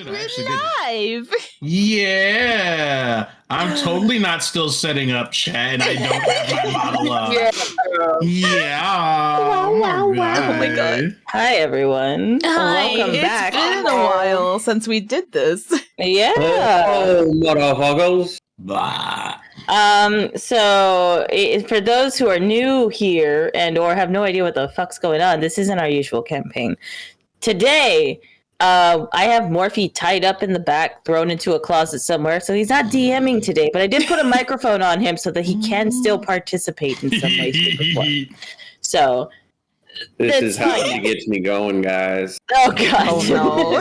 live. Yeah, I'm totally not still setting up chat, and I don't have my model up. Yeah. Wow, wow, wow. Oh my god. Hi, everyone. Hi. Welcome back. It's been a while since we did this. Yeah. Oh, motherfuckers. Blah. So for those who are new here and or have no idea what the fuck's going on, this isn't our usual campaign. Today, I have Morphe tied up in the back, thrown into a closet somewhere, so he's not DMing today, but I did put a microphone on him so that he can still participate in some way, shape, or form. So this is how she gets me going, guys. Oh god. Oh no.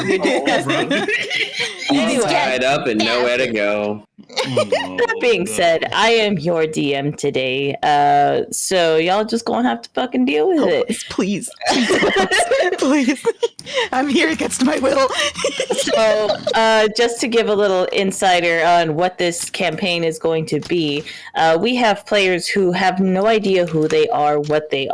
He's tied up and nowhere to go. That being said, I am your DM today, so y'all just gonna have to fucking deal with it. Please. Please. I'm here against my will. So, just to give a little insider on what this campaign is going to be, we have players who have no idea who they are, what they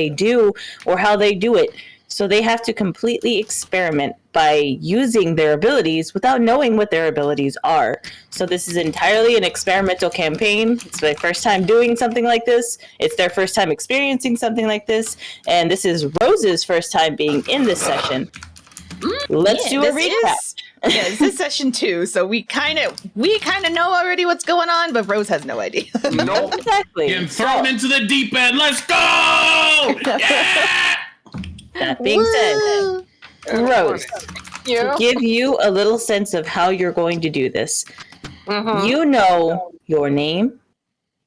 do, or how they do it. So they have to completely experiment by using their abilities without knowing what their abilities are. So this is entirely an experimental campaign. It's their first time doing something like this. It's their first time experiencing something like this. And this is Rose's first time being in this session. Let's do a recap. This is session 2, so we kind of know already what's going on, but Rose has no idea. Nope. Exactly. Getting thrown into the deep end. Let's go! Yeah! That being said, Rose, to give you a little sense of how you're going to do this, you know your name,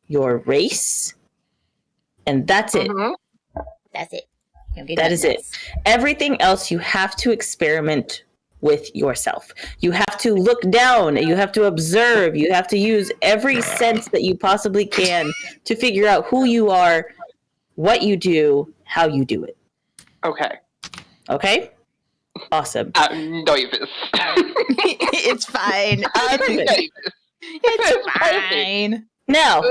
your race, and that's it. That's it. That is it. Everything else you have to experiment with yourself. You have to look down, you have to observe, you have to use every sense that you possibly can to figure out who you are, what you do, how you do it. Okay. Okay? Awesome. Davis. It's fine. It's fine. Now,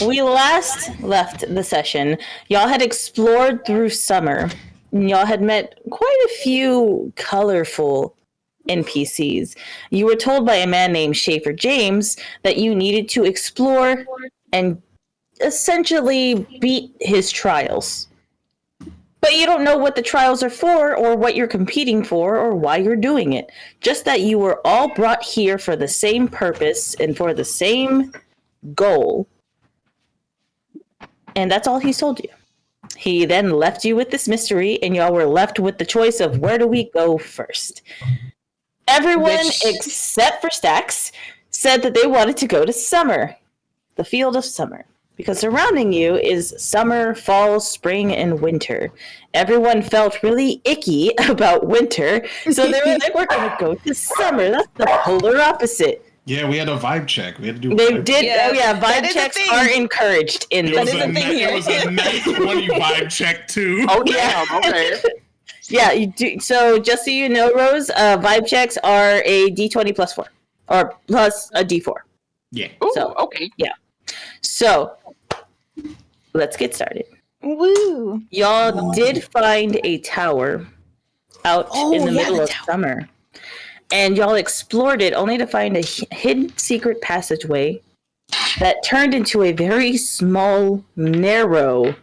we last left the session. Y'all had explored through summer. And y'all had met quite a few colorful NPCs. You were told by a man named Schaefer James that you needed to explore and essentially beat his trials. But you don't know what the trials are for or what you're competing for or why you're doing it. Just that you were all brought here for the same purpose and for the same goal. And that's all he told you. He then left you with this mystery and y'all were left with the choice of where do we go first. Everyone except for Stax said that they wanted to go to summer, the field of summer. Because surrounding you is summer, fall, spring, and winter. Everyone felt really icky about winter, so they were like, we're going to go to summer. That's the polar opposite. Yeah, we had a vibe check. We had to do. They vibe did. check. Oh yeah, vibe checks are encouraged in It this. was, it was a nice 20 vibe check too. Oh yeah. Okay. Yeah, you do. So just so you know, Rose, vibe checks are a D20 plus 4, or plus a D4. Yeah. Ooh, So okay. yeah. So let's get started. Woo. Y'all did find a tower out in the middle of summer. And y'all explored it only to find a hidden secret passageway that turned into a very small, narrow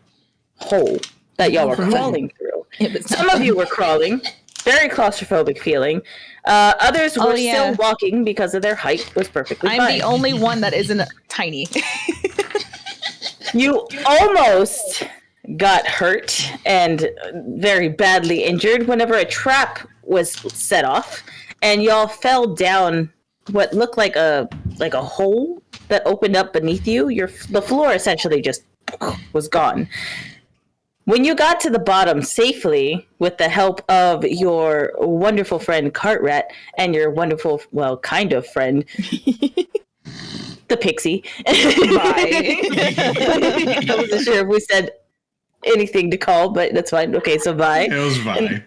hole that y'all were crawling through. Some of you were crawling, very claustrophobic feeling. Others were still walking because of their height was perfectly fine. I'm the only one that isn't tiny. You almost got hurt and very badly injured whenever a trap was set off. And y'all fell down what looked like a hole that opened up beneath you. The floor essentially just was gone. When you got to the bottom safely with the help of your wonderful friend Cartrat and your wonderful, well, kind of friend, the pixie. I wasn't sure if we said anything to call, but that's fine. Okay, so Vi. It was Vi.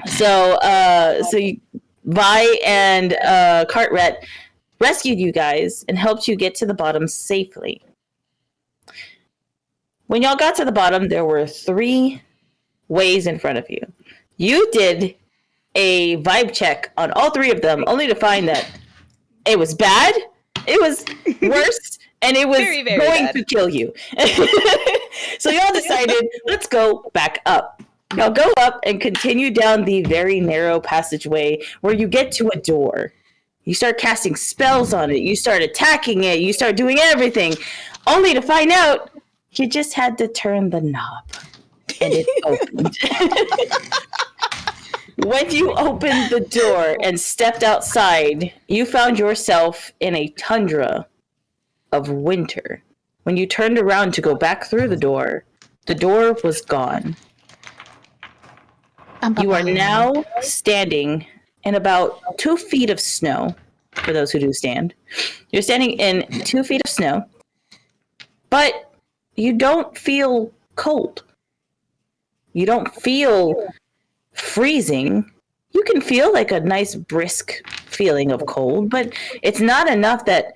So Vi and Cartrat rescued you guys and helped you get to the bottom safely. When y'all got to the bottom, there were 3 ways in front of you. You did a vibe check on all three of them, only to find that it was bad, it was worse, and it was Very, very going bad. to kill you. So y'all decided, let's go back up. Y'all go up and continue down the very narrow passageway where you get to a door. You start casting spells on it. You start attacking it. You start doing everything, only to find out you just had to turn the knob, and it opened. When you opened the door and stepped outside, you found yourself in a tundra of winter. When you turned around to go back through the door was gone. You are now standing in about 2 feet of snow, for those who do stand. You're standing in 2 feet of snow, but you don't feel cold. You don't feel freezing. You can feel like a nice brisk feeling of cold, but it's not enough that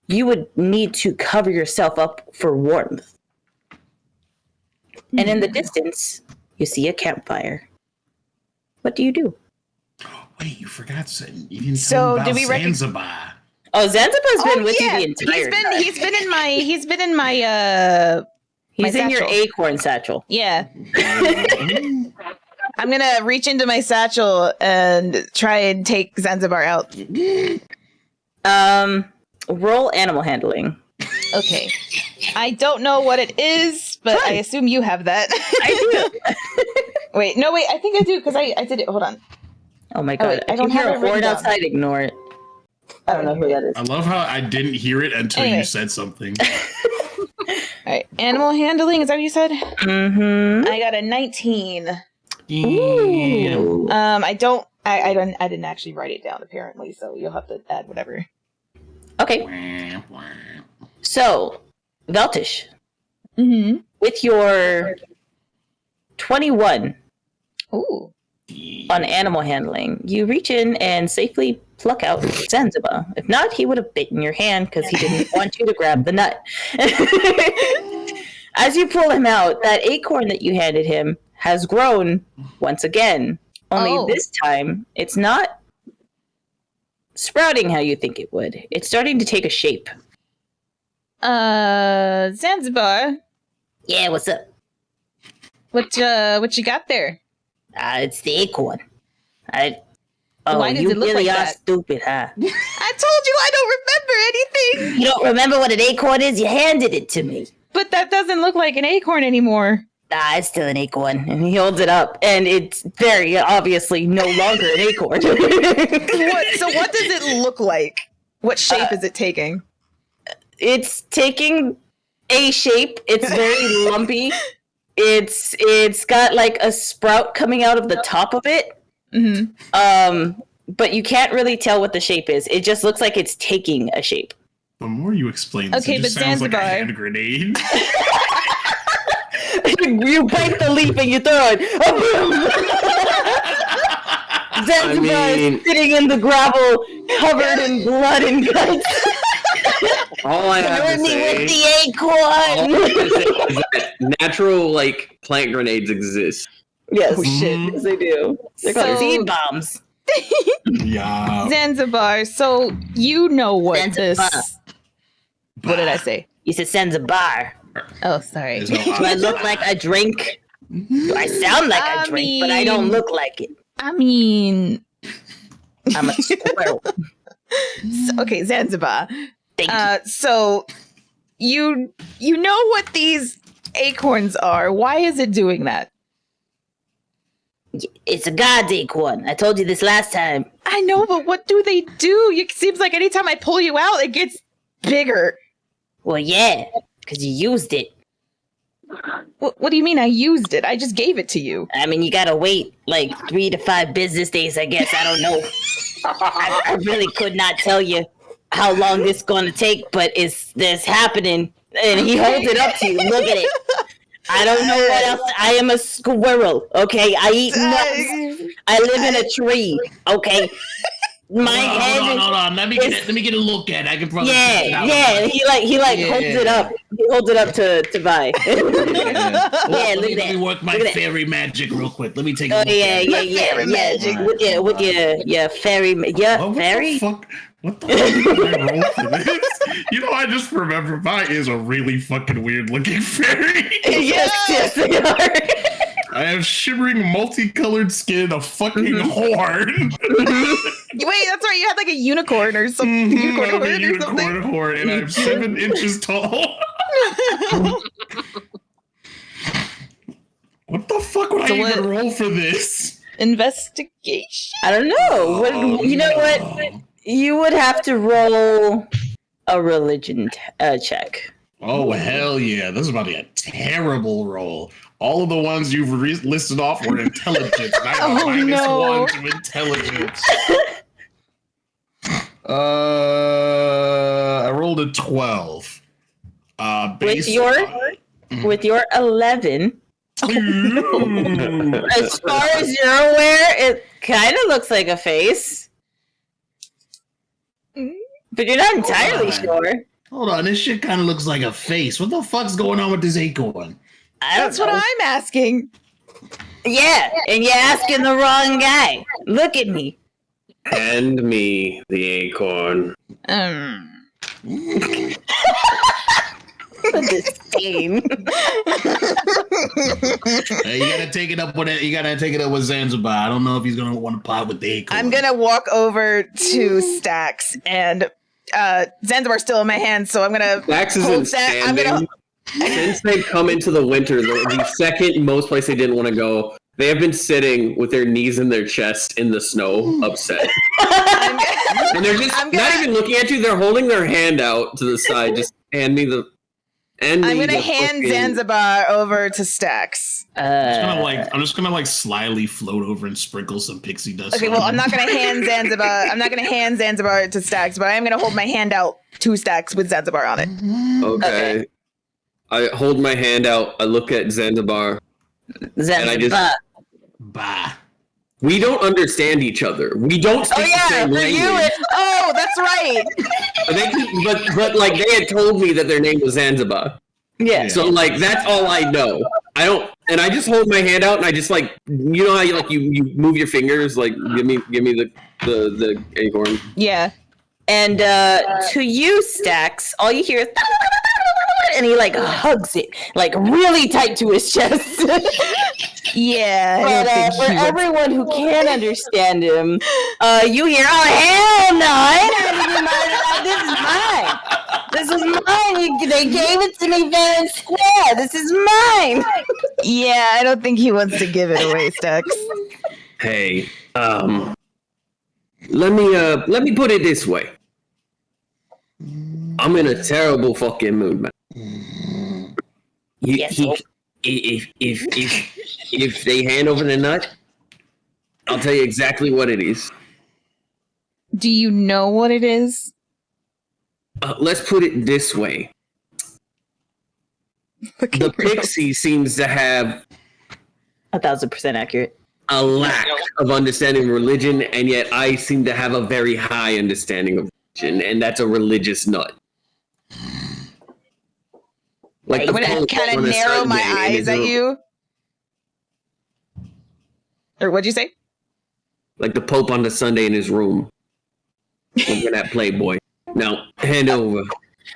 you would need to cover yourself up for warmth. And in the distance, you see a campfire. What do you do? Wait, you forgot to say. You didn't So, tell me about do we Zanzibar. Oh, Zanzibar's been with you the entire time. He's been in my He's in your satchel. acorn satchel. Yeah. I'm gonna reach into my satchel and try and take Zanzibar out. Roll animal handling. Okay. I don't know what it is, but Fun. I assume you have that. I do. Wait, I think I do because I did it. Hold on. Oh my god! wait, I if don't you hear have a it written horde down. outside, ignore it. I don't know who that is. I love how I didn't hear it until Anyway. you said something. All right, animal handling. Is that what you said? Mm-hmm. I got a 19. Ooh. I didn't actually write it down apparently, so you'll have to add whatever. Okay. So, Veltish, Mm-hmm. with your 21 Ooh. on animal handling, you reach in and safely pluck out Zanzibar. If not, he would have bitten your hand because he didn't want you to grab the nut. As you pull him out, that acorn that you handed him has grown once again. Only Oh. this time, it's not sprouting how you think it would. It's starting to take a shape. Zanzibar. Yeah, what's up? What you got there? It's the acorn. Why does you it look really like are that? stupid, huh? I told you I don't remember anything. You don't remember what an acorn is? You handed it to me. But that doesn't look like an acorn anymore. Nah, it's still an acorn. And he holds it up, and it's very obviously no longer an acorn. So what does it look like? What shape is it taking? It's taking a shape. It's very lumpy. It's got like a sprout coming out of the top of it. Mm-hmm. But you can't really tell what the shape is. It just looks like it's taking a shape. The more you explain this, Okay, it just but sounds like a Zanzibar. hand grenade. You bite the leaf and you throw it. Zanzibar is sitting in the gravel, covered in blood and guts. All I have Lure to me say, with the all I acorn. have to say is that natural like plant grenades exist. Yes, Oh, shit. yes, they do. They're called So- seed bombs. Yeah. Zanzibar. So you know what Zanzibar. this? What did I say? You said Zanzibar. Oh, sorry. There's no Do I look like a drink? Do I sound like I a drink? But I don't mean- look like it. I mean, I'm a squirrel. okay, Zanzibar. Thank you. So you know what these acorns are. Why is it doing that? It's a god's acorn. I told you this last time. I know, but what do they do? It seems like anytime I pull you out, it gets bigger. Well, yeah, because you used it. What do you mean I used it? I just gave it to you. I mean, you gotta wait like 3 to 5 business days, I guess. I don't know. I really could not tell you how long this is going to take, but it's this happening. And he holds it up to you. Look at it. I don't know what else. I am a squirrel, okay? I eat nuts. I live in a tree, okay? My head. Hold on. Let me get a look at it. I can probably. Yeah. He holds it up. He holds it up to buy. Let me work my fairy magic real quick. Let me take a look. Fairy magic. With your fairy. Yeah, fairy. What the fuck did I roll for this? I just remember mine is a really fucking weird looking fairy. Yes, they are. I have shimmering multicolored skin, a fucking horn. Wait, that's right. You had like a unicorn or something. Unicorn horn, and I'm 7 inches tall. What the fuck would I even roll for this? Investigation? I don't know. You know what? You would have to roll a religion check. Oh, hell yeah. This is about to be a terrible roll. All of the ones you've listed off were intelligence. And I got -1 to intelligence. I rolled a 12. With your 11. As far as you're aware, it kind of looks like a face. But you're not entirely sure. Hold on, this shit kind of looks like a face. What the fuck's going on with this acorn? That's what I'm asking. Yeah, and you're asking the wrong guy. Look at me. Hand me the acorn. Disdain. You gotta take it up with it. You gotta take it up with Zanzibar. I don't know if he's gonna want to pot with the acorn. I'm gonna walk over to Stacks, and Zanzibar's still in my hand, so I'm gonna. Stacks isn't standing. Since they've come into the winter, the second most place they didn't want to go, they have been sitting with their knees in their chest in the snow, upset. And they're just not even looking at you. They're holding their hand out to the side. Just hand me the. I'm gonna hand Zanzibar over to Stacks. I'm just gonna slyly float over and sprinkle some pixie dust. Okay, well, I'm not gonna hand Zanzibar. I'm not gonna hand Zanzibar to Stacks, but I am gonna hold my hand out to Stacks with Zanzibar on it. Okay. I hold my hand out. I look at Zanzibar. And I just. Bah. We don't understand each other. We don't speak the same language. That's right. But they had told me that their name was Zanzibar. Yeah. So that's all I know. I don't, and I just hold my hand out and I just how you move your fingers give me the acorn. Yeah. And to you, Stacks, all you hear is and he hugs it really tight to his chest. Yeah. But for everyone who can't understand him, you hear, "Oh hell no! This is mine. They gave it to me fair and square. This is mine." Yeah, I don't think he wants to give it away, Stacks. Hey, let me put it this way. I'm in a terrible fucking mood, man. If they hand over the nut, I'll tell you exactly what it is. Do you know what it is? Let's put it this way. The pixie seems to have 1,000% accurate. a lack of understanding of religion, and yet I seem to have a very high understanding of religion, and that's a religious nut. I'm gonna kind of narrow my eyes at you. Or what'd you say? Like the Pope on the Sunday in his room. Looking at Playboy. Now, hand over.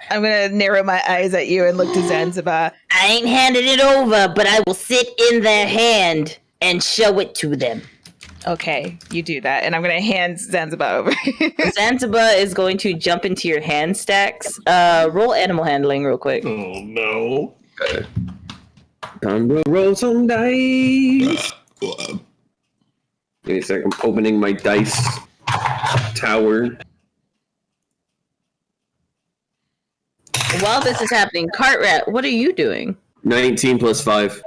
I'm gonna narrow my eyes at you and look to Zanzibar. I ain't handed it over, but I will sit in their hand and show it to them. Okay, you do that, and I'm gonna hand Zanzibar over. Zanzibar is going to jump into your hand, Stacks. Roll animal handling real quick. Oh no! Okay. Time to roll some dice. Give me a second. I'm opening my dice tower. While this is happening, Cartrat, what are you doing? 19 plus 5.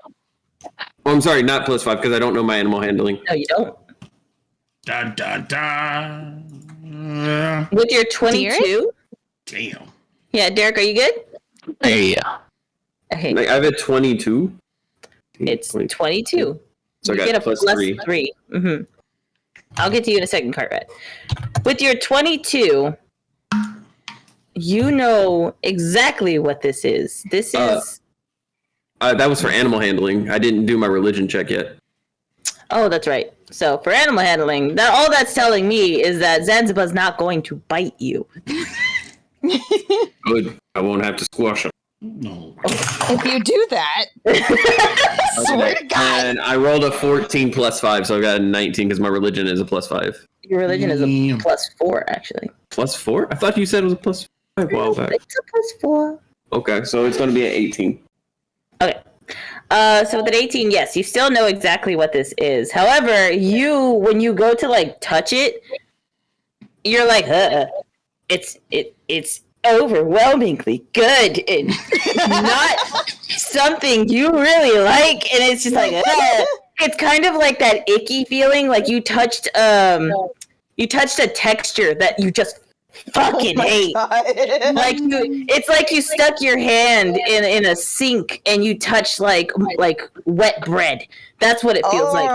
Oh, I'm sorry, not plus 5, because I don't know my animal handling. No, you don't. Dun, dun, dun. With your 22? Damn. Yeah, Derek, are you good? Yeah. Okay. I have a 22. It's 22. So you I got get a plus 3. Mm-hmm. I'll get to you in a second, Cartwright. With your 22, you know exactly what this is. This is... that was for animal handling. I didn't do my religion check yet. Oh, that's right. So for animal handling, all that's telling me is that Zanzibar's not going to bite you. Good. I won't have to squash him. No. If you do that, swear to God. And I rolled a 14 plus 5, so I got a 19 because my religion is a plus 5. Your religion is a +4, actually. Plus 4? I thought you said it was a plus 5 a while back. It's a +4. Okay, so it's going to be an 18. Okay. So with an 18, yes, you still know exactly what this is. However, when you go to like touch it, you're like, it's overwhelmingly good and not something you really like, and it's just like it's kind of like that icky feeling, like you touched a texture that you just fucking hate. Like it's like you stuck your hand in a sink and you touched like wet bread. That's what it feels like.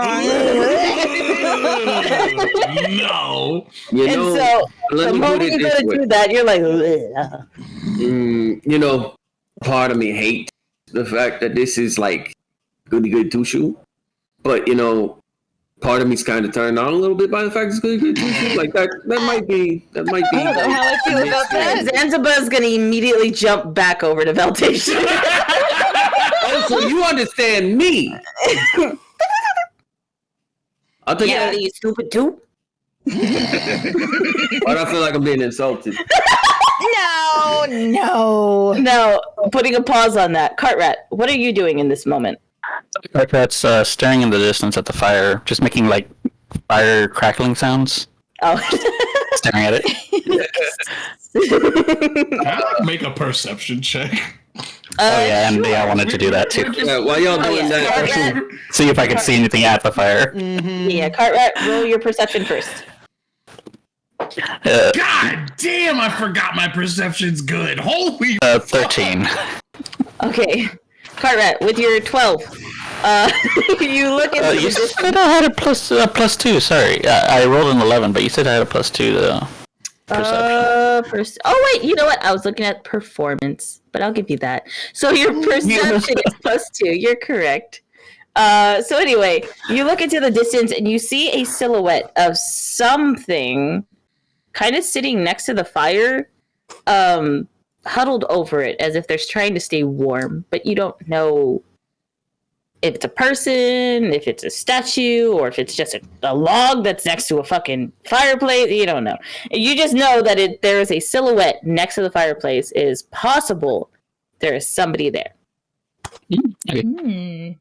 No. So the moment you go to do that, you're like, part of me hates the fact that this is like goody good two-shoe, but part of me's kind of turned on a little bit by the fact it's goody good two-shoe. Like that might be. I don't know how I feel about that. Zanzibar's gonna immediately jump back over to Veltation. Oh, so you understand me? I'll take Yeah, you stupid too. I don't feel like I'm being insulted. No. Putting a pause on that. Cartrat, what are you doing in this moment? Cartrat's staring in the distance at the fire, just making like fire crackling sounds. Oh. Staring at it. Can I make a perception check? I wanted to do that too. Yeah, while y'all doing that, Cartrat, See if I could see anything at the fire. yeah, Cartrat, roll your perception first. God damn, I forgot my perception's good. Holy 13. Okay. Cartrat, with your 12, you look at You said I had a plus 2. Sorry, I rolled an 11, but you said I had a plus 2 to perception. Oh wait, you know what? I was looking at performance, but I'll give you that. So your perception is +2. You're correct. So anyway, you look into the distance and you see a silhouette of something kind of sitting next to the fire, huddled over it as if they're trying to stay warm, but you don't know if it's a person, if it's a statue, or if it's just a log that's next to a fucking fireplace. You don't know. You just know that there is a silhouette next to the fireplace. It is possible there is somebody there. Okay.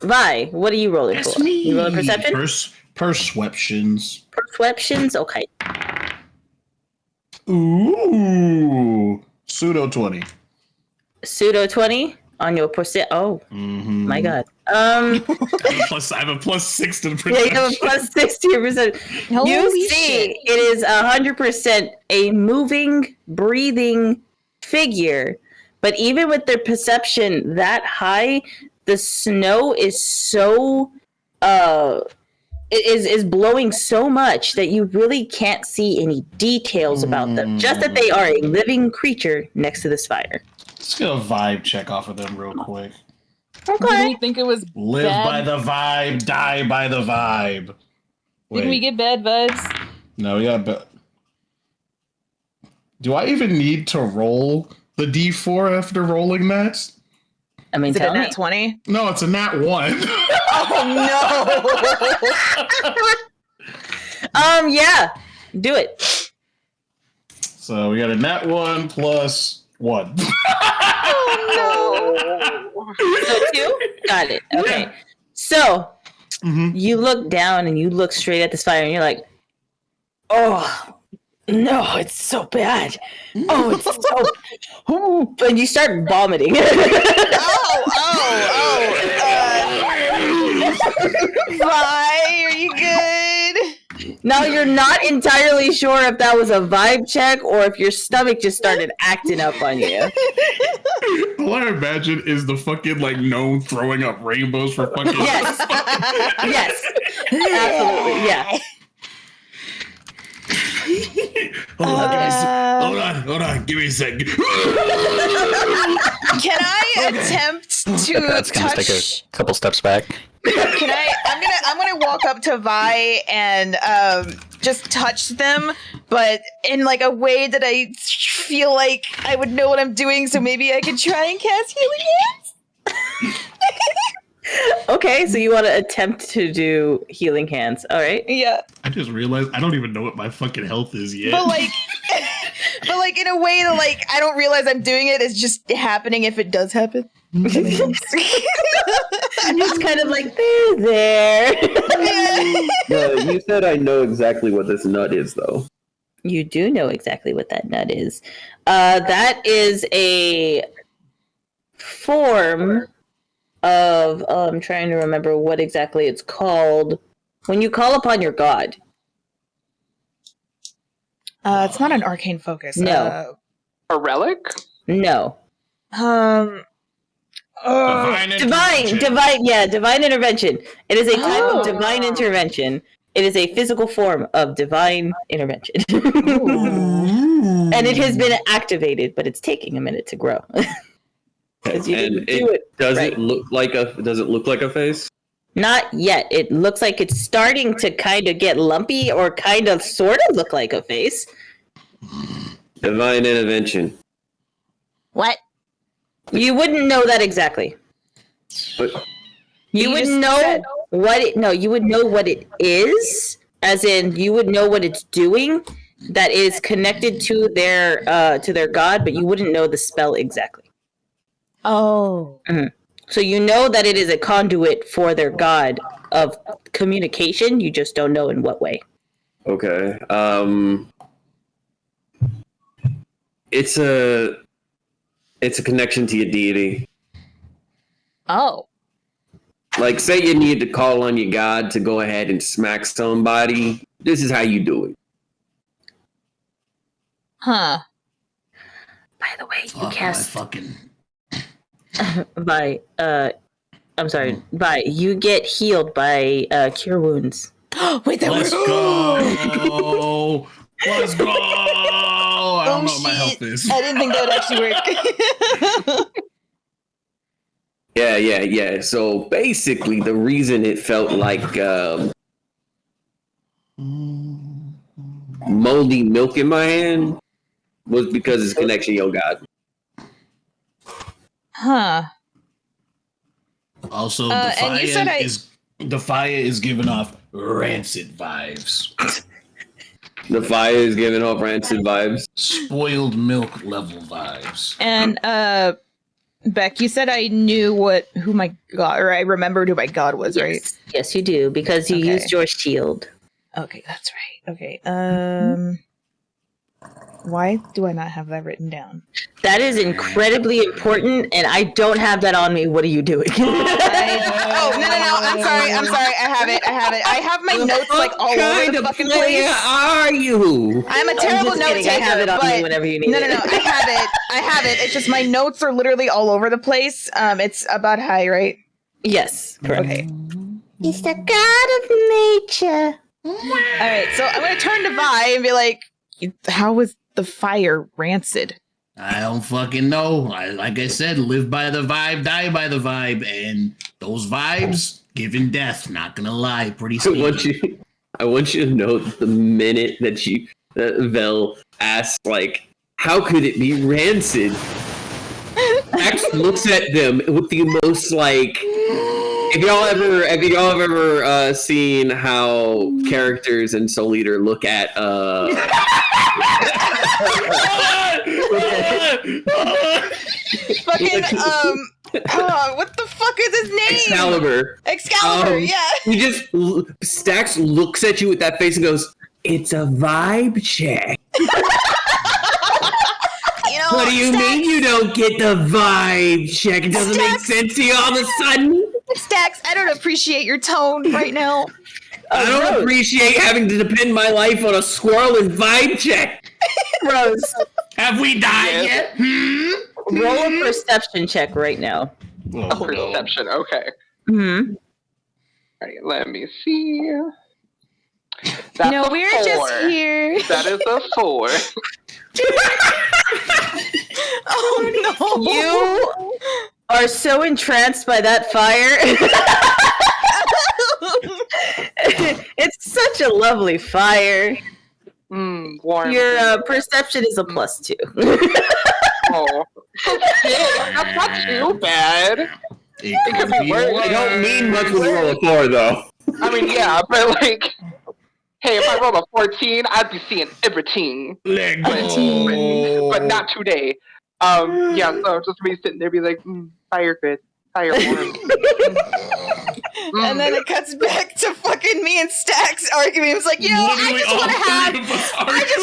Vi, what are you rolling That's for? me. You rolling perception? Perceptions. Perceptions? Okay. Ooh. Pseudo 20. Pseudo 20 on your percent. Oh, my God. I have a plus 6 to the perception. Yeah, you have a plus 6 to your perception. You see, it is 100% a moving, breathing figure. But even with their perception that high, the snow is so is blowing so much that you really can't see any details about them. Just that they are a living creature next to this fire. Let's get a vibe check off of them real quick. Did we think it was Live bad? by the vibe, die by the vibe. Didn't we get bad vibes? No, yeah, but do I even need to roll the D4 after rolling that? I mean, Is it tell a me. nat 20? No, it's a nat 1. Oh Yeah, do it. So we got a nat 1 plus 1. So 2? Got it. Okay. Yeah. So you look down and you look straight at this fire and you're like, oh, no, it's so bad. Oh, it's so... And you start vomiting. Vi, are you good? Now you're not entirely sure if that was a vibe check or if your stomach just started acting up on you. All I imagine is the fucking like gnome throwing up rainbows for fucking. Yes. Yes. Absolutely. Yeah. Hold on, give me a second. Can I attempt to That's gonna touch? take a couple steps back. Can I? I'm gonna walk up to Vi and just touch them, but in like a way that I feel like I would know what I'm doing. So maybe I could try and cast healing hands. Okay, so you want to attempt to do healing hands. All right. Yeah, I just realized I don't even know what my fucking health is yet. but like in a way that like I don't realize I'm doing it. It's just happening if it does happen. It's kind of like there. No, you said I know exactly what this nut is, though. You do know exactly what that nut is. That is a form of. I'm trying to remember what exactly it's called. When you call upon your god. It's not an arcane focus. No. A relic? No. Divine intervention. It is a type of divine intervention. It is a physical form of divine intervention. And it has been activated, but it's taking a minute to grow. Because you didn't do it. Does right. it look like a face? Not yet. It looks like it's starting to kind of get lumpy or kind of sort of look like a face. Divine intervention. What? You wouldn't know that exactly. But You would know what it. No, you would know what it is, as in you would know what it's doing. That is connected to their god, but you wouldn't know the spell exactly. Oh. Mm-hmm. So you know that it is a conduit for their god of communication. You just don't know in what way. okay. It's a connection to your deity. Oh. Like, say you need to call on your god to go ahead and smack somebody. This is how you do it. Huh. By the way, you Fuck, cast my fucking. you get healed by cure wounds. Wait, that Let's was. go. Let's go. I don't know what my health is. I didn't think that would actually work. Yeah. So basically, the reason it felt like moldy milk in my hand was because it's connection to your god. Huh. Also, and you said the fire is giving off rancid vibes. The fire is giving off rancid vibes. Spoiled milk level vibes. And Beck, you said I knew who my god, or I remembered who my god was, right? Yes, you do, because you Okay. used your shield. Okay, that's right. Okay. Why do I not have that written down? That is incredibly important, and I don't have that on me. What are you doing? No. I'm sorry. I have it. I have my notes like all over the fucking place. Are you? I'm a terrible note taker. I have it on but me whenever you need no, it. I have it. It's just my notes are literally all over the place. It's about high, right? Yes, correct. Okay. He's the god of nature. All right. So I'm gonna turn to Vi and be like, "How was the fire rancid?" I don't fucking know. Like I said, live by the vibe, die by the vibe, and those vibes giving death. Not gonna lie, pretty sneaky. I want you to know that the minute that Vel asked, like, how could it be rancid? Max looks at them with the most like. Have y'all ever seen how characters in Soul Eater look at Fucking what the fuck is his name? Excalibur, yeah. He just Stax looks at you with that face and goes, "It's a vibe check." What do you mean you don't get the vibe check? It doesn't make sense to you all of a sudden. Stax, I don't appreciate your tone right now. I don't appreciate having to depend my life on a squirrel and vibe check. Rose, Have we died yet? roll a perception check right now. Oh, Perception. Okay. Hmm. All right, let me see. That's No, a we're 4. just here. That is a 4. Oh no! You are so entranced by that fire. It's such a lovely fire. Warm. Your perception is a +2. Oh. That's not too bad. It could be worse. It don't mean much when you roll a 4, though. I mean, yeah, but like, hey, if I roll a 14, I'd be seeing everything. Let But not today. Yeah, so just me sitting there be like, fire good. Fire warm. And then it cuts back to fucking me and Stacks arguing. It was like, I just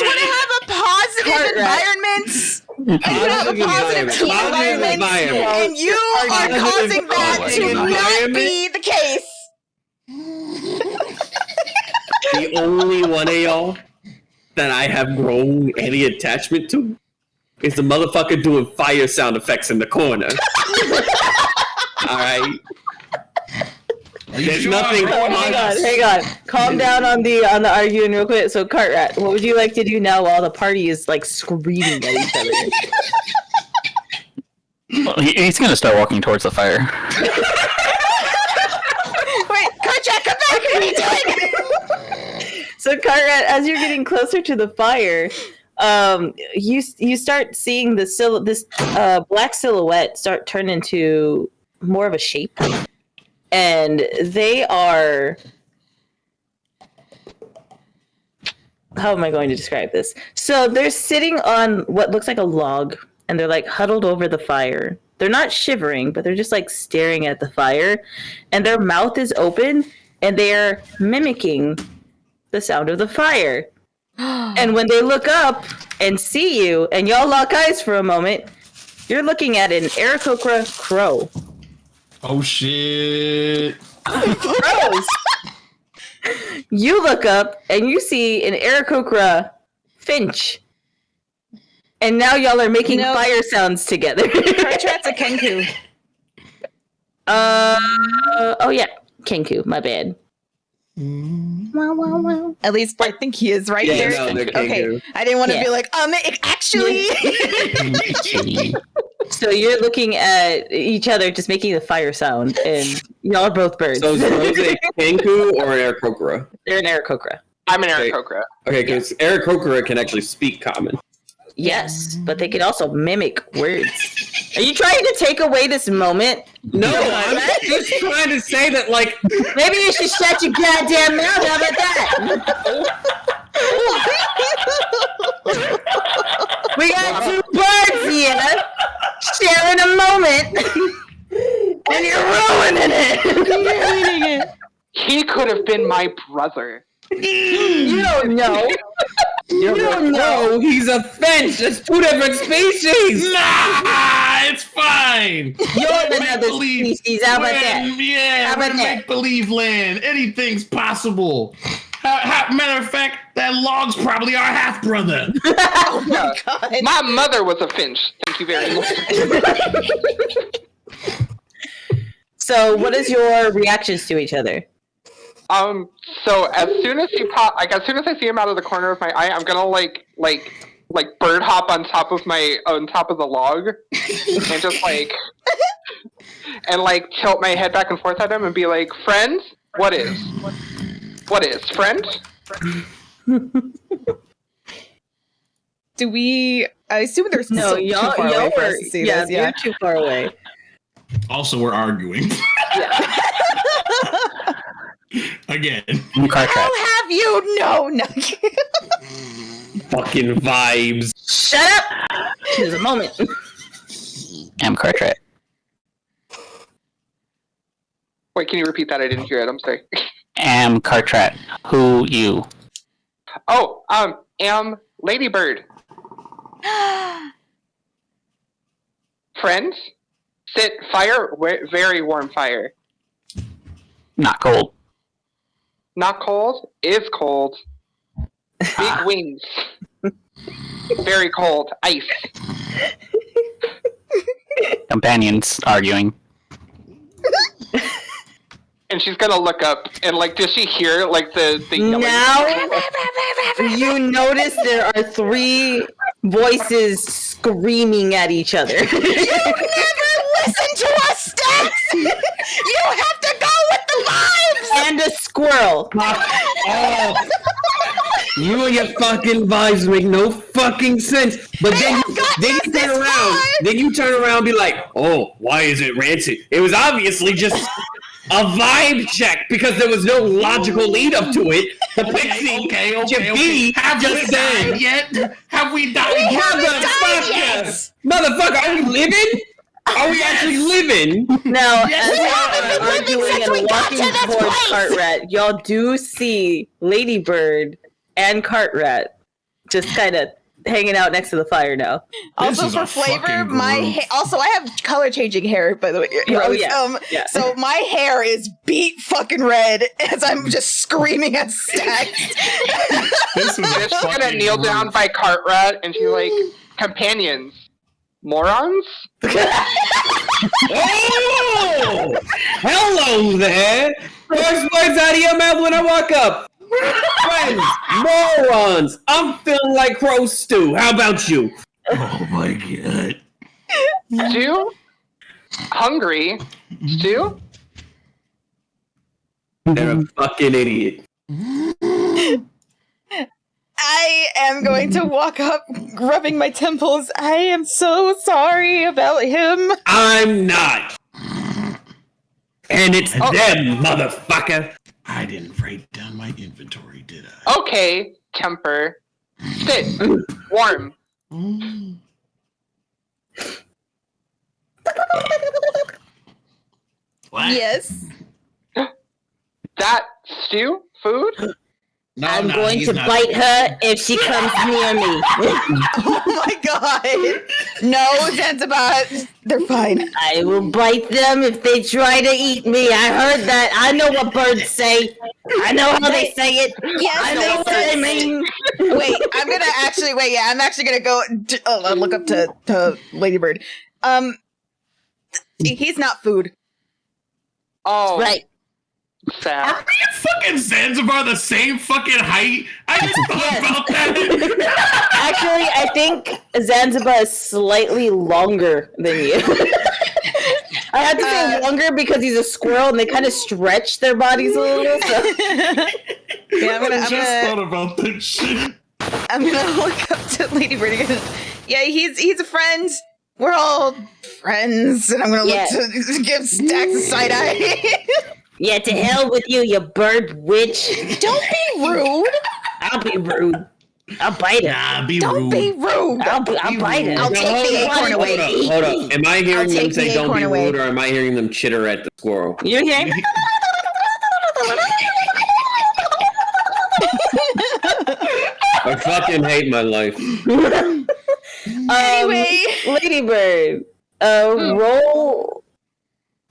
want to have a positive environment. I want to have a positive team environment. And you are causing that to not be the case. The only one of y'all that I have grown any attachment to is the motherfucker doing fire sound effects in the corner. Alright? There's nothing. Hang on. Calm down on the arguing real quick. So, Cartrat, what would you like to do now while the party is like screaming at each other? Well, he's gonna start walking towards the fire. Wait, Cartrat, come back! What are you doing? So, Cartrat, as you're getting closer to the fire, you start seeing this black silhouette start turn into more of a shape, and they are. How am I going to describe this? So they're sitting on what looks like a log, and they're like huddled over the fire. They're not shivering, but they're just like staring at the fire, and their mouth is open, and they're mimicking the sound of the fire. And when they look up and see you, and y'all lock eyes for a moment, you're looking at an Aarakocra crow. Oh shit! Crows. You look up and you see an Aarakocra finch. And now y'all are making fire sounds together. Cartrat's a Kenku. Oh yeah, Kenku, my bad. At least I think he is right Yeah, there. no, they're Okay, Kenku. I didn't want to be like, actually. So you're looking at each other just making the fire sound, and y'all are both birds. So is Rose a Kenku or an Aarakocra? They're an Aarakocra. I'm an Aarakocra. Okay, because Aarakocra can actually speak common. Yes, but they can also mimic words. Are you trying to take away this moment? No, I'm just trying to say that, like, Maybe you should shut your goddamn mouth. How about that? We got two birds here sharing a moment, and you're ruining it. He could have been my brother. You don't know. You don't know. no, he's a finch. That's two different species. Nah, it's fine. You're Make another believe species. How about land, that? Yeah, How about we're that? make believe land. Anything's possible. Matter of fact, that log's probably our half brother. Oh my god. My mother was a finch. Thank you very much. So, what is your reactions to each other? So as soon as he as soon as I see him out of the corner of my eye, I'm gonna like bird hop on top of the log, and just tilt my head back and forth at him and be like, "Friend, what is, friend?" Do we? I assume there's No, too y'all far away for us were. to see Yeah, this. Yeah. you're too far away. Also, we're arguing. Again. Cartrat. I'll have you know. No. Fucking vibes. Shut up. There's a moment. I'm Cartrat. Wait, can you repeat that? I didn't hear it. I'm sorry. Am Cartrat. Who you? Oh, am Ladybird. Friend, sit fire, very warm fire. Not cold. Not cold. Is cold. Big wings. Very cold. Ice. Companions arguing. And she's gonna look up and like, does she hear like the yelling? Now you notice there are 3 voices screaming at each other. You never listen to us, Stax! You have to go with the vibes! And a squirrel. Oh. You and your fucking vibes make no fucking sense. But then you turn around and be like, oh, why is it rancid? It was obviously just a vibe check because there was no logical lead up to it. The pixie Okay. Have we died yet? Have we died yet? Motherfucker, are we living? Are we actually living? Now, as y'all are arguing and walking towards Cartrat, y'all do see Ladybird and Cartrat just kind of hanging out next to the fire now. Also, for flavor, also I have color changing hair, by the way. Rose. Yeah. So my hair is beat fucking red as I'm just screaming at Stax. This is She's gonna kneel down by Cartrat and she's like, companions. Morons? Oh! Hello there! First words out of your mouth when I walk up. Friends, morons! I'm feeling like crow stew. How about you? Oh my god. Stew? Hungry? Stew? They're a fucking idiot. I am going to walk up, rubbing my temples. I am so sorry about him. I'm not. And it's them, motherfucker. I didn't write down my inventory, did I? Okay, temper. Sit. Warm. What? Yes. That stew? Food? No, I'm going he's to not. bite her if she comes near me. Oh my god. No, Zanzibar. They're fine. I will bite them if they try to eat me. I heard that. I know what birds say. I know how they say it. Yes, I know what they mean. Wait, I'm actually gonna go look up to Ladybird. He's not food. Oh, Right. sad. Are me and fucking Zanzibar the same fucking height? I just thought about that. Actually, I think Zanzibar is slightly longer than you. I had to say longer because he's a squirrel and they kind of stretch their bodies a little. So. Yeah, I just thought about that shit. I'm gonna look up to Ladybird again. Yeah, he's a friend. We're all friends, and I'm gonna look to give Stax a side eye. Yeah, to hell with you, you bird witch. Don't be rude. I'll be rude. I'll bite it. Nah, be Don't rude. be rude. I'll bite it. I'll take the acorn away. Hold up. Am I hearing them take say the don't be acorn away. rude, or am I hearing them chitter at the squirrel? You hear? I fucking hate my life. Anyway. Ladybird, roll.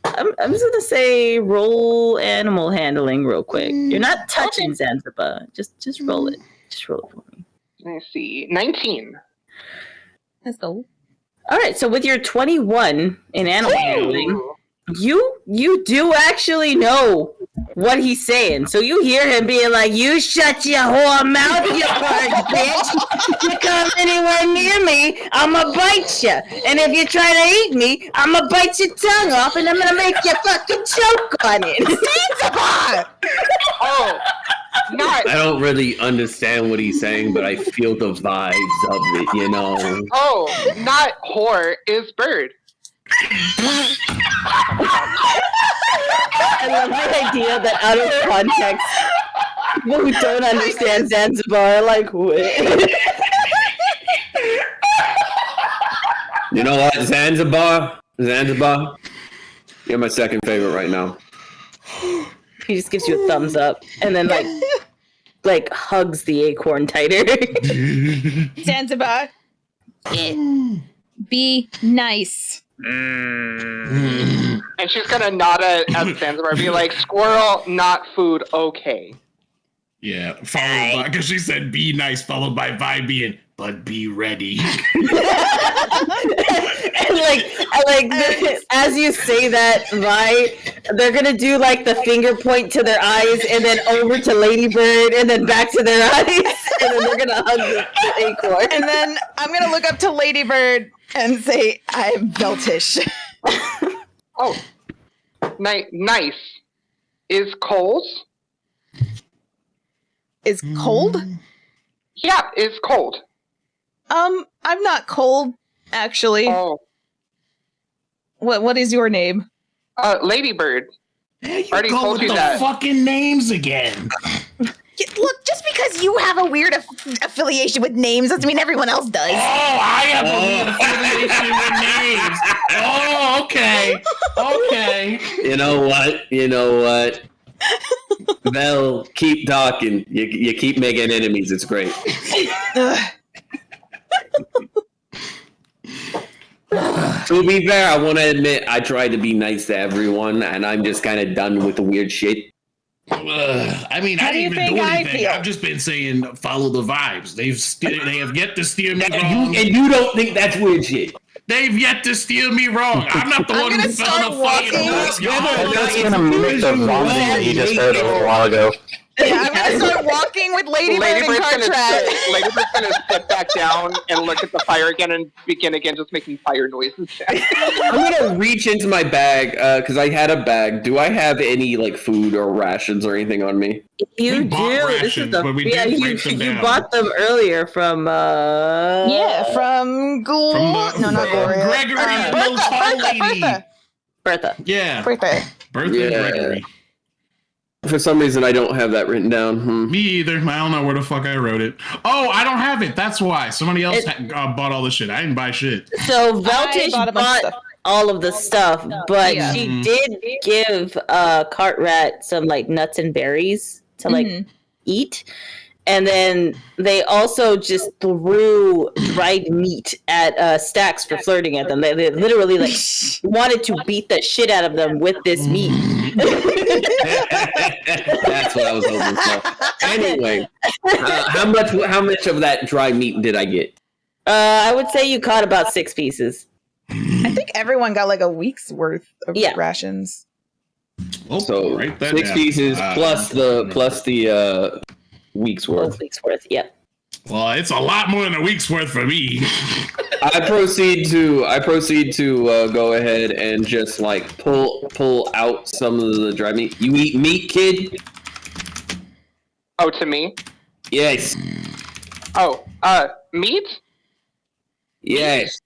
I'm just gonna say roll animal handling real quick. You're not touching Zanzibar. Just roll it. Just roll it for me. Let me see. 19. Let's go. All right. So with your 21 in animal handling, you do actually know what he's saying. So you hear him being like, "You shut your whore mouth, you bird bitch! You come anywhere near me, I'ma bite you. And if you try to eat me, I'ma bite your tongue off, and I'm gonna make you fucking choke on it." Oh, not. I don't really understand what he's saying, but I feel the vibes of it, you know? Oh, not whore is bird. I love the idea that out of context, people who don't understand Zanzibar are like, what? You know what? Zanzibar, you're my second favorite right now. He just gives you a thumbs up and then like hugs the acorn tighter. Zanzibar. Be nice. And she's gonna nod at Zanzibar and be like, squirrel, not food, okay. Yeah, followed by, because she said be nice, followed by Vi being, but be ready. And as you say that, Vi, they're gonna do like the finger point to their eyes, and then over to Ladybird, and then back to their eyes, and then they're gonna hug the acorn. And then I'm gonna look up to Ladybird and say, I'm Veltish. Oh, nice. Is cold? Is cold? Yeah, is cold. I'm not cold, actually. Oh, What is your name? Ladybird. There you Already go told with you the that. fucking names again. Look, just because you have a weird affiliation with names doesn't mean everyone else does. Oh, I have a weird affiliation with names. Oh, okay. You know what? Vel, keep talking. You keep making enemies. It's great. To be fair, I want to admit I tried to be nice to everyone, and I'm just kind of done with the weird shit. I mean, How I do you didn't even think do I anything. feel? I've just been saying follow the vibes. They have yet to steer me wrong. And you don't think that's weird shit? They've yet to steer me wrong. I'm not the I'm one who gonna fell start in a fucking walking. That's gonna mimic the vomiting that you just heard a little while ago. Yeah, I'm gonna start walking with Ladybird and Cartrat. Ladybird's gonna sit back down and look at the fire again and begin again just making fire noises. I'm gonna reach into my bag because I had a bag. Do I have any like food or rations or anything on me? You We bought do. rations, but we did break them you down. bought them earlier from. Yeah, from Ghoul. No, not Gloria. Gregory and the tall lady. Bertha. Yeah, Bertha. Bertha Yeah. and Gregory. For some reason, I don't have that written down. Me either. I don't know where the fuck I wrote it. Oh, I don't have it. That's why. Somebody else It- bought all the shit. I didn't buy shit. So Veltish bought a bunch of bought stuff. all of the stuff, but Yeah. she did give Cartrat some like nuts and berries to like Mhm. eat. And then they also just threw dried meat at Stacks for flirting at them. They literally like wanted to beat the shit out of them with this meat. That's what I was hoping for. Anyway, how much of that dry meat did I get? I would say you caught about 6 pieces. I think everyone got like a week's worth of Yeah. rations. Oh, So write that 6 down. pieces plus the week's worth. Week's worth, yeah. Well, it's a lot more than a week's worth for me. I proceed to go ahead and just like pull out some of the dry meat. You eat meat, kid? Oh, to me? Yes. Oh, meat? Yes.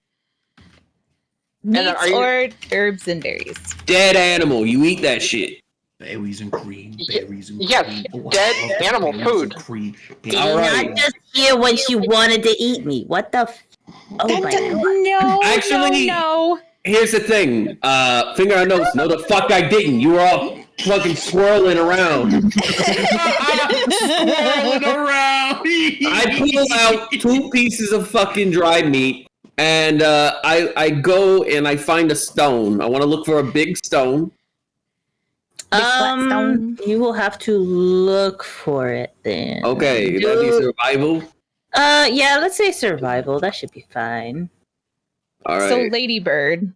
Meats then are you- or herbs and berries. Dead animal. You eat that shit. Berries and cream. Berries and Yes, cream. Oh, I dead love animal berries food. and cream. All right. Not just here when she wanted to eat me. What the? Oh my god! No, Actually- no. Here's the thing. Finger on nose. No, the fuck I didn't. You were all fucking swirling around. Swirling around. I pull out 2 pieces of fucking dried meat, and I go and I find a stone. I want to look for a big stone. You will have to look for it then. Okay, that'd be survival. Yeah, let's say survival. That should be fine. All So right, Ladybird.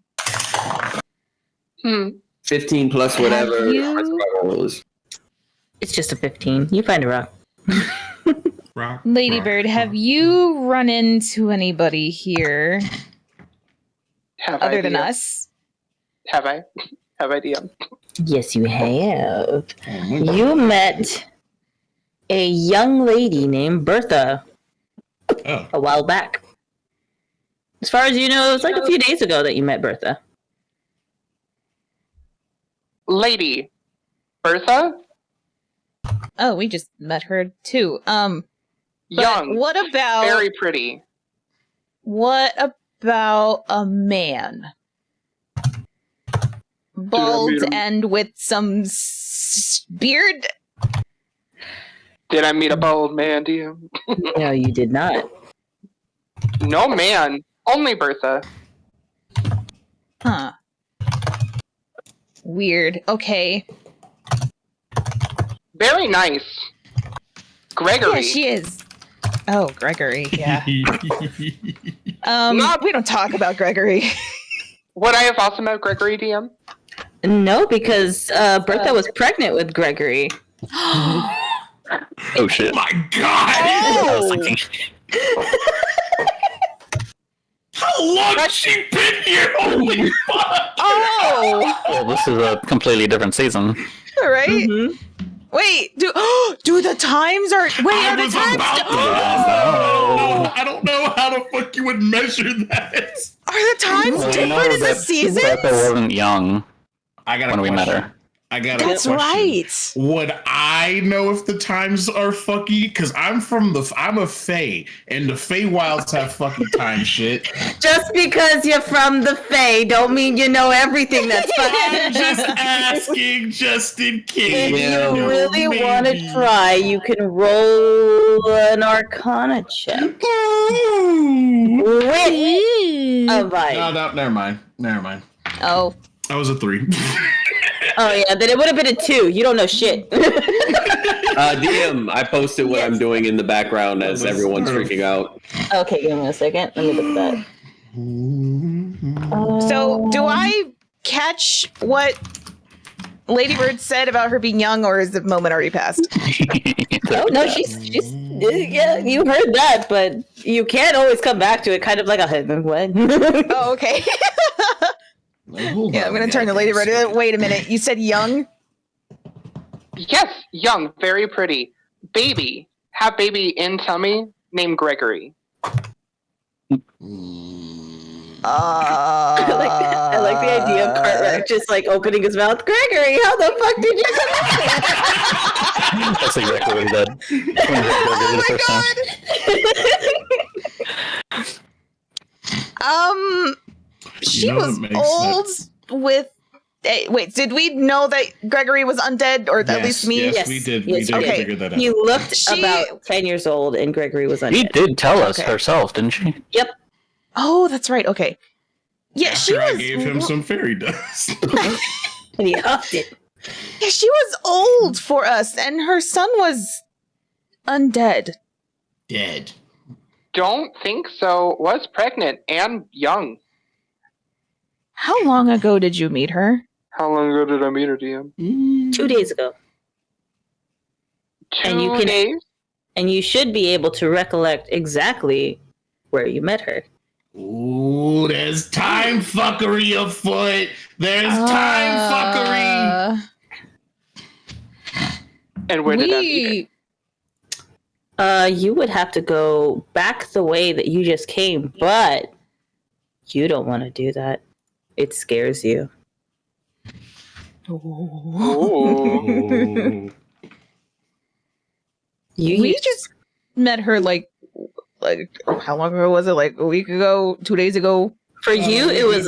15 plus whatever Have you- my survival is. It's just a 15. You find a rock. Rock, Ladybird, rock, have rock. you run into anybody here Have I other than DM? us? Have I? Have I DM? Yes, you have. Oh, my God. You met a young lady named Bertha Oh. a while back. As far as you know, it was like a few days ago that you met Bertha. Lady. Bertha? Oh, we just met her too. But Young. what about Very pretty. what about a man? Bald meet him? and with some beard? Did I meet a bald man, DM? No, you did not. No man. Only Bertha. Huh. Weird. Okay. Very nice. Gregory. Yeah, she is. Oh, Gregory. Yeah. we don't talk about Gregory. Would I have also met Gregory, DM? No, because Bertha was pregnant with Gregory. Oh shit! Oh my god! I was thinking. How long has she been here? Holy fuck! Oh, Well, this is a completely different season. all right. Mm-hmm. Wait, do the times are? Wait, are the times? I don't know how the fuck you would measure that. Are the times different in the seasons? Bertha wasn't young I got when we met her. I got a That's question. right. Would I know if the times are fucky? Because I'm a Fae, and the Fae Wilds have fucking time shit. Just because you're from the Fae, don't mean you know everything that's I'm fun. just asking, just in case. If you know, really want to maybe. try, you can roll an Arcana check with a vibe. No, never mind. Oh, I was a 3. Oh yeah, then it would have been a 2. You don't know shit. DM, I posted what I'm doing in the background as everyone's freaking out. Okay, give me a second. Let me look at that. so do I catch what Ladybird said about her being young, or is the moment already passed? Oh no, she's yeah. You heard that, but you can't always come back to it. Kind of like a what? Oh, okay. Yeah, I'm gonna turn to Ladybird. Wait a minute. You said young? Yes, young, very pretty. Baby. Have baby in tummy named Gregory. I like the idea of Cartwright just like opening his mouth. Gregory, how the fuck did you say that? That's exactly what he did. Oh my god! She You know was what makes old with. Wait, did we know that Gregory was undead, or at least me? Yes, we did. Yes, we did okay. figure that out. He looked She- about 10 years old, and Gregory was He undead. did tell us Okay. herself, didn't she? Yep. Oh, that's right. Okay. Yeah, After she I was. gave him some fairy dust. And he huffed it. Yeah, she was old for us, and her son was undead. Dead. Don't think so. Was pregnant and young. How long ago did you meet her? How long ago did I meet her, DM? 2 days ago. 2 And you can- days? And you should be able to recollect exactly where you met her. Ooh, there's time fuckery afoot. There's time fuckery. And where did I meet her? You would have to go back the way that you just came, but you don't want to do that. It scares you. Ooh. We just met her like how long ago was it? Like a week ago, 2 days ago? For you, it was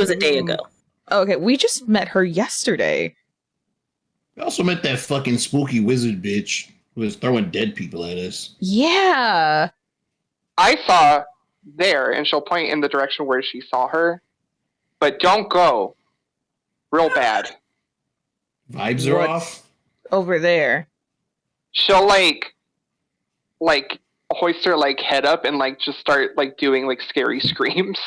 a day ago. Okay, we just met her yesterday. We also met that fucking spooky wizard bitch who was throwing dead people at us. Yeah. I saw there, and she'll point in the direction where she saw her. But don't go. Real bad. Vibes are What? off. Over there. She'll like hoist her like head up and like just start like doing like scary screams.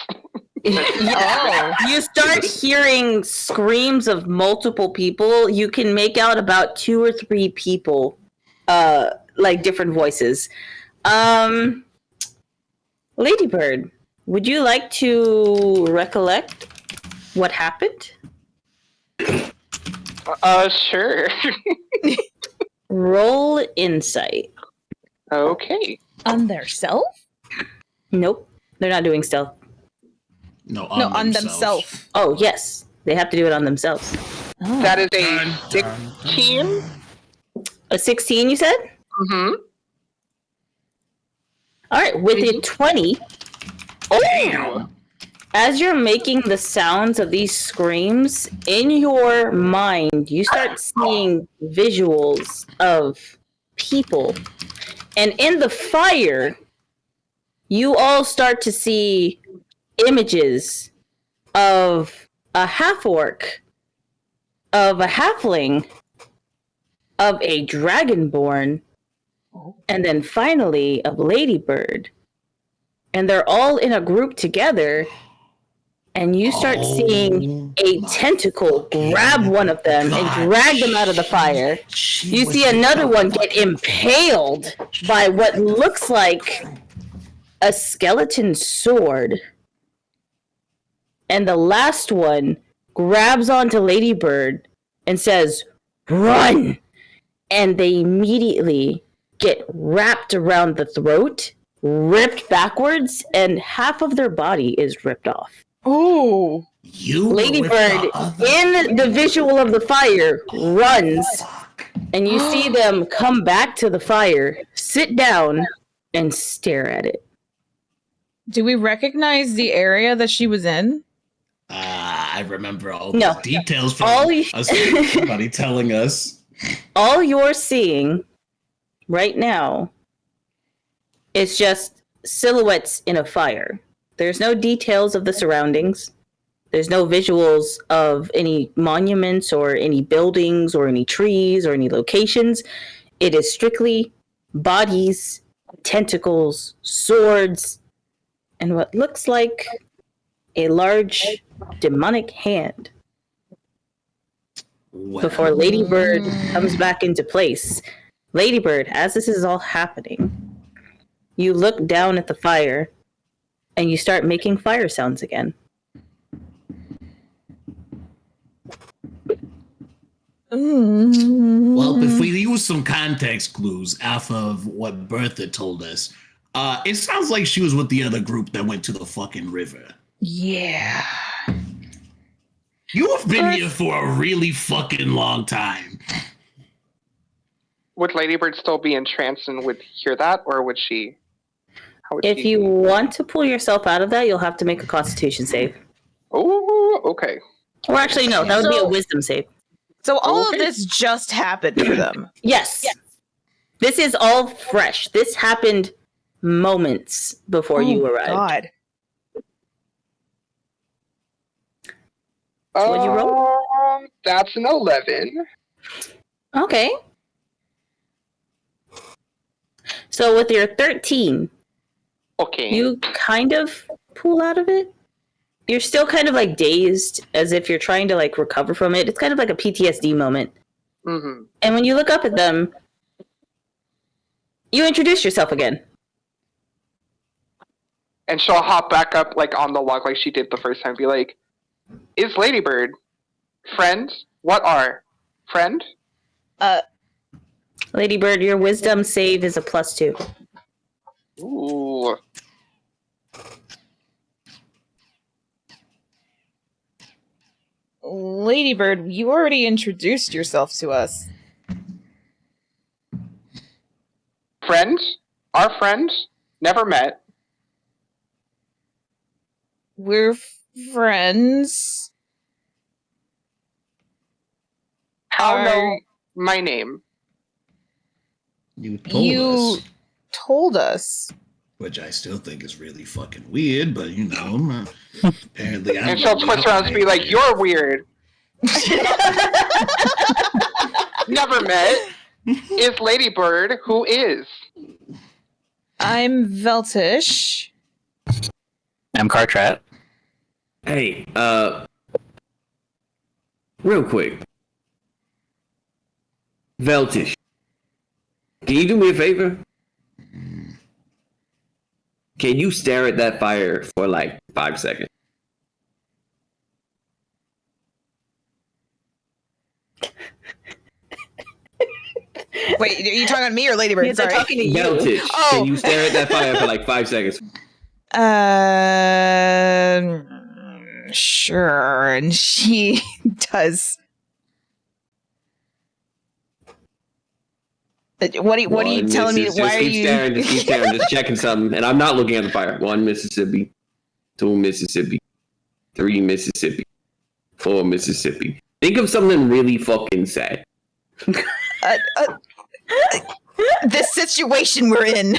Oh. You start hearing screams of multiple people. You can make out about 2 or 3 people, like different voices. Ladybird, would you like to recollect what happened? Sure. Roll insight. Okay. On their self? Nope, they're not doing stealth. No, No, on themselves. Oh, yes, they have to do it on themselves. Oh. That is a 16. A 16, you said? Mm-hmm. All right, with a 20. Damn. As you're making the sounds of these screams, in your mind, you start seeing visuals of people. And in the fire, you all start to see images of a half-orc, of a halfling, of a dragonborn, and then finally a ladybird. And they're all in a group together, and you start seeing a tentacle grab one of them and drag them out of the fire. You see another one get impaled by what looks like a skeleton sword. And the last one grabs onto Ladybird and says, "Run!" And they immediately get wrapped around the throat, ripped backwards, and half of their body is ripped off. Oh, Ladybird, in the visual of the fire, runs, and you see them come back to the fire, sit down, and stare at it. do we recognize the area that she was in? I remember all the details from somebody telling us. All you're seeing right now is just silhouettes in a fire. There's no details of the surroundings. There's no visuals of any monuments or any buildings or any trees or any locations. It is strictly bodies, tentacles, swords, and what looks like a large demonic hand. Before Ladybird comes back into place. Ladybird, as this is all happening, you look down at the fire and you start making fire sounds again. Well, if we use some context clues off of what Bertha told us, it sounds like she was with the other group that went to the fucking river. Yeah. You have been here for a really fucking long time. Would Ladybird still be entranced and would hear that, or would she? If you want to pull yourself out of that, you'll have to make a Constitution save. Oh, okay. Or actually, no, that would be a Wisdom save. So all of this just happened for them. Yes. This is all fresh. This happened moments before you arrived. God. So what'd you roll? That's an 11. Okay. So with your 13, Okay. you kind of pull out of it. You're still kind of like dazed, as if you're trying to like recover from it. It's kind of like a PTSD moment. Mm-hmm. And when you look up at them, you introduce yourself again. And she'll hop back up like on the log like she did the first time. Be like, "Is Ladybird friend? What are friend?" Ladybird, your wisdom save is a +2. Ooh. Ladybird, you already introduced yourself to us. Friends? Our friends? Never met. We're friends. How know my name? You You told us. Which I still think is really fucking weird, but you know, apparently I'm... And she'll twist around and be like, "You're weird." Never met. Is Ladybird who is? I'm Veltish. I'm Cartrat. Hey, real quick. Veltish, can you do me a favor? Can you stare at that fire for like 5 seconds? Wait, are you talking to me or Ladybird? Yes, I'm Sorry. talking to you. Veltish, can you stare at that fire for like 5 seconds? Sure. And she does. What are you telling me? Why are you? Just keep staring, just checking something. And I'm not looking at the fire. 1 Mississippi, 2 Mississippi, 3 Mississippi, 4 Mississippi. Think of something really fucking sad. This situation we're in.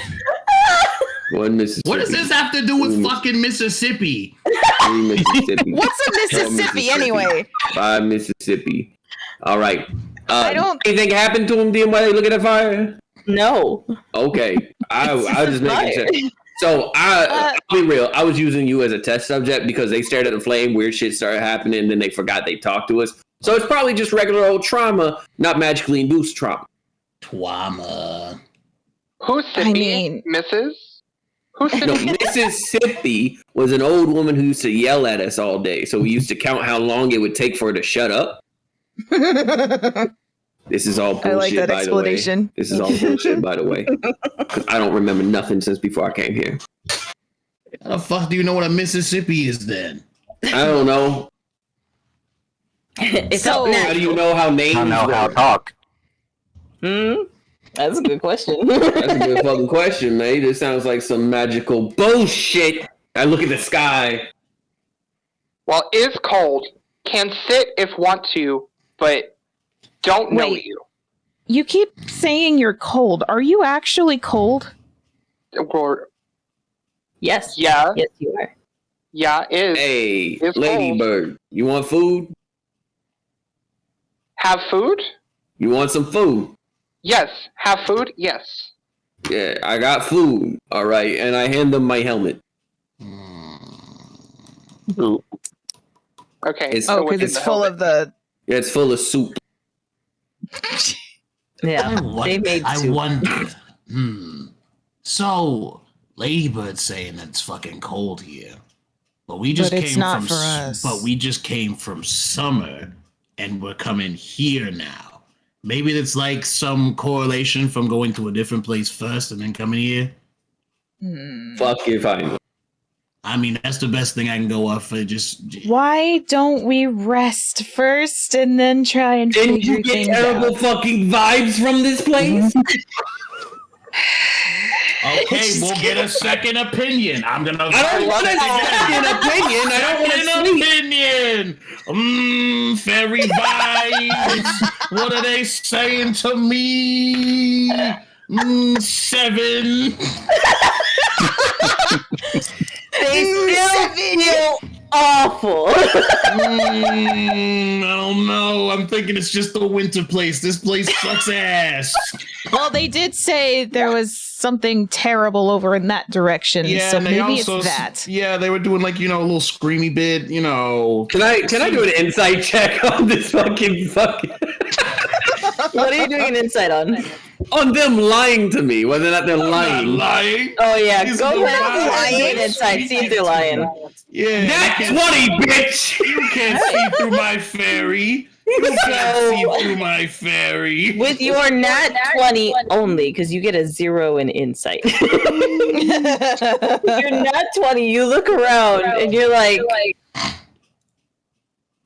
1 Mississippi. What does this have to do with fucking Mississippi? 3 Mississippi. What's a Mississippi anyway? 5 Mississippi. All right. I don't- Anything happened to him then while they look at the fire? No. Okay, I was just making fire. sure. So I'll be real. I was using you as a test subject because they stared at the flame, weird shit started happening, and then they forgot they talked to us. So it's probably just regular old trauma, not magically induced trauma. Twama. Who's Sippy? I mean- Mrs.? Who's No, Sippy? Mississippi was an old woman who used to yell at us all day. So we used to count how long it would take for her to shut up. This is all bullshit, I like that by explanation. the way. This is all bullshit, by the way. 'Cause I don't remember nothing since before I came here. How the fuck do you know what a Mississippi is then? I don't know. It So- felt How natural. do you know how names I don't know how to work? talk. That's a good question. That's a good fucking question, man. This sounds like some magical bullshit. I look at the sky. Well, is cold. Can sit if want to, but don't know Wait. you. You keep saying you're cold. Are you actually cold? Or, Yes. yeah, Yes, you are. yeah, is. Hey, It's Ladybird, you want food? Have food? You want some food? Yes. Have food? Yes. Yeah, I got food. All right, and I hand them my helmet. Ooh. Okay. It's- so Oh, what's because in it's the full helmet? of the. Yeah, it's full of soup. Yeah. They made I soup. wonder. So, Ladybird's saying that it's fucking cold here, but we just But it's came not from. for us. But we just came from summer, and we're coming here now. Maybe it's like some correlation from going to a different place first and then coming here. Fuck if I know. I mean, that's the best thing I can go off for. Just Why don't we rest first and then try and Didn't figure you get things terrible out? fucking vibes from this place? okay, we'll get a second opinion. I'm gonna. I don't want a second opinion. I don't want to Second sleep. opinion. Fairy vibes. What are they saying to me? 7. They still feel awful. I don't know. I'm thinking it's just a winter place. This place sucks ass. Well, they did say there was something terrible over in that direction, Yeah, so and they maybe also it's that. Yeah, they were doing like a little screamy bit. Can I do an insight check on this fucking What are you doing an insight on? on them lying to me, whether or not they're I'm not lying? lying. Oh yeah, These go are ahead and lying. do an insight. See if they're lying. Yeah, That's you 20, bitch! can't see through my fairy. You can't see through my fairy. With your nat 20 only, because you get a 0 in insight. You're nat 20, you look around and you're like,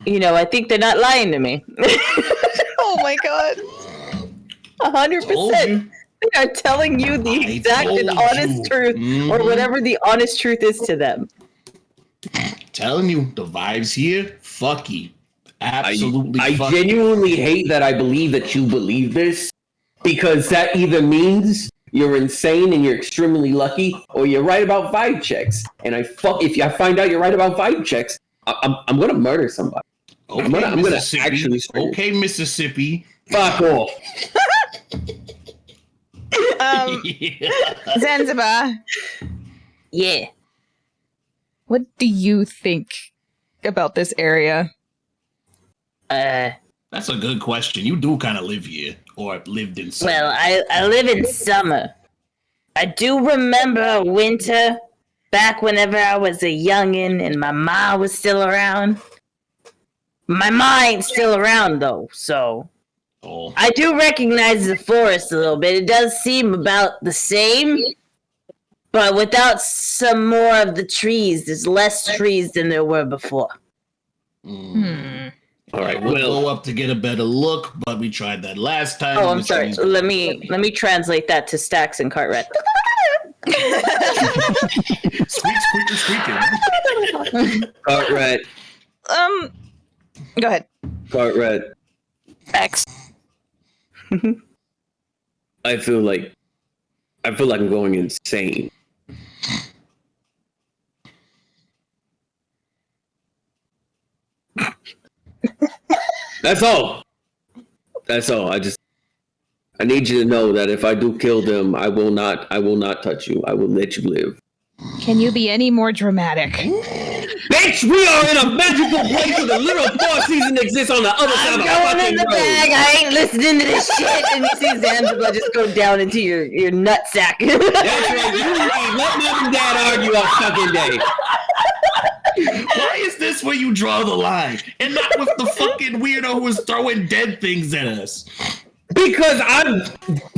I think they're not lying to me. Oh my god. 100%. They are telling you the I exact and told honest you. truth, or Mhm. whatever the honest truth is to them. Telling you, the vibes here, fucky. Absolutely I fucky. genuinely hate that I believe that you believe this, because that either means you're insane and you're extremely lucky, or you're right about vibe checks. And if I find out you're right about vibe checks, I'm gonna murder somebody. Okay, I'm gonna Mississippi. actually scream. Okay, Mississippi. Fuck off. Zanzibar, Yeah. what do you think about this area? That's a good question. You do kind of live here, or lived in some. Well, I live in summer. I do remember winter back whenever I was a youngin' and my ma was still around. My ma ain't still around though, so Oh. I do recognize the forest a little bit. It does seem about the same, but without some more of the trees. There's less trees than there were before. All right, we'll well, go up to get a better look, but we tried that last time. Oh, I'm which sorry. means- Let me translate that to Stacks and Cartwright. Squeak, squeaker, squeaking. Cartwright, Go ahead. Cartwright. X. I feel like I'm going insane. That's all. I need you to know that if I do kill them, I will not touch you. I will let you live. Can you be any more dramatic? Bitch, we are in a magical place where the little Four Seasons exists on the other side of the fucking in the road. bag. I ain't listening to this shit. And you see Zangela just go down into your nutsack. That's right. You let mom and dad argue all fucking day. Why is this where you draw the line? And not with the fucking weirdo who is throwing dead things at us. Because I'm,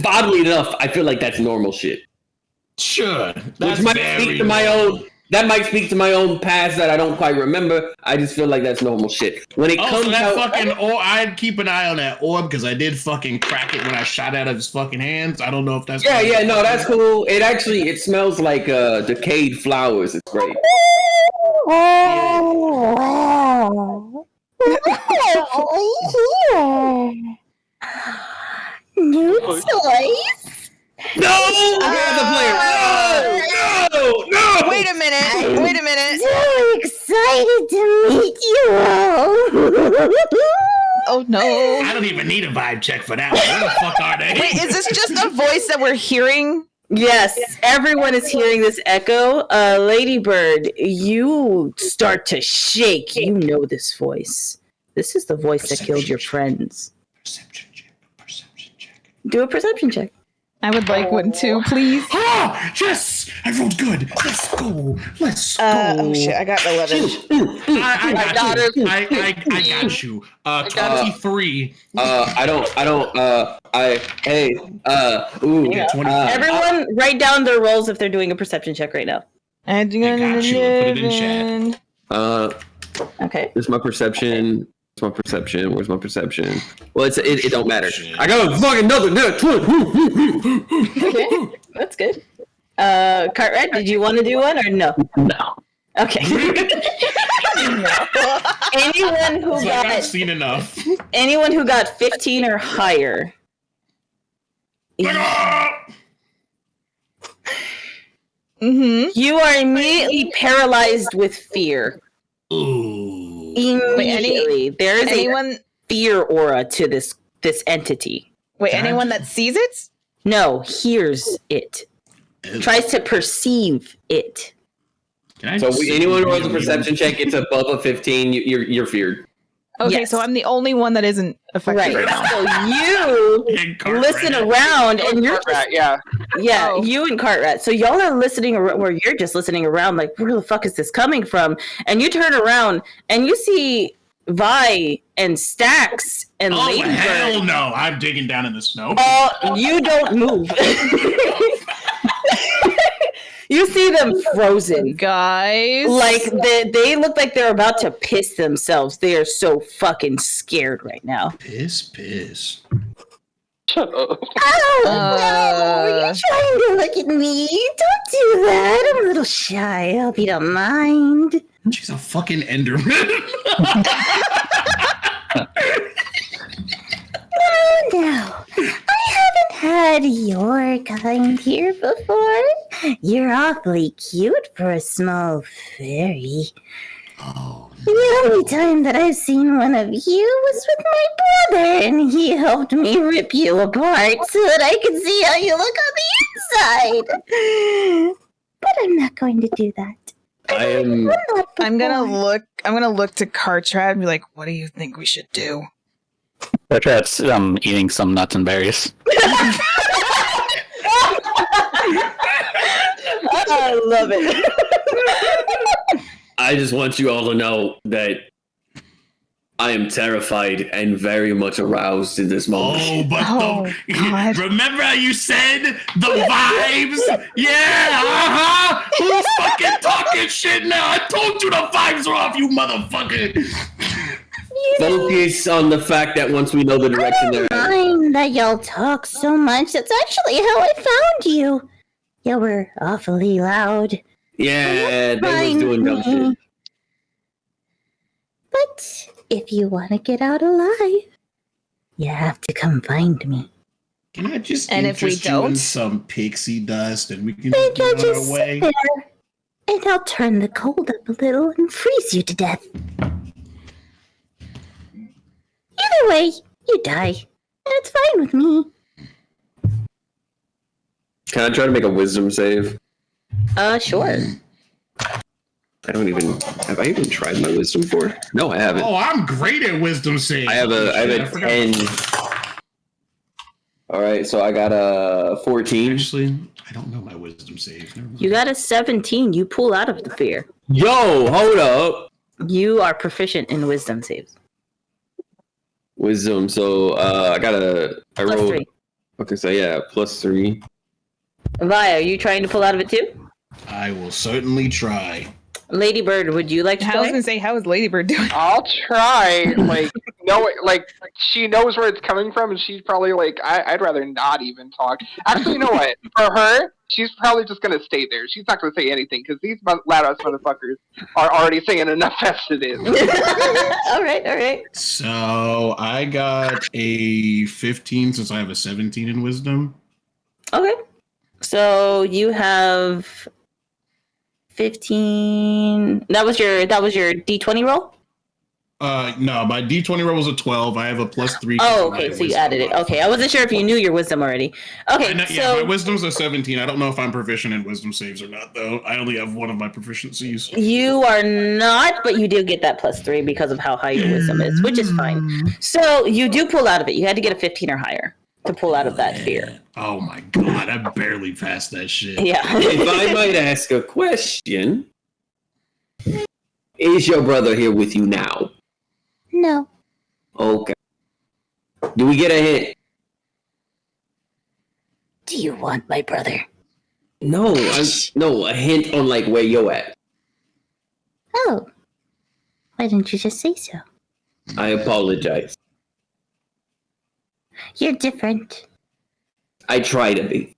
oddly enough, I feel like that's normal shit. Sure. That's Which might speak to my own. That might speak to my own past that I don't quite remember. I just feel like that's normal shit. When it comes that out, fucking orb, I'd keep an eye on that orb because I did fucking crack it when I shot out of his fucking hands. I don't know if that's no, that's cool. It smells like decayed flowers. It's great. New toys. No, no. Wait a minute. So excited to meet you all. Oh no. I don't even need a vibe check for that one. Where the fuck are they? Wait, is this just a voice that we're hearing? Yes, everyone is hearing this echo. Ladybird, you start to shake. You know this voice. This is the voice that killed your friends. Perception check. Do a perception check. I would like one too, please. Ah, yes! I rolled good. Let's go. Oh shit, I got 11. I got you. 23. Everyone write down their rolls if they're doing a perception check right now. I got you. Put it in chat. Okay. This is my perception. Where's my perception? Well, it don't matter. I got a fucking another net. Okay, that's good. Cartwright, did you want to do one or no? No. Okay. Anyone who I've seen enough. anyone who got 15 or higher. You are immediately paralyzed with fear. Ooh. Immediately, there is Anyone? a fear aura to this entity. Wait, anyone that sees it? No, hears it, tries to perceive it. So anyone who has a perception check gets above a 15, you're feared. Okay, Yes. so I'm the only one that isn't affected right now. So you listen around, and you're Oh. you and Cartrat. So y'all are listening around, where you're just listening around, like, where the fuck is this coming from? And you turn around and you see Vi and Stax and Ladybird. Hell no! I'm digging down in the snow. You don't move. You see them frozen. Guys. Like, they look like they're about to piss themselves. They are so fucking scared right now. Piss. Shut up. Oh, no, you're trying to look at me. Don't do that. I'm a little shy. I hope you don't mind. She's a fucking Enderman. Oh, no. I haven't had your kind here before. You're awfully cute for a small fairy. Oh. The only time that I've seen one of you was with my brother, and he helped me rip you apart so that I could see how you look on the inside. But I'm not going to do that. I'm gonna look to Cartrat and be like, what do you think we should do? Cartrat's eating some nuts and berries. I love it. I just want you all to know that I am terrified and very much aroused in this moment. Oh, but God. remember how you said the vibes? Yeah, Who's fucking talking shit now? I told you the vibes are off, you motherfucker. Focus on the fact that once we know the direction they're at. Mind that y'all talk so much. That's actually how I found you. You were awfully loud. Yeah, they was doing dumb shit. But if you want to get out alive, you have to come find me. Can I just And if we interest you in don't? some pixie dust and we can Think just I'll get on just our sit way? there, and I'll turn the cold up a little and freeze you to death. Either way, you die. And it's fine with me. Can I try to make a wisdom save? Sure. Have I even tried my wisdom for? No, I haven't. Oh, I'm great at wisdom saves. I have a 10. All right, so I got a 14. Actually, I don't know my wisdom saves. You got a 17. You pull out of the fear. Yo, hold up. You are proficient in wisdom saves. Wisdom. So I Plus rolled. 3. Okay, so yeah, +3. Vi, are you trying to pull out of it too? I will certainly try. Ladybird, would you like to I was try? gonna say, how is Ladybird doing? I'll try. She knows where it's coming from, and she's probably like, I'd rather not even talk. Actually, you know what? For her, she's probably just gonna stay there. She's not gonna say anything because these loud-ass motherfuckers are already saying enough as it is. all right. So I got a 15 since I have a 17 in wisdom. Okay. So you have 15. That was your D20 roll? No, my D20 roll was a 12. I have a +3. Oh, okay. So you added it. Okay. I wasn't sure if you knew your wisdom already. Okay. Yeah, my wisdom's a 17. I don't know if I'm proficient in wisdom saves or not, though. I only have one of my proficiencies. You are not, but you do get that +3 because of how high your wisdom is, which is fine. So you do pull out of it. You had to get a 15 or higher to pull out of that fear. Oh my god, I barely passed that shit. Yeah. If I might ask a question, is your brother here with you now? No. Okay. Do we get a hint? Do you want my brother? No, a hint on like where you're at. Oh. Why didn't you just say so? I apologize. You're different. I try to be.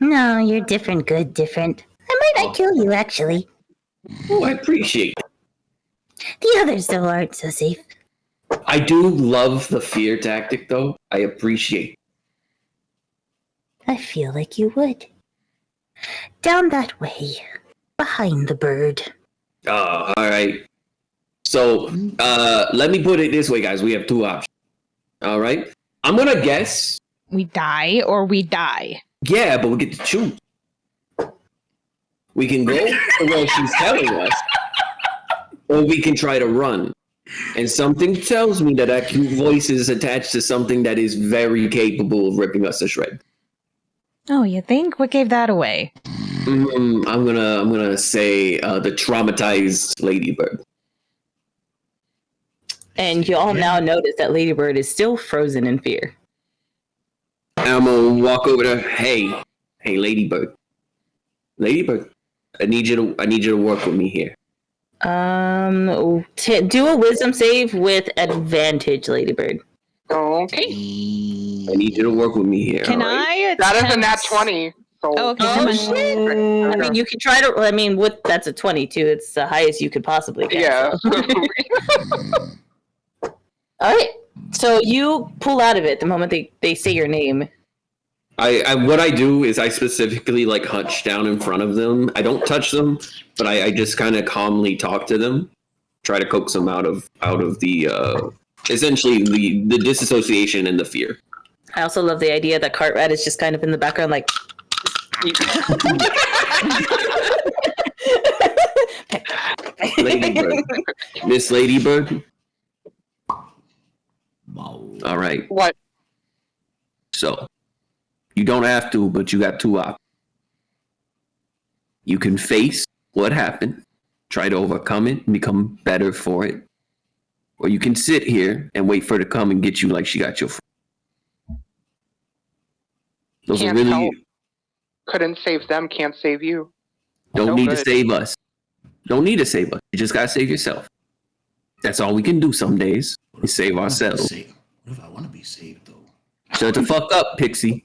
No, you're different, good, different. I might not kill you, actually. Oh, I appreciate it. The others, though, aren't so safe. I do love the fear tactic, though. I appreciate it. I feel like you would. Down that way. Behind the bird. All right. So, let me put it this way, guys. We have two options. All right. I'm gonna guess. We die or we die. Yeah, but we get to choose. We can go to where she's telling us, or we can try to run. And something tells me that cute voice is attached to something that is very capable of ripping us to shreds. Oh, you think? What gave that away? I'm gonna say the traumatized ladybird. And you all now notice that Ladybird is still frozen in fear. I'm gonna walk over to hey, ladybird. Ladybird, I need you to work with me here. Do a wisdom save with advantage, Ladybird. Okay. I need you to work with me here. Can all right? I attempt... That is a nat 20. So Oh, okay. never mind. Shit. I mean, you can try to. I mean, that's a 22. It's the highest you could possibly get. yeah. All right. So you pull out of it the moment they say your name. What I do is I specifically like hunch down in front of them. I don't touch them, but I just kind of calmly talk to them, try to coax them out of the essentially the disassociation and the fear. I also love the idea that Cartrat is just kind of in the background, like. Ladybird, Miss Ladybird. All right. What? So, you don't have to, but you got two options. You can face what happened, try to overcome it, and become better for it. Or you can sit here and wait for her to come and get you like she got your friend. Those Can't are really... help. Couldn't save them, can't save you. Don't No need good. to save us. Don't need to save us. You just gotta save yourself. That's all we can do some days, is save ourselves. What if I want to be saved, though? Shut the fuck up, Pixie.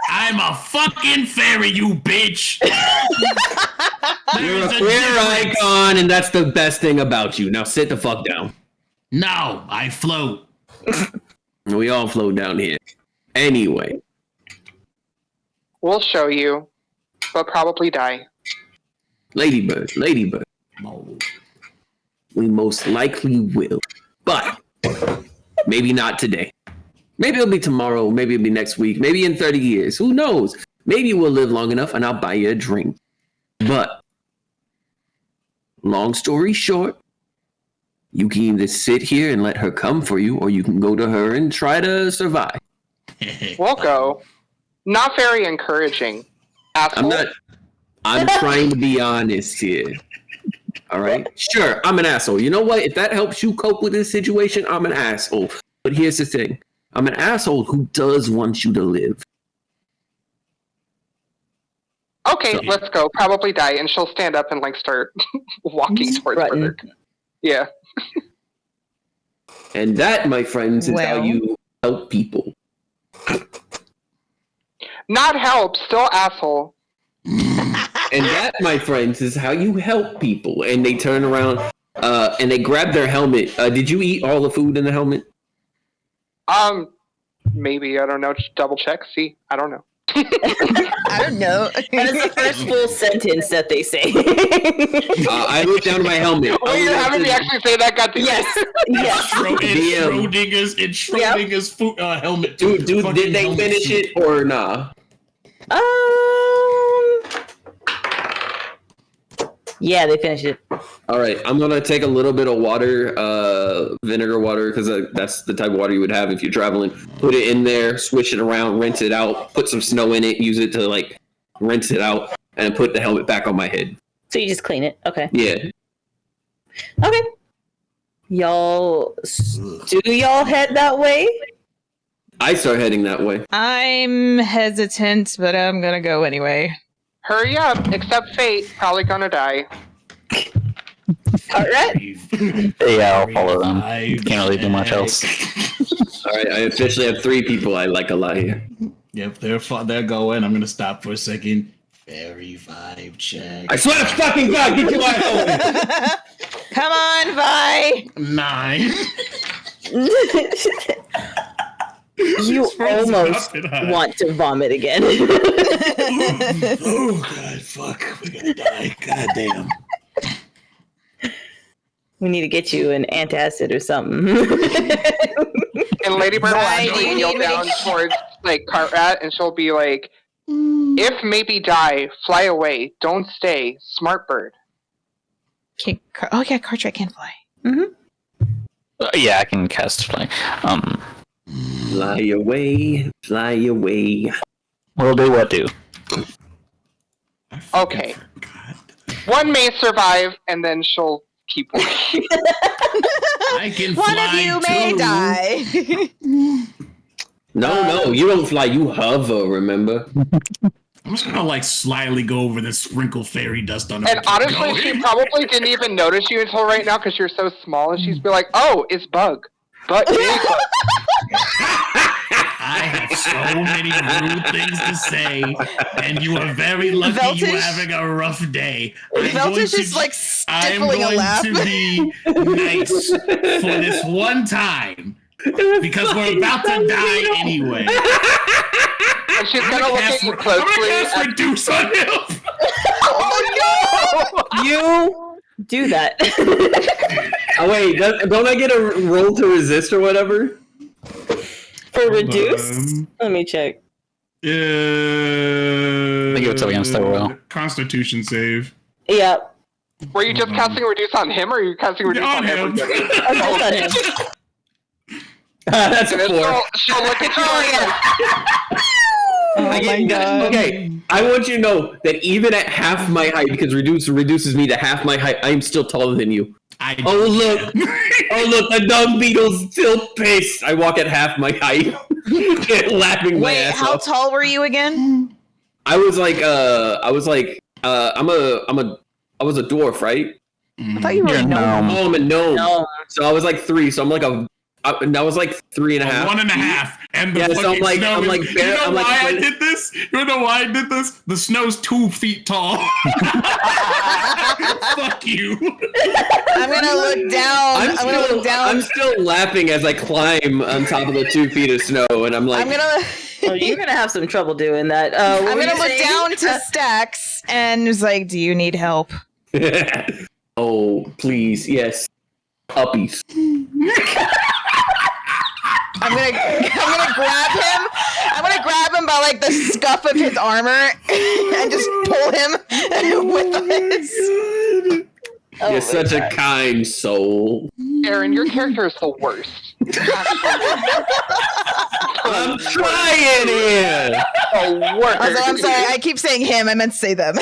I'm a fucking fairy, you bitch! You're a There's queer difference. icon, and that's the best thing about you. Now sit the fuck down. No, I float. We all float down here. Anyway, We'll show you, but probably die. Ladybird, Oh. we most likely will. But maybe not today. Maybe it'll be tomorrow. Maybe it'll be next week. Maybe in 30 years. Who knows? maybe we'll live long enough and I'll buy you a drink. But long story short, you can either sit here and let her come for you, or you can go to her and try to survive. We'll go. Not very encouraging. Asshole. I'm trying to be honest here. All right? Sure, I'm an asshole. You know what? If that helps you cope with this situation, I'm an asshole. But here's the thing. I'm an asshole who does want you to live. Okay, So- let's go. Probably die, and she'll stand up and like start walking towards Strutting. where they're. Yeah. And that, my friends, is how Well. you help people. Not help, still asshole. And that, my friends, is how you help people. And they turn around and they grab their helmet. Did you eat all the food in the helmet? Maybe, I don't know. Just double check, see? I don't know. I don't know. That is the first full sentence that they say. I looked down at my helmet. Oh, you're having me actually say that? God damn it. Yes. Schrodinger's food, helmet. Dude, Fucking did they helmet finish suit. it or nah? Yeah, they finished it. All right, I'm gonna take a little bit of water, vinegar water, because that's the type of water you would have if you're traveling. Put it in there, swish it around, rinse it out, put some snow in it, use it to like rinse it out, and put the helmet back on my head. So you just clean it. Okay. Yeah. Okay. Do y'all head that way? I start heading that way. I'm hesitant, but I'm gonna go anyway. Hurry up, accept fate. Probably gonna die. Alright. Yeah, I'll follow them. Can't really do much else. All right, I officially have 3 people I like a lot here. Yep, they're going. I'm gonna stop for a second. Fairy vibe check. I swear to fucking God, get your ass over. Come on, Vi! 9. You almost Stop it, huh? want to vomit again. Oh God, fuck, we're gonna die. God damn. We need to get you an antacid or something. And Lady Bird will Right, actually you kneel need me to- down towards like Cartrat, and she'll be like, "If maybe die, fly away. Don't stay. Smart bird." Okay, oh yeah, Cartwright can fly. Yeah, I can cast fly. Fly away, fly away. We'll do what do. Okay. One may survive, and then she'll keep walking. I can One fly of you may too. die. No, you don't fly, you hover, remember? I'm just gonna like slyly go over this sprinkle fairy dust on her. And honestly, she probably didn't even notice you until right now because you're so small, and she's be like, "Oh, it's Bug." But big Bug. I have so many rude things to say, and you are very lucky you're Veltish- having a rough day. I'm going Veltish to- is like I'm stifling a going laugh. to be nice for this one time because we're about to die anyway. And she's gonna look at you I'm closely. gonna cast and- reduce on him. You do that. Oh wait, don't I get a roll to resist or whatever? For reduce? Let me check. Yeah. I think it's against their will. Constitution save. Yep. Were you just casting reduce on him, or are you casting reduce on him. everybody? I'll just let him. That's a And 4. she'll look at you like, Oh my god. Okay, I want you to know that even at half my height, because reduces me to half my height, I am still taller than you. Oh look! The dung beetle's still pissed. I walk at half my height, laughing my Wait, ass how off. tall were you again? I was a dwarf, right? I thought you were You're a a gnome. gnome. Oh, I'm a gnome. No. So I was like 3. So I'm like I was like 3.5. 1.5, and the Yeah, so fucking I'm like- snow I'm is, like you bare- know I'm like why I bare- did this? You know why I did this? The snow's 2 feet tall. Fuck you. I'm gonna look down. I'm gonna look down. I'm still laughing as I climb on top of the 2 feet of snow, and I'm like, I'm gonna. Oh, you're gonna have some trouble doing that. I'm gonna look down to Stax and was like, "Do you need help?" oh, please, yes, puppies. I'm gonna grab him. I'm gonna grab him by like the scuff of his armor and just pull him with this. You're such a kind soul. Aaron, your character is the worst. I'm trying here. The worst. Also, I'm sorry, I keep saying him. I meant to say them.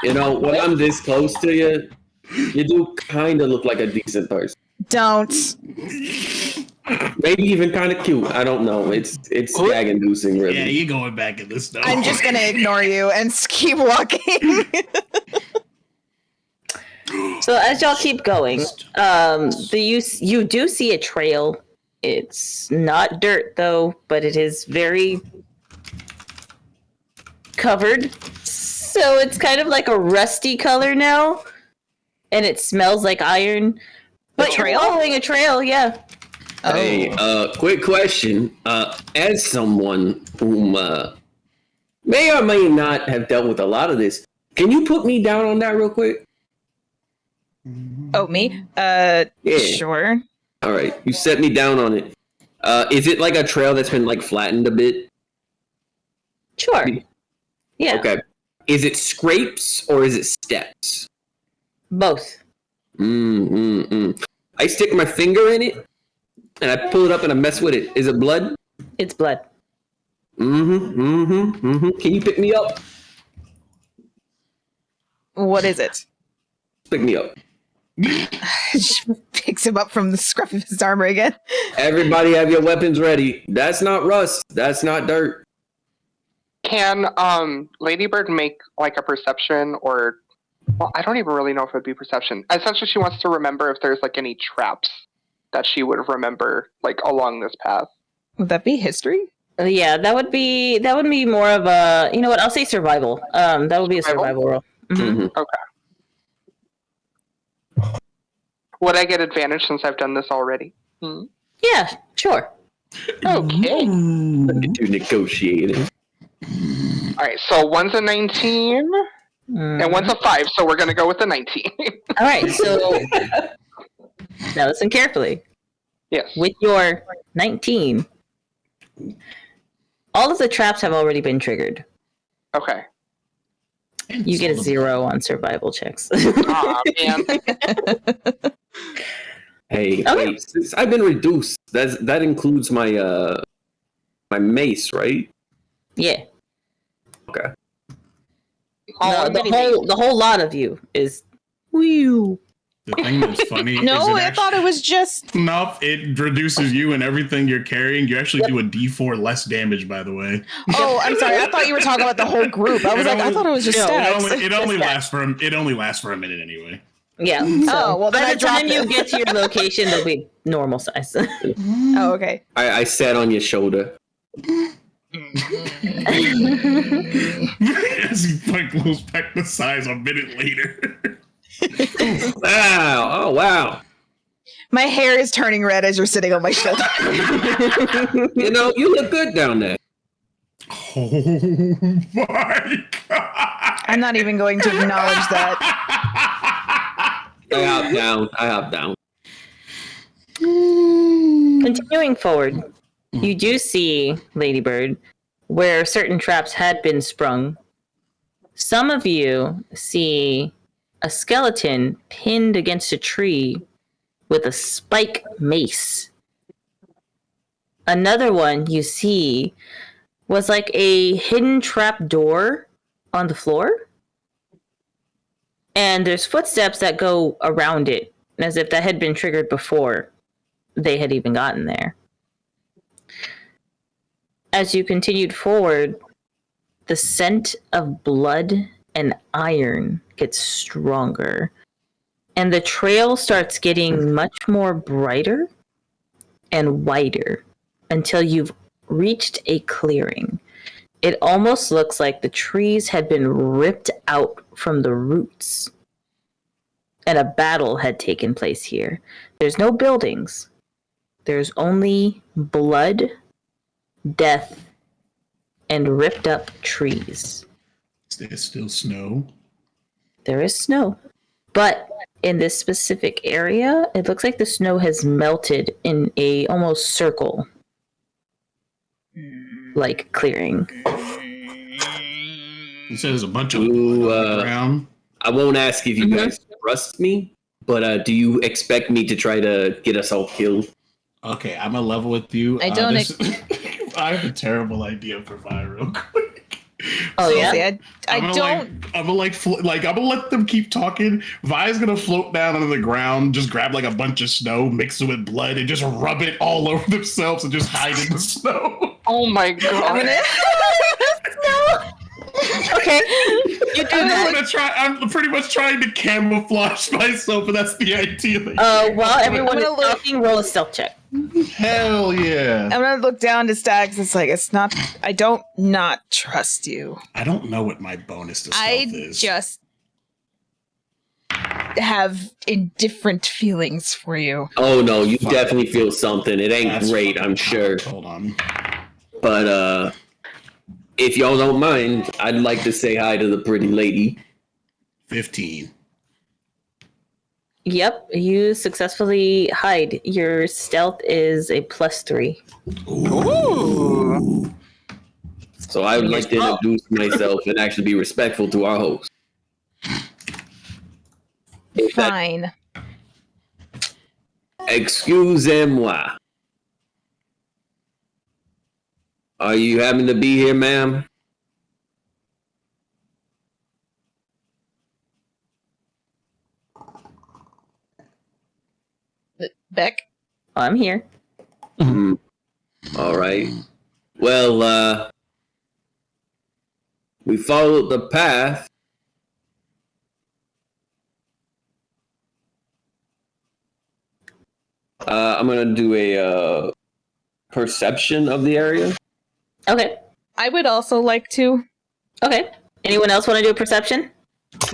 You know, when I'm this close to you, you do kind of look like a decent person. Don't. Maybe even kind of cute. I don't know. It's gag-inducing, really. Yeah, you're going back in this stuff. I'm just gonna ignore you and keep walking. So as y'all keep going, you do see a trail. It's not dirt though, but it is very covered. So it's kind of like a rusty color now, and it smells like iron. But you're following a trail, yeah. Hey, quick question. As someone whom may or may not have dealt with a lot of this, can you put me down on that real quick? Oh, me? Yeah. Sure. All right, you set me down on it. Is it like a trail that's been like flattened a bit? Sure. Yeah. Okay. Is it scrapes or is it steps? Both. I stick my finger in it and I pull it up and I mess with it. Is it blood? It's blood. Can you pick me up? What is it? Pick me up. She picks him up from the scruff of his armor again. Everybody have your weapons ready. That's not rust. That's not dirt. Can Ladybird make like a perception or, well, I don't even really know if it'd be perception. Essentially, she wants to remember if there's like any traps that she would remember like along this path. Would that be history? Yeah, that would be more of a, you know what? I'll say survival. That would be a survival roll. Okay. Would I get advantage since I've done this already? Yeah, sure. Okay. To negotiating. All right, so one's a 19 and one's a 5, so we're going to go with the 19. All right, so now listen carefully. Yes. With your 19, all of the traps have already been triggered. Okay. You get a 0 on survival checks. Aw, man. Hey, Okay. wait, since I've been reduced, that includes my my mace, right? Yeah. Okay. The whole lot of you is whew. The thing that's funny No, is I thought it was just. Nope, it reduces you and everything you're carrying. You actually do a D4 less damage, by the way. Oh, I'm sorry. I thought you were talking about the whole group. I was like, I thought it was just stats. It only lasts for a minute anyway. Yeah. Oh, well, then by I the time dropped you it. get to your location, they'll be normal size. Oh, okay. I sat on your shoulder. As he like goes back to size a minute later. Wow! Oh wow! My hair is turning red as you're sitting on my shoulder. You know, you look good down there. Oh my god! I'm not even going to acknowledge that. I hop down. Continuing forward, you do see, Ladybird, where certain traps had been sprung. Some of you see a skeleton pinned against a tree with a spike mace. Another one you see was like a hidden trap door on the floor. And there's footsteps that go around it, as if that had been triggered before they had even gotten there. As you continued forward, the scent of blood and iron gets stronger, and the trail starts getting much more brighter and wider until you've reached a clearing. It almost looks like the trees had been ripped out from the roots, and a battle had taken place here. There's no buildings. There's only blood, death, and ripped up trees. Is there still snow? There is snow, but in this specific area, it looks like the snow has melted in a almost circle, like clearing. He says there's a bunch of blood on the ground. I won't ask if you guys trust me, but do you expect me to try to get us all killed? Okay, I'm gonna level with you. I don't. I have a terrible idea for Vi real quick. Oh yeah. See, I don't. I'm gonna I'm gonna let them keep talking. Vi's gonna float down onto the ground, just grab like a bunch of snow, mix it with blood, and just rub it all over themselves and just hide in the snow. Oh my god. Okay. You do that. I'm pretty much trying to camouflage myself, and that's the idea. While everyone is talking, roll a stealth check. Hell yeah. I'm gonna look down to Stags. It's like, it's not. I don't not trust you. I don't know what my bonus to stealth is. I just have indifferent feelings for you. Oh no, you definitely feel something. It ain't great, I'm sure. Hold on. But if y'all don't mind, I'd like to say hi to the pretty lady. 15. Yep, you successfully hide. Your stealth is a +3. Ooh. So I would like to introduce myself and actually be respectful to our host. Fine. Excusez-moi. Are you having to be here, ma'am? Beck? I'm here. All right. Well, we followed the path. I'm gonna do a perception of the area. Okay. I would also like to. Okay. Anyone else want to do a perception?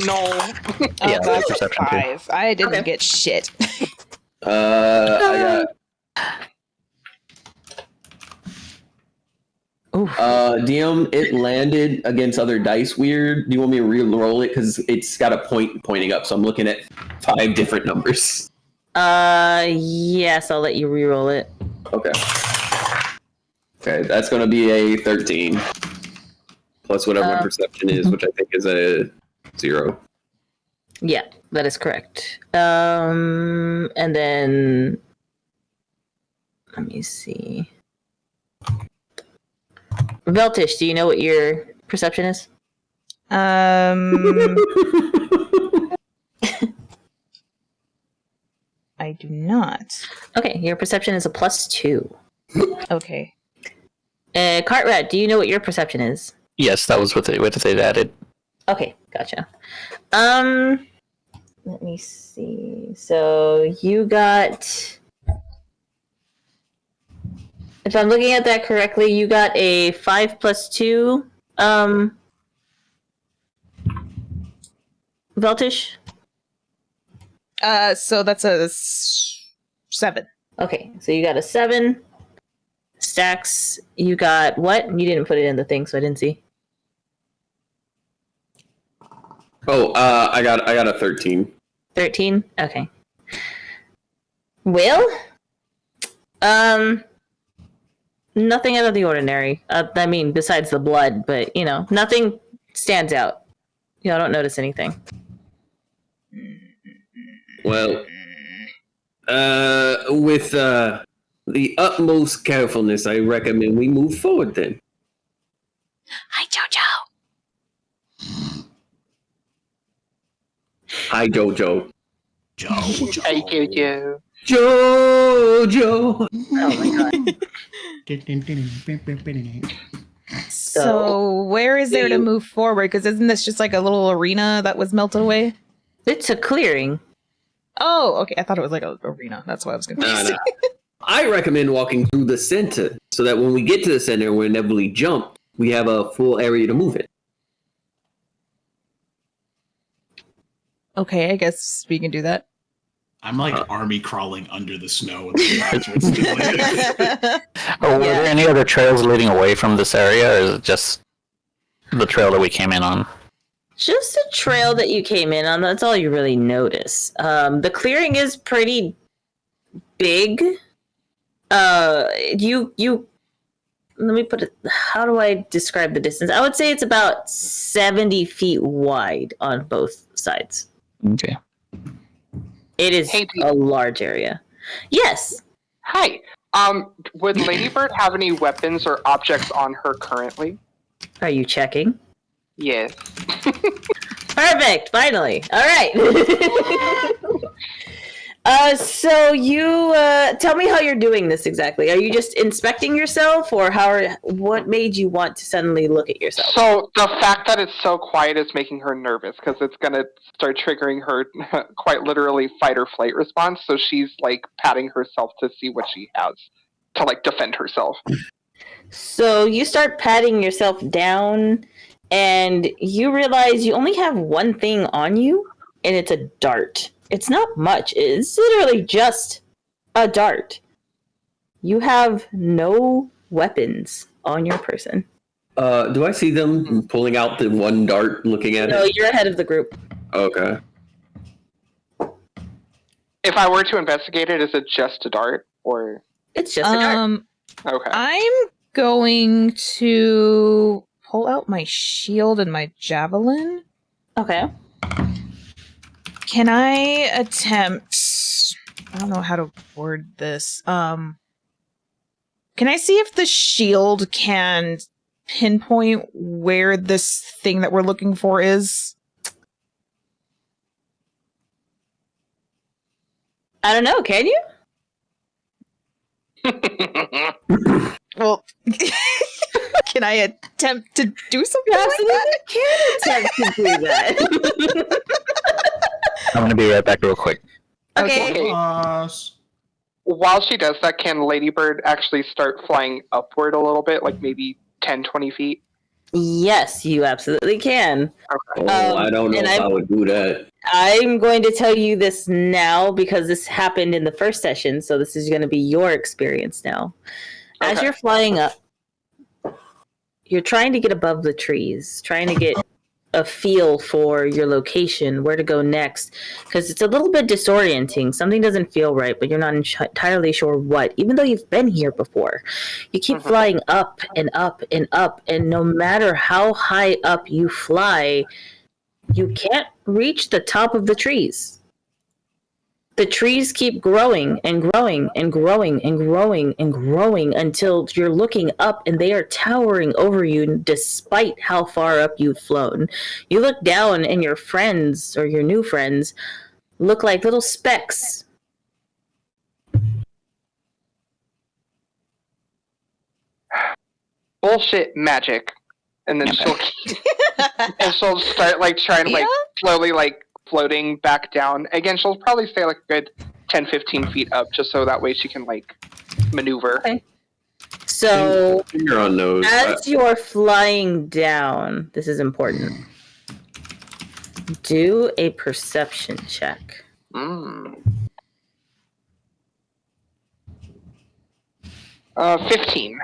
No. Yeah, that's perception too. 5. I didn't Okay. get shit. I got. DM, it landed against other dice weird. Do you want me to re-roll it? Because it's got a point pointing up, so I'm looking at 5 different numbers. Yes, I'll let you re-roll it. Okay. Okay, that's going to be a 13. Plus whatever my perception is, which I think is a 0. Yeah, that is correct. And then let me see. Veltish, do you know what your perception is? I do not. Okay, your perception is a +2. Okay. Cartrat, do you know what your perception is? Yes, that was what they added. Okay, gotcha. Let me see. So you got, if I'm looking at that correctly, you got a 5 + 2. Veltish? So that's a 7. Okay, so you got a 7. Stacks, you got what? You didn't put it in the thing, so I didn't see. Oh, I got a 13. 13? Okay. Well, nothing out of the ordinary. I mean, besides the blood, but, nothing stands out. I don't notice anything. Well, with the utmost carefulness, I recommend we move forward then. Hi, Jojo. Hi, Jojo. Hey, Jojo. Jojo! Oh my god. So where is there to move forward? Because isn't this just like a little arena that was melted away? It's a clearing. Oh, okay. I thought it was like an arena. That's why I was confused. Nah. I recommend walking through the center so that when we get to the center and we inevitably jump, we have a full area to move in. Okay, I guess we can do that. I'm like army crawling under the snow. With the Were there any other trails leading away from this area, or is it just the trail that we came in on? Just a trail that you came in on. That's all you really notice. The clearing is pretty big. You. Let me put it. How do I describe the distance? I would say it's about 70 feet wide on both sides. Okay. It is Hey, a large area. Yes. Hi. Would Ladybird have any weapons or objects on her currently? Are you checking? Yes. Perfect. Finally. All right. So you tell me how you're doing this exactly. Are you just inspecting yourself, or what made you want to suddenly look at yourself? So the fact that it's so quiet is making her nervous because it's gonna start triggering her quite literally fight or flight response. So she's like patting herself to see what she has to like defend herself. So you start patting yourself down, and you realize you only have one thing on you, and it's a dart. It's not much. It's literally just a dart. You have no weapons on your person. Do I see them pulling out the one dart, looking at No, it? you're ahead of the group. Okay. If I were to investigate it, is it just a dart or? It's just a dart. Okay. I'm going to pull out my shield and my javelin. Okay. Can I attempt? I don't know how to word this. Can I see if the shield can pinpoint where this thing that we're looking for is? I don't know. Can you? Well, can I attempt to do something like that? Can attempt to do that. I'm gonna be right back real quick. Okay. While she does that, can Ladybird actually start flying upward a little bit, like maybe 10, 20 feet? Yes, you absolutely can. Oh, I don't know and if I would do that. I'm going to tell you this now because this happened in the first session, so this is going to be your experience now. As Okay. you're flying up, you're trying to get above the trees, trying to get a feel for your location, where to go next, because it's a little bit disorienting. Something doesn't feel right, but you're not entirely sure what, even though you've been here before. You keep flying up and up and up, and no matter how high up you fly, you can't reach the top of the trees. The trees keep growing and growing and growing and growing and growing until you're looking up and they are towering over you despite how far up you've flown. You look down and your friends, or your new friends, look like little specks. Bullshit magic. And then she'll start like trying to like slowly like floating back down. Again, she'll probably stay like a good 10, 15 feet up just so that way she can like maneuver. Okay. So Finger on nose. as you're flying down, this is important. Do a perception check. 15.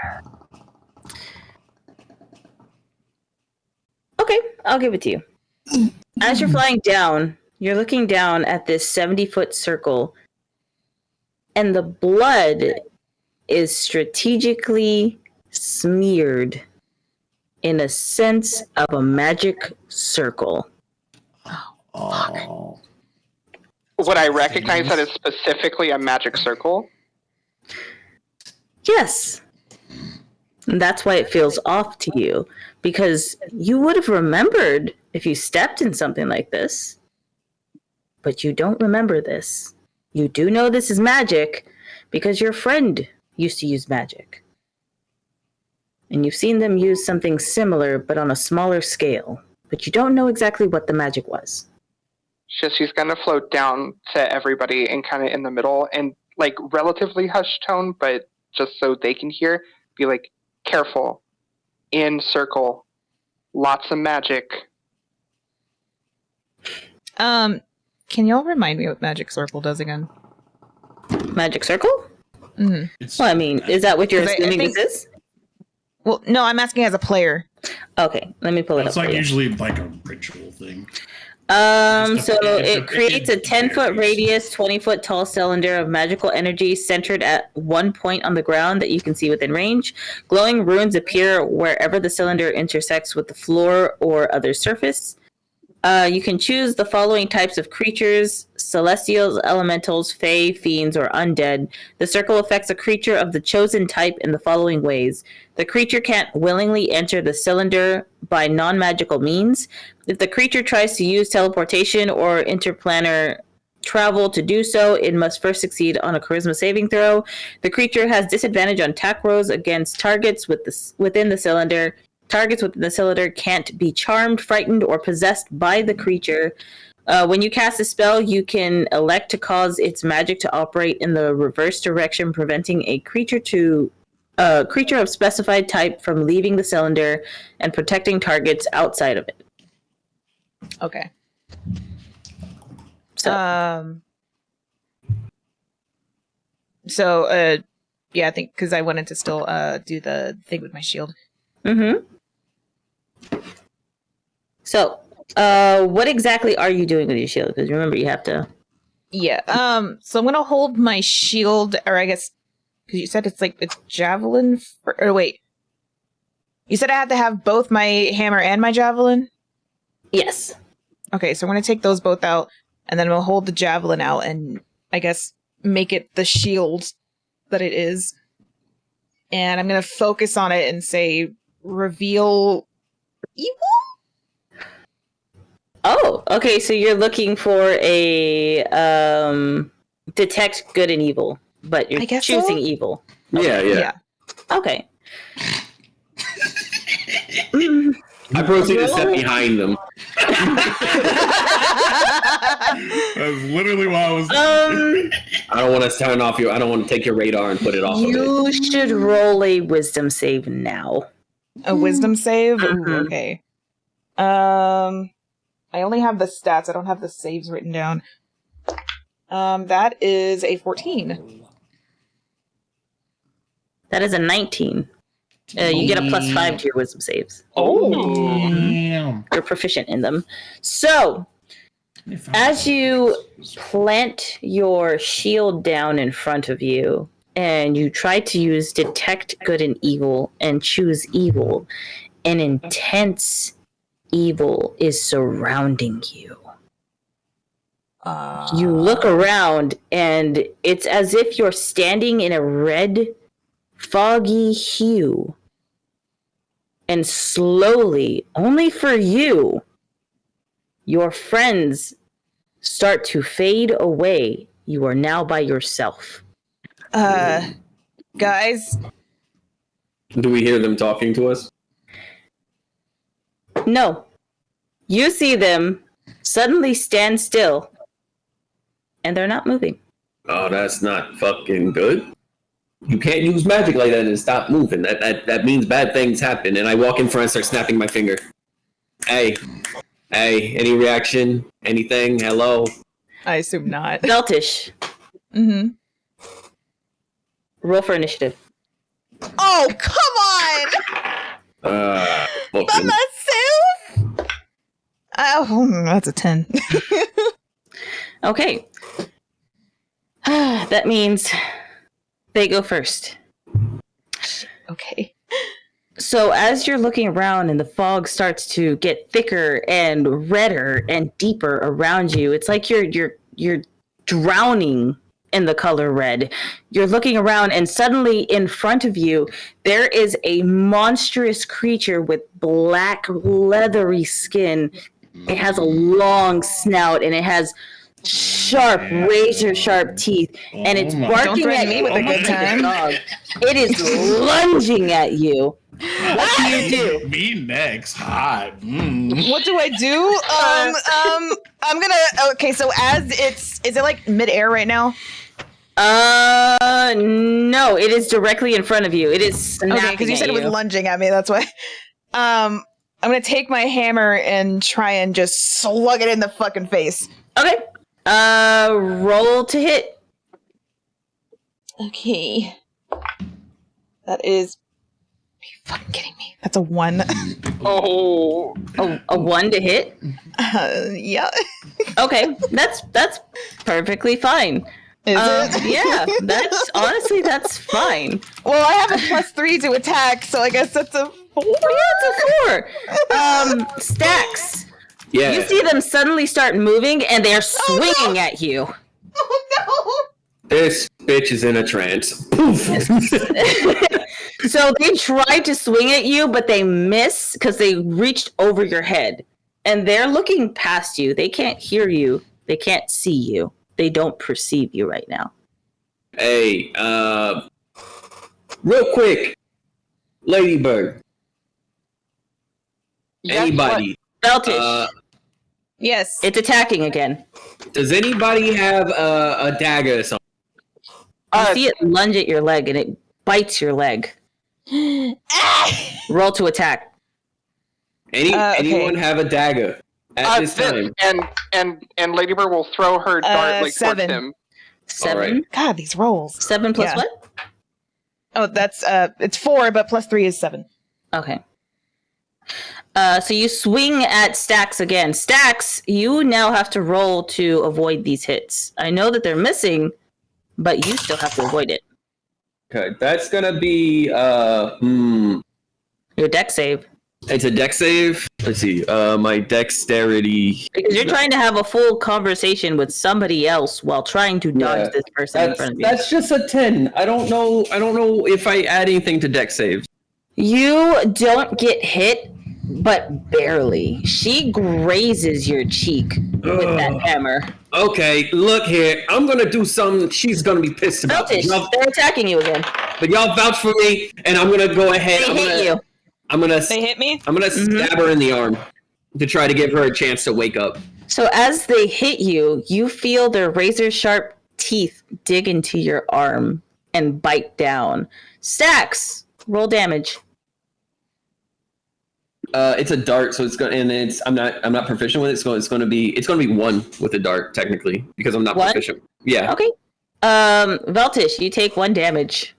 Okay, I'll give it to you. As you're flying down, you're looking down at this 70-foot circle, and the blood is strategically smeared in a sense of a magic circle. Oh. Would I recognize that it's specifically a magic circle? Yes. And that's why it feels off to you, because you would have remembered if you stepped in something like this, but you don't remember this. You do know this is magic because your friend used to use magic. And you've seen them use something similar, but on a smaller scale. But you don't know exactly what the magic was. She's gonna float down to everybody and kind of in the middle and like relatively hushed tone, but just so they can hear, be like, careful, in circle, lots of magic. Can y'all remind me what Magic Circle does again? Magic circle? Mm-hmm. It's Well, I mean, is that what you're 'Cause I assuming think- this is? Well, no, I'm asking as a player. Okay, let me pull it It's up. like for you. usually like a ritual thing. So it creates a 10-foot radius, 20-foot tall cylinder of magical energy centered at one point on the ground that you can see within range. Glowing runes appear wherever the cylinder intersects with the floor or other surface. You can choose the following types of creatures: celestials, elementals, fae, fiends, or undead. The circle affects a creature of the chosen type in the following ways. The creature can't willingly enter the cylinder by non-magical means. If the creature tries to use teleportation or interplanar travel to do so, it must first succeed on a charisma saving throw. The creature has disadvantage on attack rolls against targets within the cylinder. Targets within the cylinder can't be charmed, frightened, or possessed by the creature. When you cast a spell, you can elect to cause its magic to operate in the reverse direction, preventing a creature of specified type from leaving the cylinder and protecting targets outside of it. Okay. So, Yeah, I think because I wanted to still do the thing with my shield. mm-hmm. So, what exactly are you doing with your shield? Because remember, you have to. Yeah. So I'm gonna hold my shield, or I guess because you said it's like a javelin. Or wait, you said I had to have both my hammer and my javelin. Yes. Okay, so I'm gonna take those both out, and then we'll hold the javelin out, and I guess make it the shield that it is. And I'm gonna focus on it and say, "Reveal evil." Oh, okay. So you're looking for a detect good and evil, but you're I guess choosing so? evil. Yeah. Okay. I proceed to step behind them. That's literally why I was. I don't want to turn off I don't want to take your radar and put it off. You should roll a wisdom save now. A wisdom save? Ooh, okay. I only have the stats. I don't have the saves written down. That is a 14. That is a 19. You get a +5 to your wisdom saves. Damn. You're proficient in them. So, as you plant your shield down in front of you, and you try to use detect good and evil and choose evil, an intense evil is surrounding you. You look around, and it's as if you're standing in a red, foggy hue. And slowly, only for you, your friends start to fade away. You are now by yourself. Guys, Do we hear them talking to us? No. You see them suddenly stand still. And they're not moving. Oh, that's not fucking good. You can't use magic like that and stop moving. That means bad things happen. And I walk in front and start snapping my finger. Hey, any reaction? Anything? Hello? I assume not. Deltish, Mm-hmm. roll for initiative. Oh, come on! By Fucking. myself? Oh, that's a 10. Okay. That means they go first. Okay. So as you're looking around and the fog starts to get thicker and redder and deeper around you, it's like you're drowning in the color red. You're looking around and suddenly in front of you there is a monstrous creature with black leathery skin. It has a long snout and it has sharp, razor sharp teeth, and it's barking at me you with a good almost like time. dog. It is lunging at you. What do you do? Me next. Hot. What do I do? I'm gonna. Okay, so is it like midair right now? No, it is directly in front of you. It is snapping Okay, because you said it was lunging at me. That's why. I'm gonna take my hammer and try and just slug it in the fucking face. Okay. Roll to hit. Okay. That is fucking kidding me? That's a 1. Oh, A 1 to hit? Yeah. Okay, that's perfectly fine. Is it? Yeah, that's fine. Well, I have a +3 to attack, so I guess that's a 4. Yeah, it's a 4. Stacks. Yeah. You see them suddenly start moving, and they're swinging at you. Oh no! This bitch is in a trance. Poof. So they try to swing at you, but they miss because they reached over your head. And they're looking past you. They can't hear you. They can't see you. They don't perceive you right now. Hey, real quick, Ladybird. yes, Anybody? Beltish, Yes. it's attacking again. Does anybody have a dagger or something? You see it lunge at your leg, and it bites your leg. Roll to attack. Okay. Anyone have a dagger at this time? And Ladybird will throw her dart like 7. towards him. 7. Alright. God, these rolls. 7 plus Yeah. what? Oh, that's it's 4, but +3 is 7. Okay. So you swing at Stacks again. Stacks, you now have to roll to avoid these hits. I know that they're missing, but you still have to avoid it. Okay, that's gonna be Your deck save. It's a dex save. Let's see. My dexterity. Because you're trying to have a full conversation with somebody else while trying to dodge this person in front of you. That's just a 10. I don't know if I add anything to dex saves. You don't get hit, but barely. She grazes your cheek with that hammer. Okay, look here. I'm gonna do something she's gonna be pissed about. Beltish, they're attacking you again. But y'all vouch for me, and I'm gonna go ahead. They hit you. They hit me? I'm gonna stab her in the arm to try to give her a chance to wake up. So as they hit you, you feel their razor-sharp teeth dig into your arm and bite down. Stacks, roll damage. It's a dart, so it's gonna, and it's I'm not proficient with it, so it's gonna be 1 with a dart technically because I'm not What? proficient. Yeah. Okay. Veltish, you take 1 damage.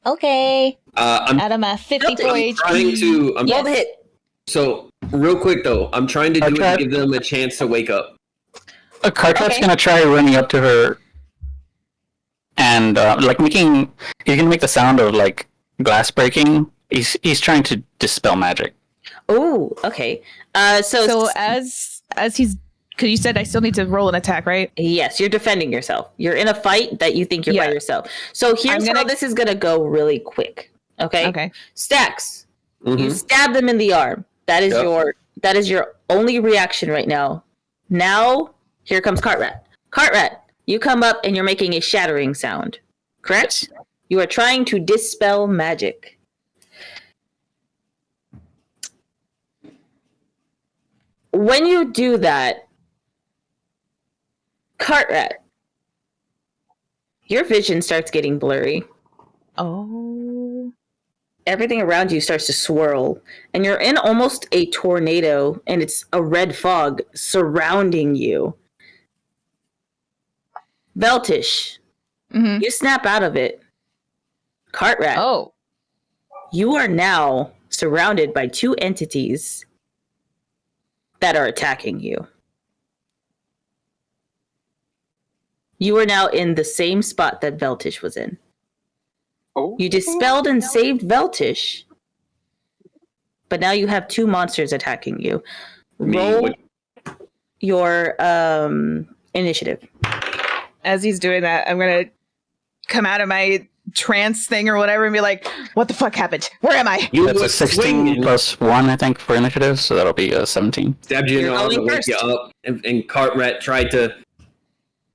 Okay. I'm Out of my 54 trying HP. to. Roll the hit. So real quick though, I'm trying to do it Okay. to give them a chance to wake up. Cartrap's Okay. gonna try running up to her and he's gonna make the sound of like glass breaking. He's trying to dispel magic. Oh, okay. So as he's, because you said I still need to roll an attack, right? Yes, you're defending yourself. You're in a fight that you think you're by yourself. So here's how this is going to go really quick. Okay? Okay. Stacks, you Mhm. stab them in the arm. That is Yep. that is your only reaction right now. Now, here comes Cartrat. Cartrat, you come up and you're making a shattering sound. Correct? You are trying to dispel magic. When you do that, Cartrat, your vision starts getting blurry. Oh. Everything around you starts to swirl, and you're in almost a tornado, and it's a red fog surrounding you. Veltish, Mm-hmm. you snap out of it. Cartrat, Oh. you are now surrounded by 2 entities that are attacking you. You are now in the same spot that Veltish was in. Oh, You dispelled and saved Veltish, but now you have 2 monsters attacking you. Roll your initiative. As he's doing that, I'm gonna come out of my trance thing or whatever and be like, "What the fuck happened? Where am I?" You That's were a 16 swinging. plus 1, I think, for initiative, so that'll be a 17. Stabbed you in the You're arm to going wake first. you up, and Cartrat tried to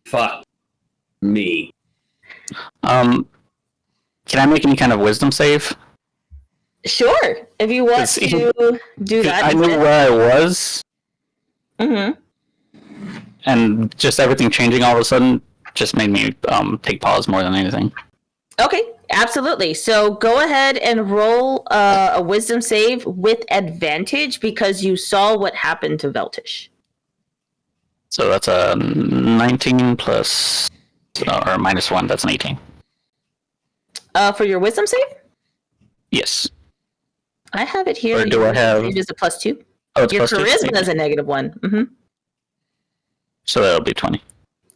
fuck me. Can I make any kind of wisdom save? Sure, if you want It's- to do that. I knew where I was, Mm-hmm. and just everything changing all of a sudden just made me take pause more than anything. Okay, absolutely. So go ahead and roll a wisdom save with advantage because you saw what happened to Veltish. So that's a 19 plus, or minus 1, that's an 18. For your wisdom save? Yes. I have it here. Or do I have? It is a +2. Oh, it's Your +2? charisma is a -1. Mm-hmm. So that'll be 20.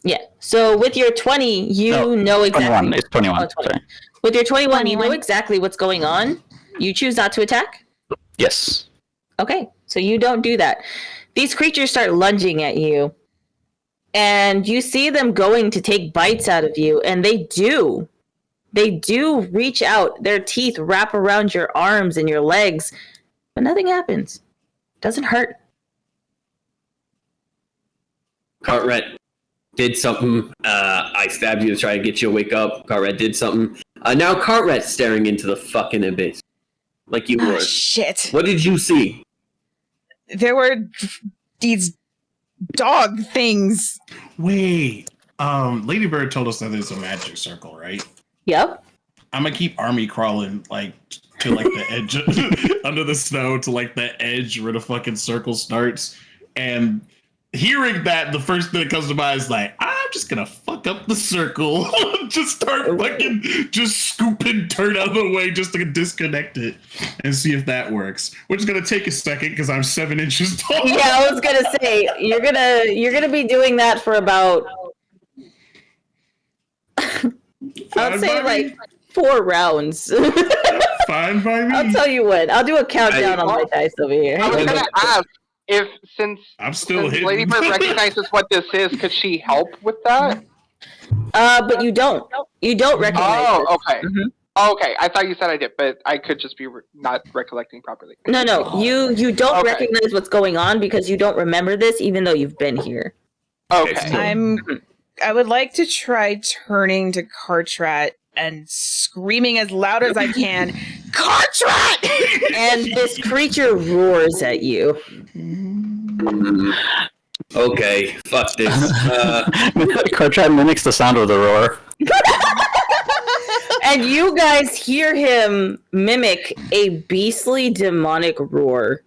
Yeah. So with your 20, you know exactly. 21. It's 21. Oh, 20. Sorry. With your 21, you know 21. exactly what's going on. You choose not to attack? Yes. Okay, so you don't do that. These creatures start lunging at you, and you see them going to take bites out of you, and they do. They do reach out. Their teeth wrap around your arms and your legs, but nothing happens. Doesn't hurt. Carteret did something. I stabbed you to try to get you to wake up. Carteret did something. Now Cartret's staring into the fucking abyss. Like you Oh, were. shit. What did you see? There were these dog things. Wait. Lady Bird told us that there's a magic circle, right? Yep. I'm gonna keep army crawling like to like the edge under the snow to like the edge where the fucking circle starts. And hearing that, the first thing that comes to mind is like, I'm just gonna fuck up the circle. Just start fucking just scooping dirt out of the way just to disconnect it and see if that works. Which is gonna take a second because I'm 7 inches tall. Yeah, I was gonna say you're gonna be doing that for about I'd say like 4 rounds. Fine by me. I'll tell you what. I'll do a countdown on my dice over here. I was gonna ask if since I'm Lady Bird recognizes what this is, could she help with that? But you don't. You don't recognize. Oh, this. okay. Mhm. Okay, I thought you said I did, but I could just be not recollecting properly. No. You don't Okay. recognize what's going on because you don't remember this, even though you've been here. Okay. I would like to try turning to Cartrat and screaming as loud as I can, Cartrat! And this creature roars at you. Okay, fuck this. Cartrat mimics the sound of the roar. And you guys hear him mimic a beastly demonic roar.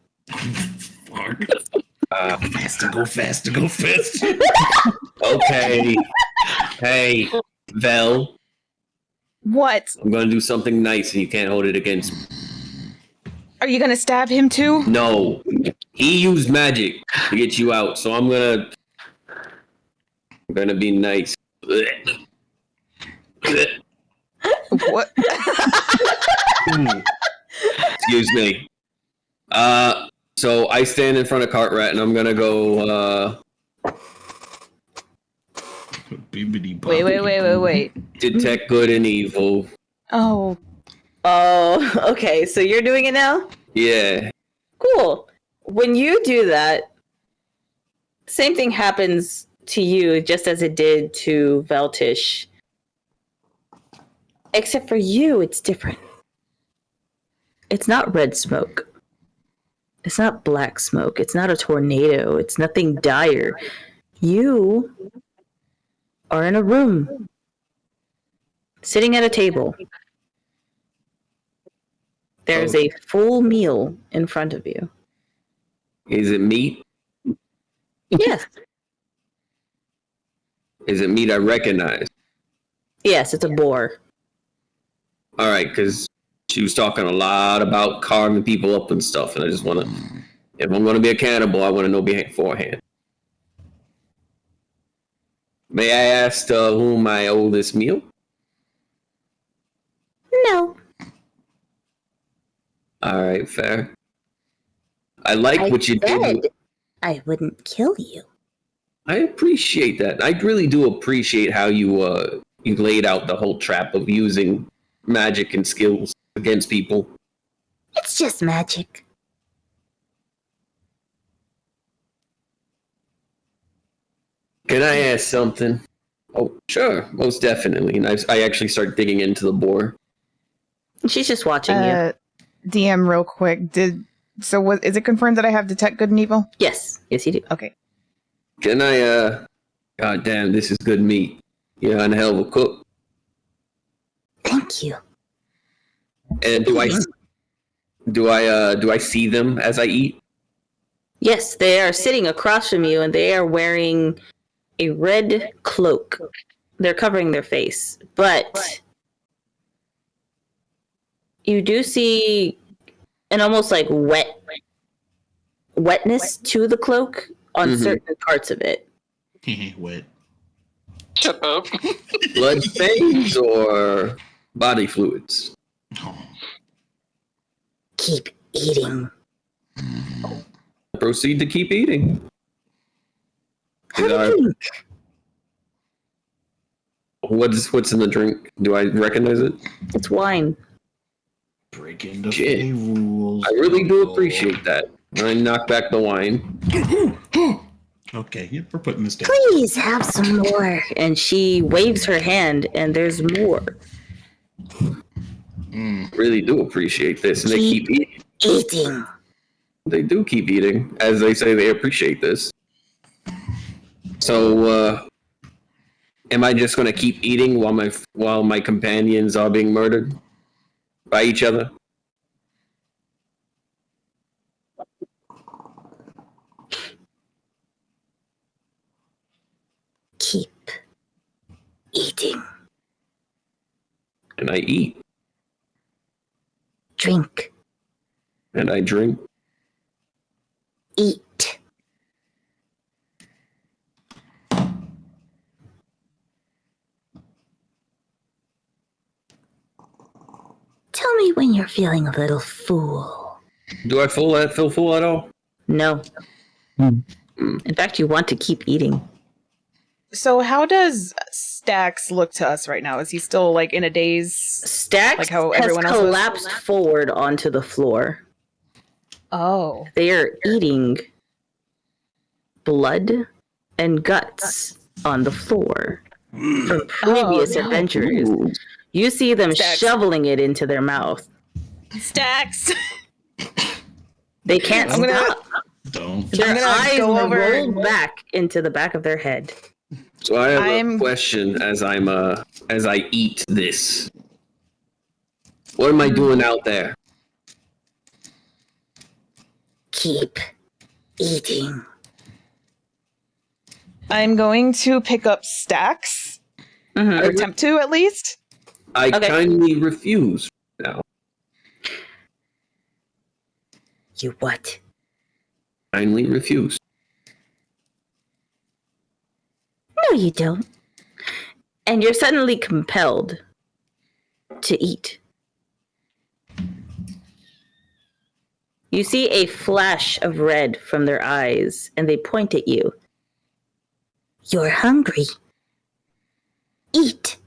Faster, go faster, go faster. Okay. Hey, Vel, What? I'm gonna do something nice and you can't hold it against me. Are you gonna stab him too? No. He used magic to get you out, so I'm gonna be nice. What? Excuse me. So I stand in front of Carteret and I'm gonna go Wait. detect good and evil. Oh, Okay. So you're doing it now? Yeah. Cool. When you do that, same thing happens to you just as it did to Veltish. Except for you, it's different. It's not red smoke. It's not black smoke. It's not a tornado. It's nothing dire. You are in a room, sitting at a table. There's a full meal in front of you. Is it meat? Yes. Is it meat I recognize? Yes, it's a boar. All right, because she was talking a lot about carving people up and stuff, and I just want to, if I'm going to be a cannibal, I want to know beforehand. May I ask whom I owe this meal? No. All right, fair. I like what you said did. I wouldn't kill you. I appreciate that. I really do appreciate how you laid out the whole trap of using magic and skills against people. It's just magic. Can I ask something? Oh, sure, most definitely. And I actually start digging into the boar. She's just watching you. DM, real quick. Is it confirmed that I have detect good and evil? Yes, you do. Okay. Can I, God damn, this is good meat. You're a hell of a cook. Thank you. And do I see them as I eat? Yes, they are sitting across from you, and they are wearing a red cloak. They're covering their face, but you do see an almost like wetness to the cloak on certain parts of it. Wet. Shut up. Blood stains or body fluids? Oh. Keep eating. Proceed to keep eating. Have a drink. What's in the drink? Do I recognize it? It's wine. Breaking the Shit. Fae rules. I really do appreciate that. I knock back the wine. Okay, yeah, we're putting this down. Please have some more. And she waves her hand, and there's more. Really do appreciate this. And they keep eating. Eating. They do keep eating. As they say, they appreciate this. So, am I just going to keep eating while my companions are being murdered by each other? Keep eating. And I eat. Drink. And I drink. Eat. Tell me when you're feeling a little full. Do I feel full at all? No. In fact, you want to keep eating. So how does Stax look to us right now? Is he still like in a daze? Stax Like how has everyone else is? collapsed forward onto the floor. Oh. They are eating blood and guts on the floor from previous Oh, no. adventures. You see them Stax. shoveling it into their mouth. Stax! They can't I'm gonna- stop. Don't. Their I'm gonna eyes go were over- rolled back into the back of their head. So I have I'm- a question as I eat this. What am I doing out there? Keep eating. I'm going to pick up Stax, Mhm. or attempt to at least. I Okay. kindly refuse now. You what? Kindly refuse. No, you don't. And you're suddenly compelled to eat. You see a flash of red from their eyes, and they point at you. You're hungry. Eat.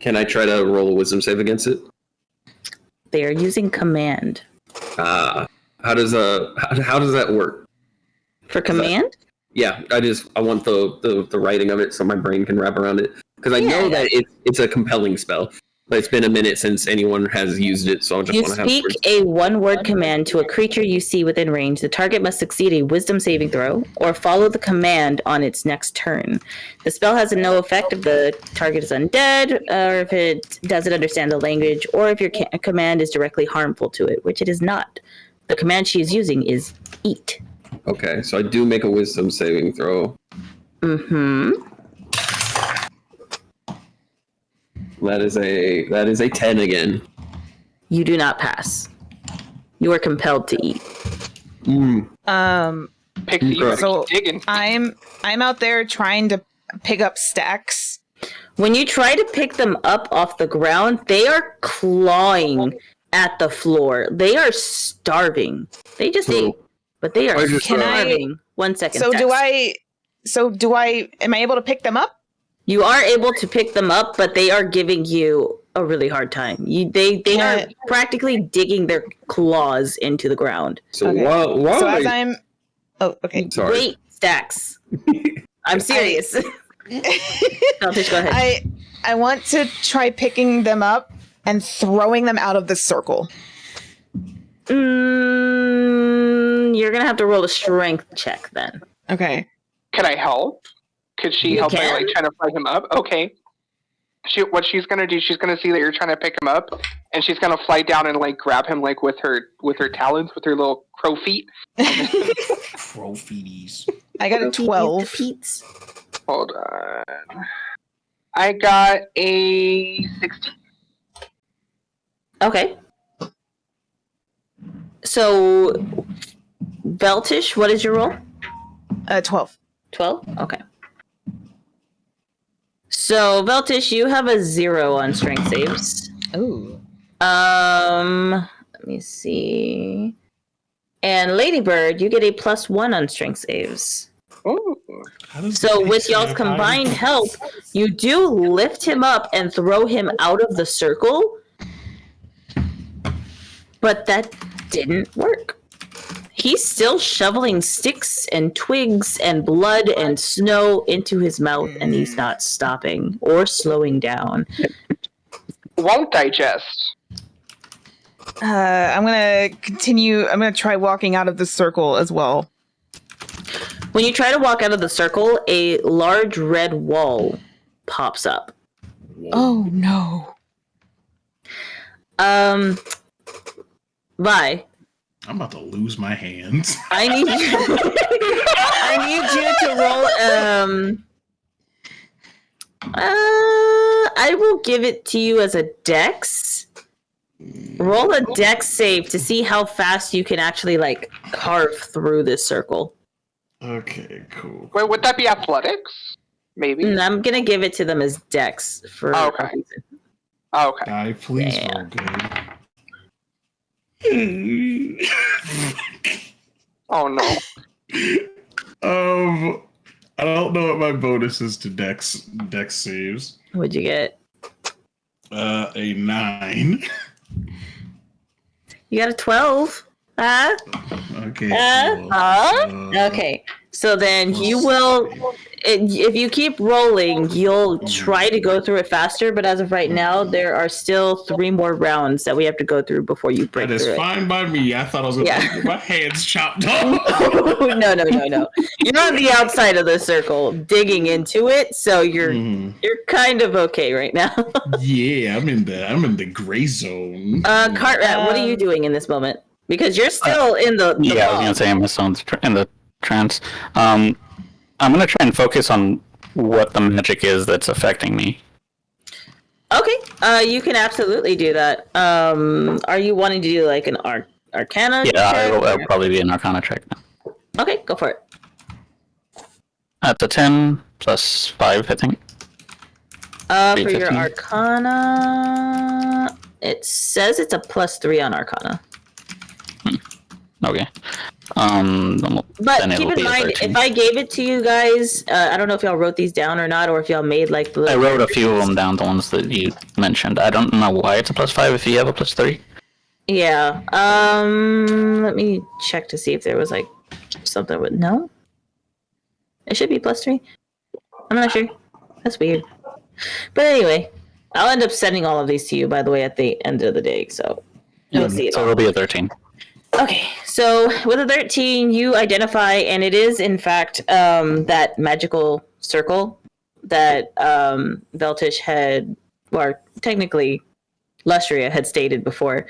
Can I try to roll a wisdom save against it? They are using command. How does that work? For command? Yeah, I want the writing of it so my brain can wrap around it because I know Yeah. that it's a compelling spell. But it's been a minute since anyone has used it, so I just You want to have. speak a one-word command to a creature you see within range. The target must succeed a wisdom saving throw or follow the command on its next turn. The spell has no effect if the target is undead, or if it doesn't understand the language, or if your command is directly harmful to it, which it is not. The command she is using is eat. Okay, so I do make a wisdom saving throw. Mm-hmm. That is a 10 again. You do not pass. You are compelled to eat. Pixie, Okay. So digging. I'm out there trying to pick up Stax. When you try to pick them up off the ground, they are clawing at the floor. They are starving. They just ate, but they are I just, starving. 1 second. So Tex. do I am I able to pick them up? You are able to pick them up, but they are giving you a really hard time. They are practically digging their claws into the ground. So Okay. while So as I'm Oh, okay. sorry. Wait, Stacks. I'm serious. Selfish, go ahead. I want to try picking them up and throwing them out of the circle. You're gonna have to roll a strength check then. Okay. Can I help? Could she You help by can. like trying to fly him up? Okay. What she's gonna do? She's gonna see that you're trying to pick him up, and she's gonna fly down and like grab him like with her talons, with her little crow feet. Trophies. I got a 12. Pete's. Hold on. I got a 16. Okay. So, Veltish, what is your roll? 12. 12? Okay. So, Veltish, you have a 0 on strength saves. Ooh. Let me see. And Ladybird, you get a +1 on strength saves. Ooh. So with y'all's combined help, you do lift him up and throw him out of the circle. But that didn't work. He's still shoveling sticks and twigs and blood and snow into his mouth, and he's not stopping or slowing down. Won't digest. I'm gonna continue. I'm gonna try walking out of the circle as well. When you try to walk out of the circle, a large red wall pops up. Oh no. Vi, I'm about to lose my hands. I need you. I need you to roll. I will give it to you as a dex. Roll a dex save to see how fast you can actually like carve through this circle. Okay, cool. Wait, would that be athletics? Maybe. I'm gonna give it to them as dex for. Okay. a reason. Okay. Guy, please Yeah. roll good. Oh no. I don't know what my bonus is to dex saves. What'd you get? A 9. You got a 12. Huh? Okay. cool. Okay. So then you will, if you keep rolling, you'll try to go through it faster. But as of right now, there are still 3 more rounds that we have to go through before you break That is through fine by me. I thought I was going to Yeah. get my hands chopped off. it. No. You're on the outside of the circle, digging into it, so you're kind of okay right now. Yeah, I'm in the gray zone. Cartrat, what are you doing in this moment? Because you're still in the Yeah, I was fog. gonna say I'm still in the trance. I'm gonna try and focus on what the magic is that's affecting me. Okay, you can absolutely do that. Are you wanting to do like an Arcana? Yeah, check, it'll or- probably be an Arcana check now. Okay, go for it. That's a 10 plus 5, I think. For your 15. Arcana, it says it's a +3 on Arcana. Okay. But Then keep it'll in be a mind, 13. if I gave it to you guys, I don't know if y'all wrote these down or not, or if y'all made like the. I wrote a few of them down, the ones that you mentioned. I don't know why it's a +5 if you have a +3. Yeah. Let me check to see if there was like something with no. It should be +3. I'm not sure. That's weird. But anyway, I'll end up sending all of these to you, by the way, at the end of the day. So you'll see it So all. it'll be a 13. Okay, so with a 13, you identify, and it is in fact that magical circle that Veltish had, or technically Lustria had stated before.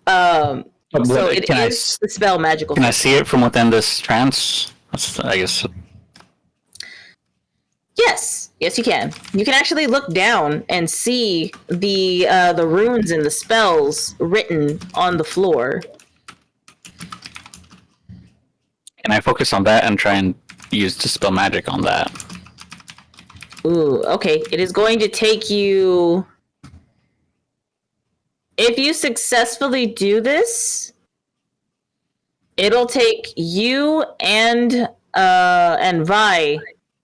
So it Can I is the spell magical. Can I circle. see it from within this trance? I guess. Yes, you can. You can actually look down and see the runes and the spells written on the floor. Can I focus on that and try and use Dispel Magic on that? Ooh, okay. It is going to take you. If you successfully do this, it'll take you and Vi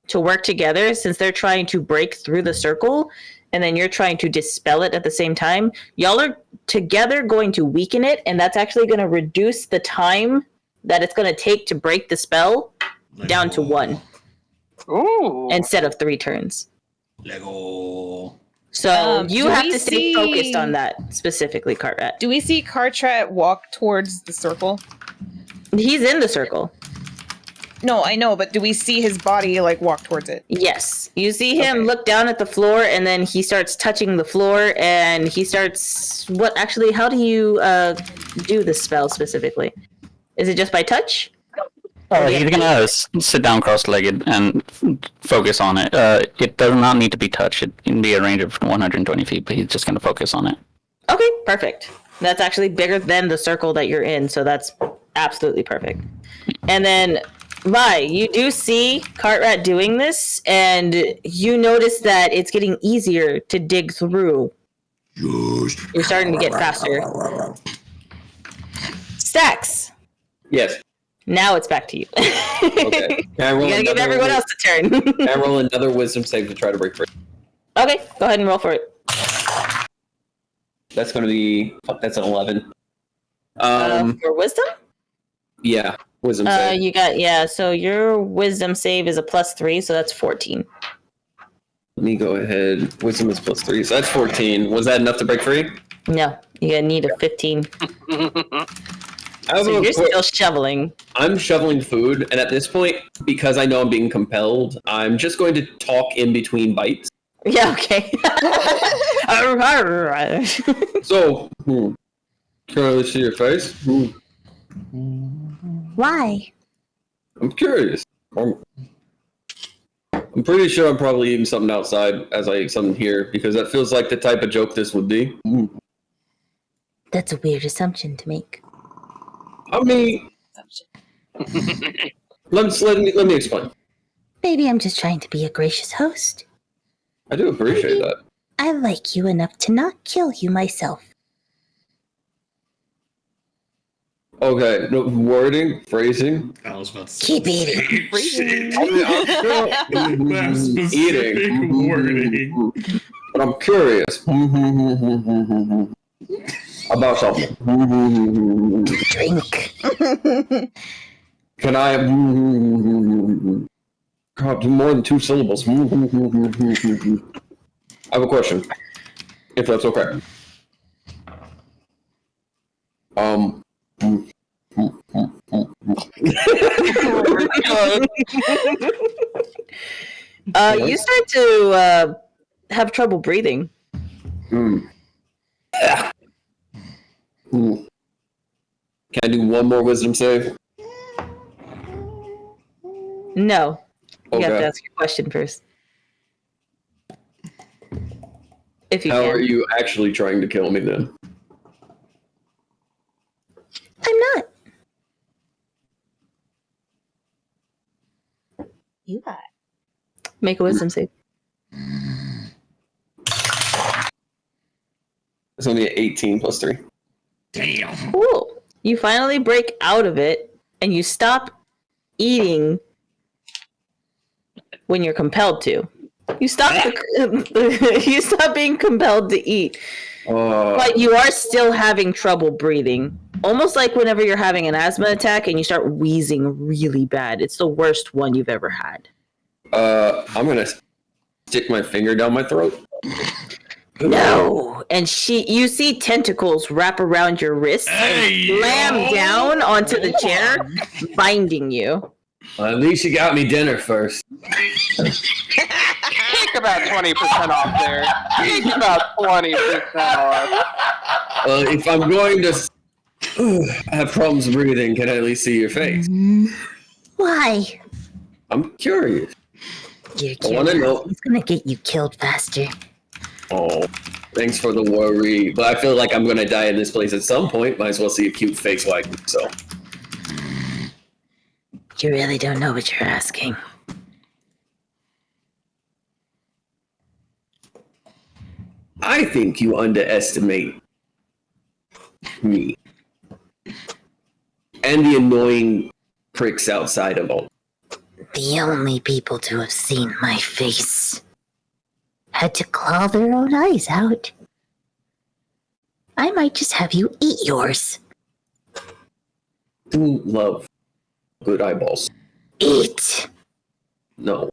to work together, since they're trying to break through the circle, and then you're trying to dispel it at the same time. Y'all are together going to weaken it, and that's actually going to reduce the time that it's going to take to break the spell down to 1 Ooh. instead of 3 turns. Lego. So you do have we to stay see- focused on that specifically, Cartrat. Do we see Cartrat walk towards the circle? He's in the circle. No, I know, but do we see his body like walk towards it? Yes. You see him Okay. look down at the floor, and then he starts touching the floor, and he starts... What, actually, how do you do this spell specifically? Is it just by touch? He's gonna sit down cross-legged and focus on it. It does not need to be touched. It can be a range of 120 feet, but he's just gonna focus on it. Okay, perfect. That's actually bigger than the circle that you're in, so that's absolutely perfect. And then, Vi, you do see Cartrat doing this, and you notice that it's getting easier to dig through. You're starting to get faster. Stacks. Yes. Now it's back to you. Okay. Can I roll You gotta give everyone else a turn. Can I roll another wisdom save to try to break free? Okay, go ahead and roll for it. That's going to be. That's an 11. For wisdom? Yeah, wisdom save. You got, so your wisdom save is a +3, so that's 14. Let me go ahead. Wisdom is +3, so that's 14. Was that enough to break free? No, you're gonna need a 15. I have So a you're que- still shoveling. I'm shoveling food, and at this point, because I know I'm being compelled, I'm just going to talk in between bites. Yeah, okay. So, can I see your face? Why? I'm curious. I'm pretty sure I'm probably eating something outside as I eat something here, because that feels like the type of joke this would be. That's a weird assumption to make. I mean, let me explain. Maybe I'm just trying to be a gracious host. I do appreciate that. I like you enough to not kill you myself. Okay, no, wording, phrasing. I was about to say. Keep eating. Shit. Eating. That specific wording. But I'm curious about something. Drink. Can I God, do more than 2 syllables? I have a question, if that's okay. You start to have trouble breathing. Can I do one more wisdom save? No. You have to Okay. ask your question first. If you How can. are you actually trying to kill me then? I'm not. You got Make a wisdom save. It's only an 18 plus 3. Damn. Cool. You finally break out of it, and you stop eating when you're compelled to. You stop. You stop being compelled to eat, but you are still having trouble breathing. Almost like whenever you're having an asthma attack and you start wheezing really bad. It's the worst one you've ever had. I'm gonna stick my finger down my throat. No. And you see tentacles wrap around your wrists and slam down onto the chair, binding you. Well, at least you got me dinner first. Take about 20% off there. Take about 20% off. If I'm going to have problems breathing, can I at least see your face? Why? I'm curious. You're I wanna curious. know- It's gonna get you killed faster. Oh, thanks for the worry. But I feel like I'm gonna die in this place at some point. Might as well see a cute face like me, so. You really don't know what you're asking. I think you underestimate me. And the annoying pricks outside of all. The only people to have seen my face had to claw their own eyes out. I might just have you eat yours. Do love good eyeballs. Eat. No.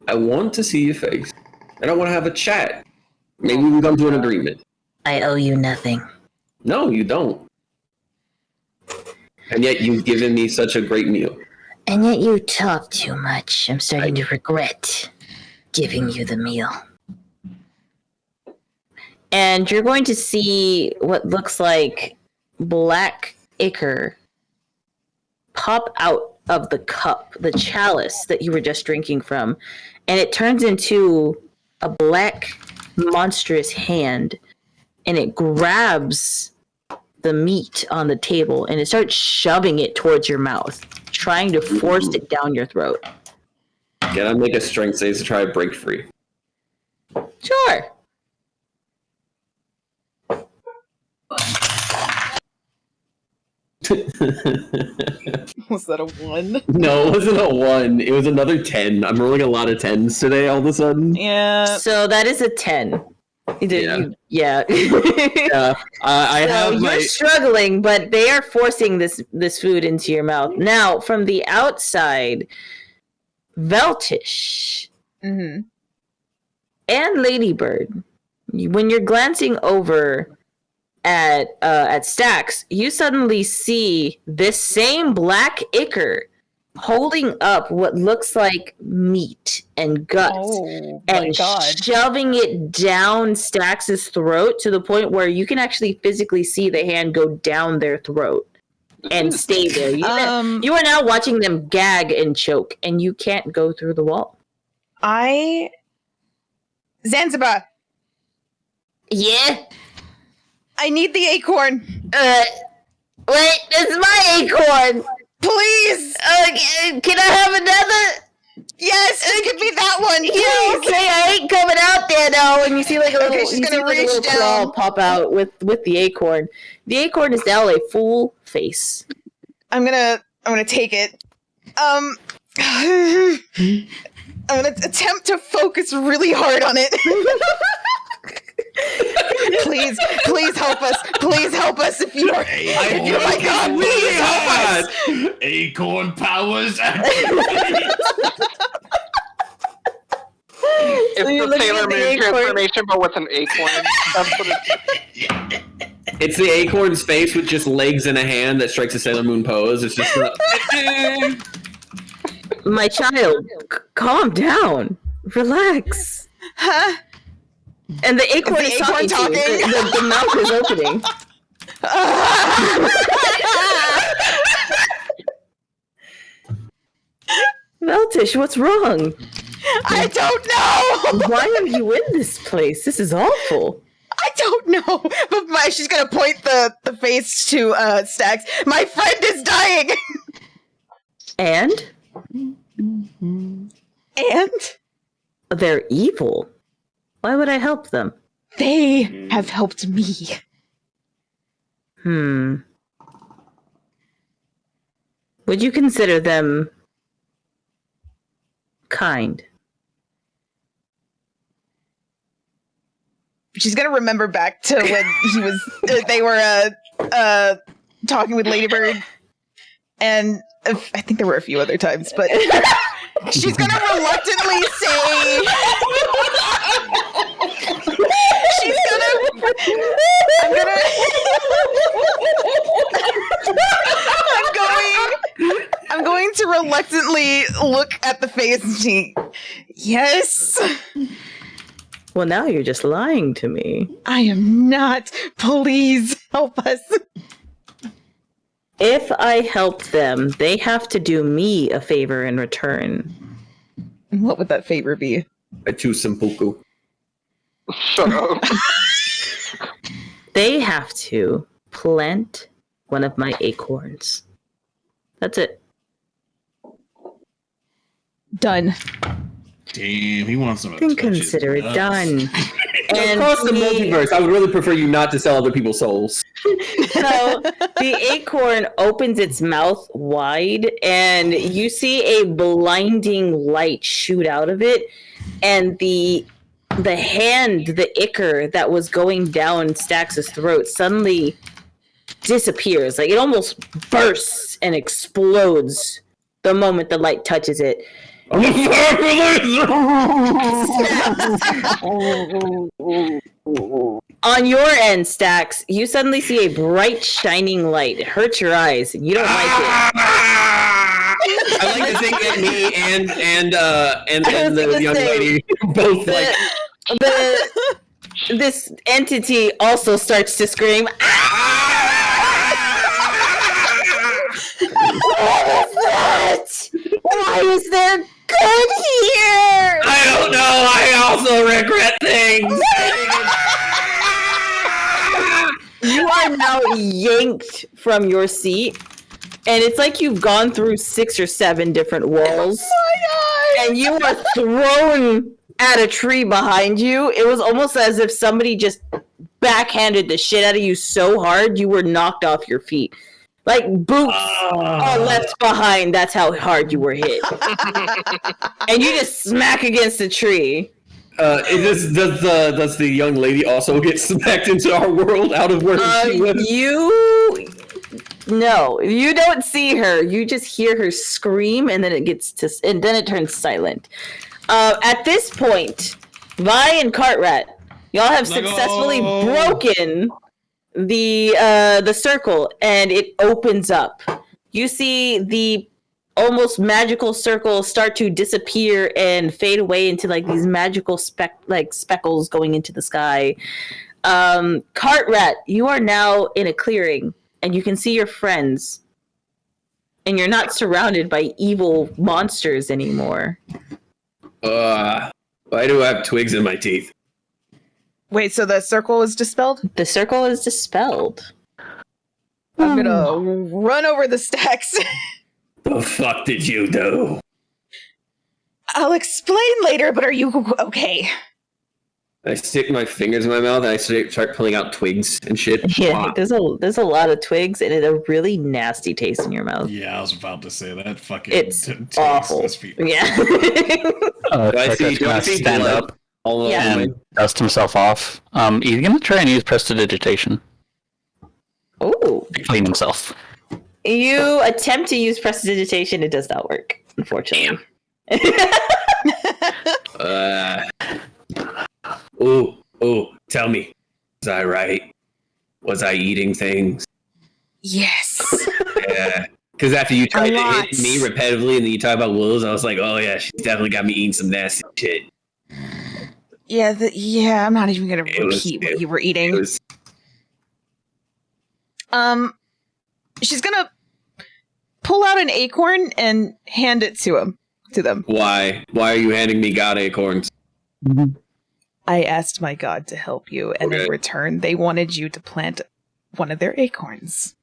I want to see your face. And I want to have a chat. Maybe we can come to an agreement. I owe you nothing. No, you don't. And yet you've given me such a great meal. And yet you talk too much. I'm starting to regret giving you the meal. And you're going to see what looks like black ichor pop out of the cup, the chalice that you were just drinking from, and it turns into a black monstrous hand, and it grabs the meat on the table and it starts shoving it towards your mouth, trying to force it down your throat. Can I make a strength save to try to break free? Sure. Was that a 1? No, it wasn't a 1. It was another 10. I'm rolling a lot of 10s today all of a sudden. Yeah. So that is a 10. Yeah. Yeah, I So have you're my... struggling, but they are forcing this food into your mouth. Now, from the outside, Veltish Mm-hmm. and Ladybird, when you're glancing over at Stax, you suddenly see this same black ichor holding up what looks like meat and guts Oh my and god. shoving it down Stax's throat to the point where you can actually physically see the hand go down their throat and stay there. You are now watching them gag and choke, and you can't go through the wall. Zanzibar, Yeah? I need the acorn. Wait, this is my acorn! Please! Can I have another? Yes, just give me that one, Yeah, please! okay, I ain't coming out there though. And you see like a little, Okay, she's you see, gonna like, a reach little down. claw pop out with the acorn. The acorn is now a full face. I'm gonna take it. I'm gonna attempt to focus really hard on it. Please help us. Please help us if you are. Oh my god, please help us. Acorn powers activate. It's you're the looking Sailor at the Moon acorn. transformation, but with an acorn. That's what it's. It's the acorn's face with just legs and a hand that strikes a Sailor Moon pose. It's just My child, calm down, relax. Huh? And the acorn Is is the acorn talking. To you. talking? The mouth is opening. Veltish, what's wrong? I don't know. Why are you in this place? This is awful. I don't know. But she's gonna point the face to Stax. My friend is dying. And And they're evil. Why would I help them? they have helped me. Would you consider them kind? She's gonna remember back to when he was they were talking with Ladybird, and I think there were a few other times, but she's gonna reluctantly say I'm going to reluctantly look at the face and see, yes. Well, now you're just lying to me. I am not. Please help us. If I help them, they have to do me a favor in return. What would that favor be? a two simpuku. Shut up. They have to plant one of my acorns. That's it. Done. Damn, he wants some. Then consider it done. And Across the multiverse, I would really prefer you not to sell other people's souls. so the acorn opens its mouth wide, and you see a blinding light shoot out of it, and the hand, the ichor that was going down Stax's throat suddenly disappears. Like it almost bursts and explodes the moment the light touches it. I'm a On your end, Stax, you suddenly see a bright, shining light. It hurts your eyes. You don't like it. I like to think that me and the gonna young say, lady both like. This entity also starts to scream. What is that? Why is there good here? I don't know. I also regret things. What are now yanked from your seat, and it's like you've gone through 6 or 7 different walls, and you are thrown at a tree behind you. It was almost as if somebody just backhanded the shit out of you so hard you were knocked off your feet. Like boots are left behind. That's how hard you were hit. And you just smack against the tree. Does the young lady also get smacked into our world out of where she lives? No, you don't see her. You just hear her scream, and then it turns silent. At this point, Vi and Cartrat, y'all have successfully broken the circle, and it opens up. You see the almost magical circle start to disappear and fade away into like these magical speckles going into the sky. Cartrat, you are now in a clearing, and you can see your friends, and you're not surrounded by evil monsters anymore. Why do I have twigs in my teeth? Wait, so the circle is dispelled? The circle is dispelled. I'm gonna run over the stacks. The fuck did you do? I'll explain later, but are you okay? I stick my fingers in my mouth and I start pulling out twigs and shit. Yeah, there's a lot of twigs and a really nasty taste in your mouth. Yeah, I was about to say that fucking It's awful. Yeah. Do I see stand blood up all over Yeah. and dust himself off. He's gonna try and use prestidigitation Oh. to clean himself. You attempt to use prestidigitation, it does not work, unfortunately. Tell me. Was I right? Was I eating things? Yes. Yeah. Because after you tried to lot. hit me repetitively and then you talk about wolves, I was like, oh yeah, she's definitely got me eating some nasty shit. Yeah, I'm not even gonna repeat what you were eating. She's gonna pull out an acorn and hand it to them. Why? Why are you handing me god acorns? I asked my god to help you, and in return, they wanted you to plant one of their acorns.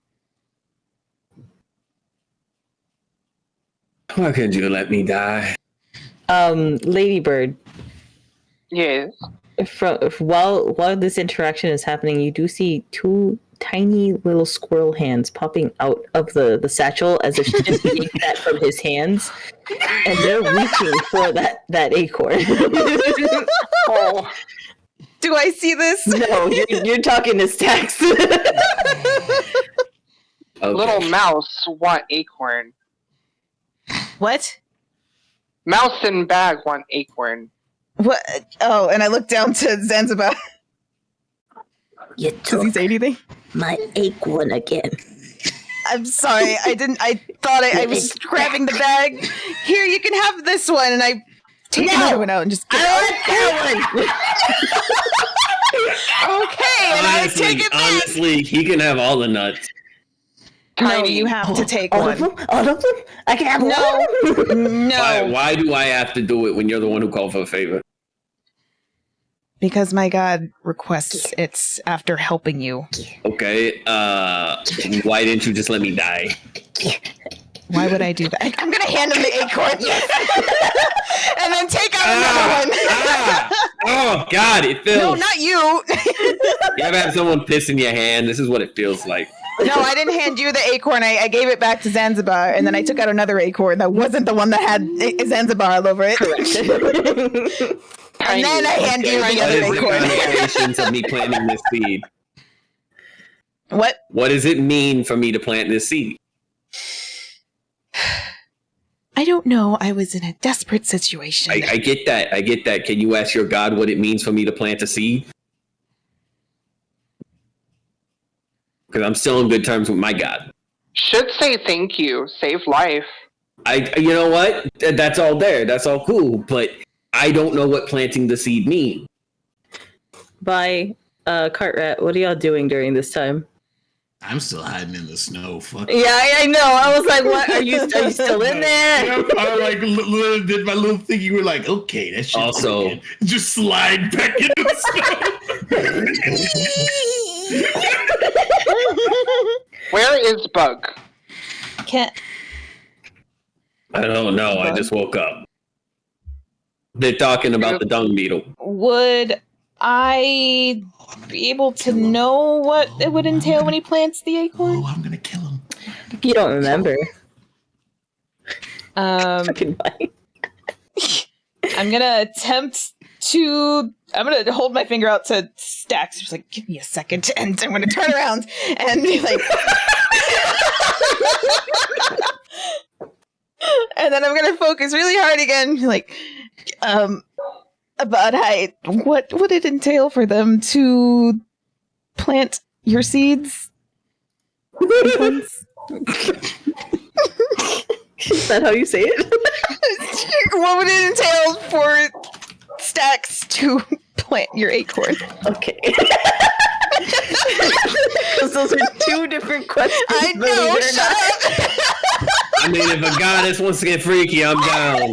Why couldn't you let me die? Ladybird, Yes. while this interaction is happening, you do see 2 tiny little squirrel hands popping out of the satchel as if she just yanked that from his hands, and they're reaching for that acorn. Oh, Do I see this? No, you're talking to Stax. Okay. little mouse want acorn. What? Mouse and bag want acorn. What? Oh, and I look down to Zanzibar. You Does took he say anything? my acorn again. I'm sorry. I thought I was grabbing the bag. Here, you can have this one, and I take another one out and just. Okay, and I take it back. Honestly, he can have all the nuts. No, Tiny. you have to take All one. of them? All of them? I can have one. No, Why do I have to do it when you're the one who called for a favor? because my god requests it after helping you. Okay, why didn't you just let me die? Why would I do that? I'm gonna hand him the acorn, and then take out another one. Oh God, it feels. No, not you. You ever have someone piss in your hand? This is what it feels like. No, I didn't hand you the acorn. I gave it back to Zanzibar, and then I took out another acorn that wasn't the one that had Zanzibar all over it. Correct. And then I hand you the What other is the acorn. connotations of me planting this seed? What? What does it mean for me to plant this seed? I don't know. I was in a desperate situation. I get that. I get that. Can you ask your God what it means for me to plant a seed? Because I'm still in good terms with my God. Should say thank you. Save life. You know what? That's all there. That's all cool. But I don't know what planting the seed means. By Cartrat, what are y'all doing during this time? I'm still hiding in the snow. Fuck. Yeah, I know. I was like, "What? Are you still in there?" I like did my little thing. You were like, okay, that shit. Also- just slide back into the snow. Where is Bug? Can't. I don't know. I just woke up. They're talking about the dung beetle. Would I be able to know what it would entail when he plants the acorn? Oh, I'm gonna kill him. You don't remember. I'm gonna attempt to. I'm gonna hold my finger out to Stax. Just like, give me a second, and I'm gonna turn around and be like, and then I'm gonna focus really hard again. Like, but what would it entail for them to plant your seeds? Is that how you say it? What would it entail for Stax to plant your acorn? Okay. Because those are two different questions. I know, shut up! I mean, if a goddess wants to get freaky, I'm down.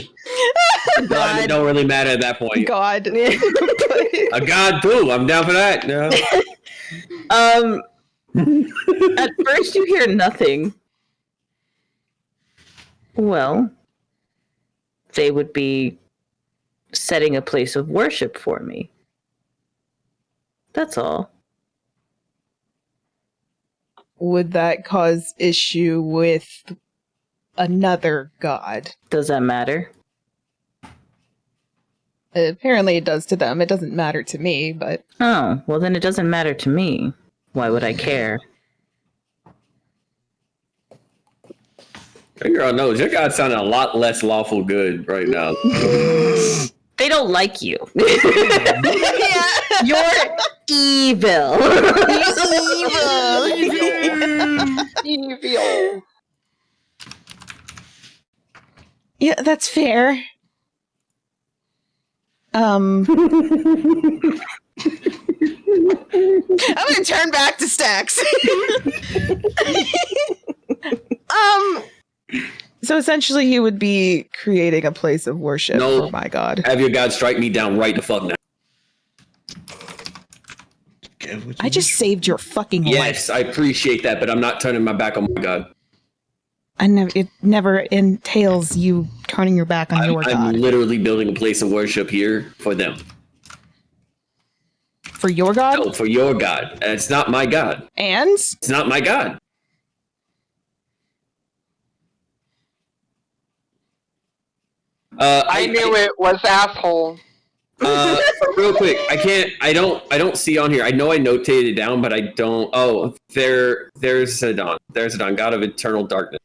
God, it don't really matter at that point. God. A god too. I'm down for that. No. At first you hear nothing. Well, they would be setting a place of worship for me. That's all. Would that cause issue with another god? Does that matter? Apparently it does to them. It doesn't matter to me, but... Oh, well then it doesn't matter to me. Why would I care? That girl knows your god sounding a lot less lawful good right now. They don't like you. Yeah. You're evil. Evil. Yeah, that's fair. I'm gonna turn back to Stax. So essentially you would be creating a place of worship for my god. Have your god strike me down right the fuck now. I just saved your fucking life. Yes, I appreciate that, but I'm not turning my back on my god. It never entails you turning your back on your god. I'm literally building a place of worship here for them. For your god? No, for your god. And it's not my god. And? It's not my god. I knew it was asshole. Real quick, I don't see on here. I know I notated it down, but I don't. Oh, there's Zidon. There's Zidon, god of eternal darkness.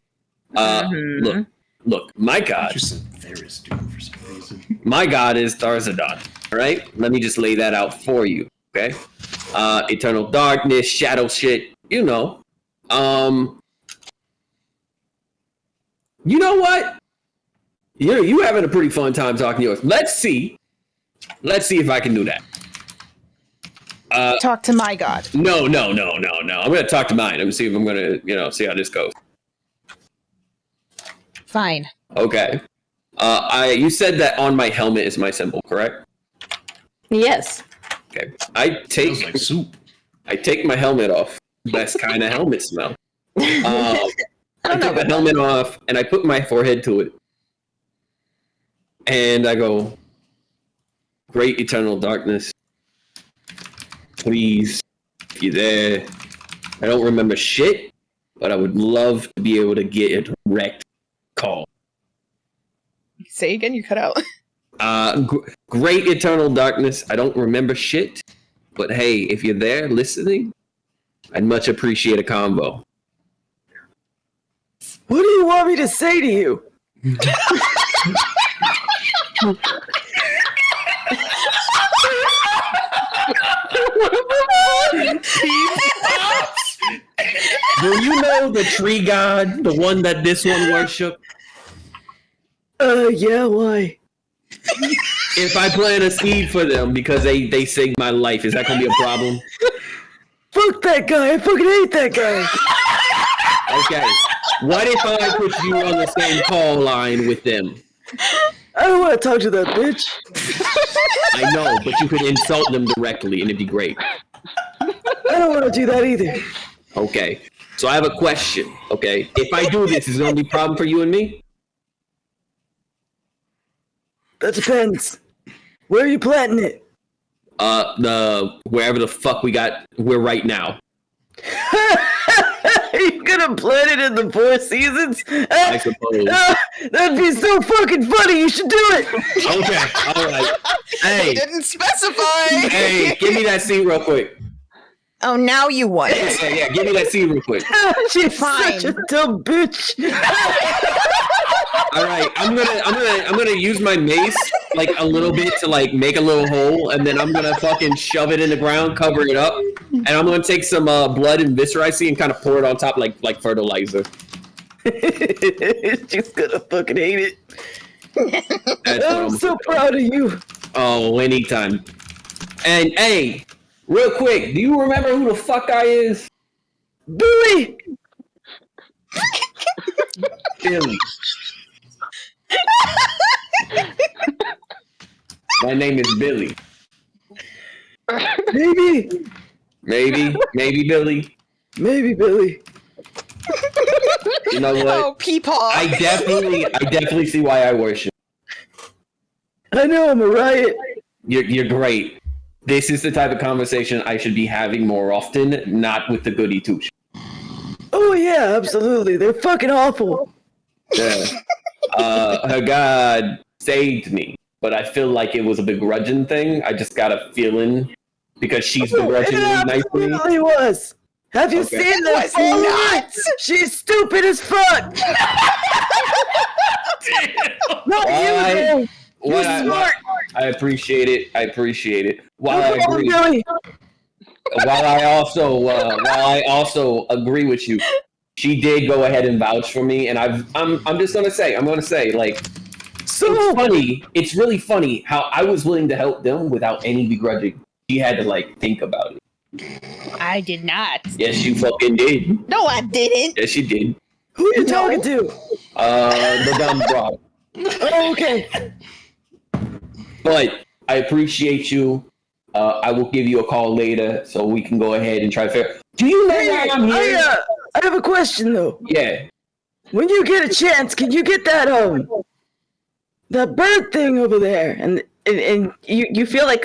Look, my god. You said there is Doom for some reason. My god is Darzadon. All right, let me just lay that out for you. Okay, eternal darkness, shadow shit. You know. You know what? You having a pretty fun time talking to yours. Let's see if I can do that. Talk to my god. No. I'm gonna talk to mine. I'm gonna see if I'm gonna, see how this goes. Fine. Okay. You said that on my helmet is my symbol, correct? Yes. Okay. Smells like soup. I take my helmet off. Best kind of helmet smell. I take the helmet off and I put my forehead to it. And I go, great eternal darkness. Please, if you're there. I don't remember shit, but I would love to be able to get a direct call. Say again, you cut out. Great eternal darkness. I don't remember shit, but hey, if you're there listening, I'd much appreciate a combo. What do you want me to say to you? Do you know the tree god, the one that this one worship? Yeah, why? If I plant a seed for them because they saved my life, is that gonna be a problem? Fuck that guy, I fucking hate that guy. Okay. What if I put you on the same call line with them? I don't want to talk to that bitch. I know, but you could insult them directly and it'd be great. I don't want to do that either. Okay. So I have a question. Okay. If I do this, is it gonna be a problem for you and me? That depends. Where are you planting it? Wherever the fuck we're right now. Are you gonna plant it in the Four Seasons? I suppose. That'd be so fucking funny. You should do it. Okay. All right. They Hey. didn't specify. Hey, give me that seed real quick. Oh, now you want. Yeah, give me that seed real quick. She's Fine. such a dumb bitch. All right, I'm gonna use my mace like a little bit to like make a little hole, and then I'm gonna fucking shove it in the ground, cover it up, and I'm gonna take some blood and viscera and kind of pour it on top like fertilizer. She's gonna fucking hate it. That's what I'm so proud of you. Oh, anytime. And hey, real quick, do you remember who the fuck I is? Billy. Billy. My name is Billy. Maybe Billy. Maybe Billy. You know what? Oh, Peepaw. I definitely see why I worship. I know I'm a riot. You're great. This is the type of conversation I should be having more often, not with the goody two. Oh yeah, absolutely. They're fucking awful. Yeah. Her God saved me, but I feel like it was a begrudging thing. I just got a feeling because she's begrudgingly It nice to me. absolutely was. Have you Okay. seen that? Was nuts. She's stupid as fuck. Not you, though. You're smart. I appreciate it. While I Come on, agree, Billy. while I also agree with you, she did go ahead and vouch for me, and I'm gonna say, like, So it's really funny how I was willing to help them without any begrudging. She had to like think about it. I did not. Yes, you fucking did. No, I didn't. Yes, you did. who you talking to? The dumb broad. Oh, okay. But I appreciate you. I will give you a call later so we can go ahead and try to figure. Do you know why I'm here? I have a question though. Yeah. When you get a chance, can you get that that bird thing over there? And you feel like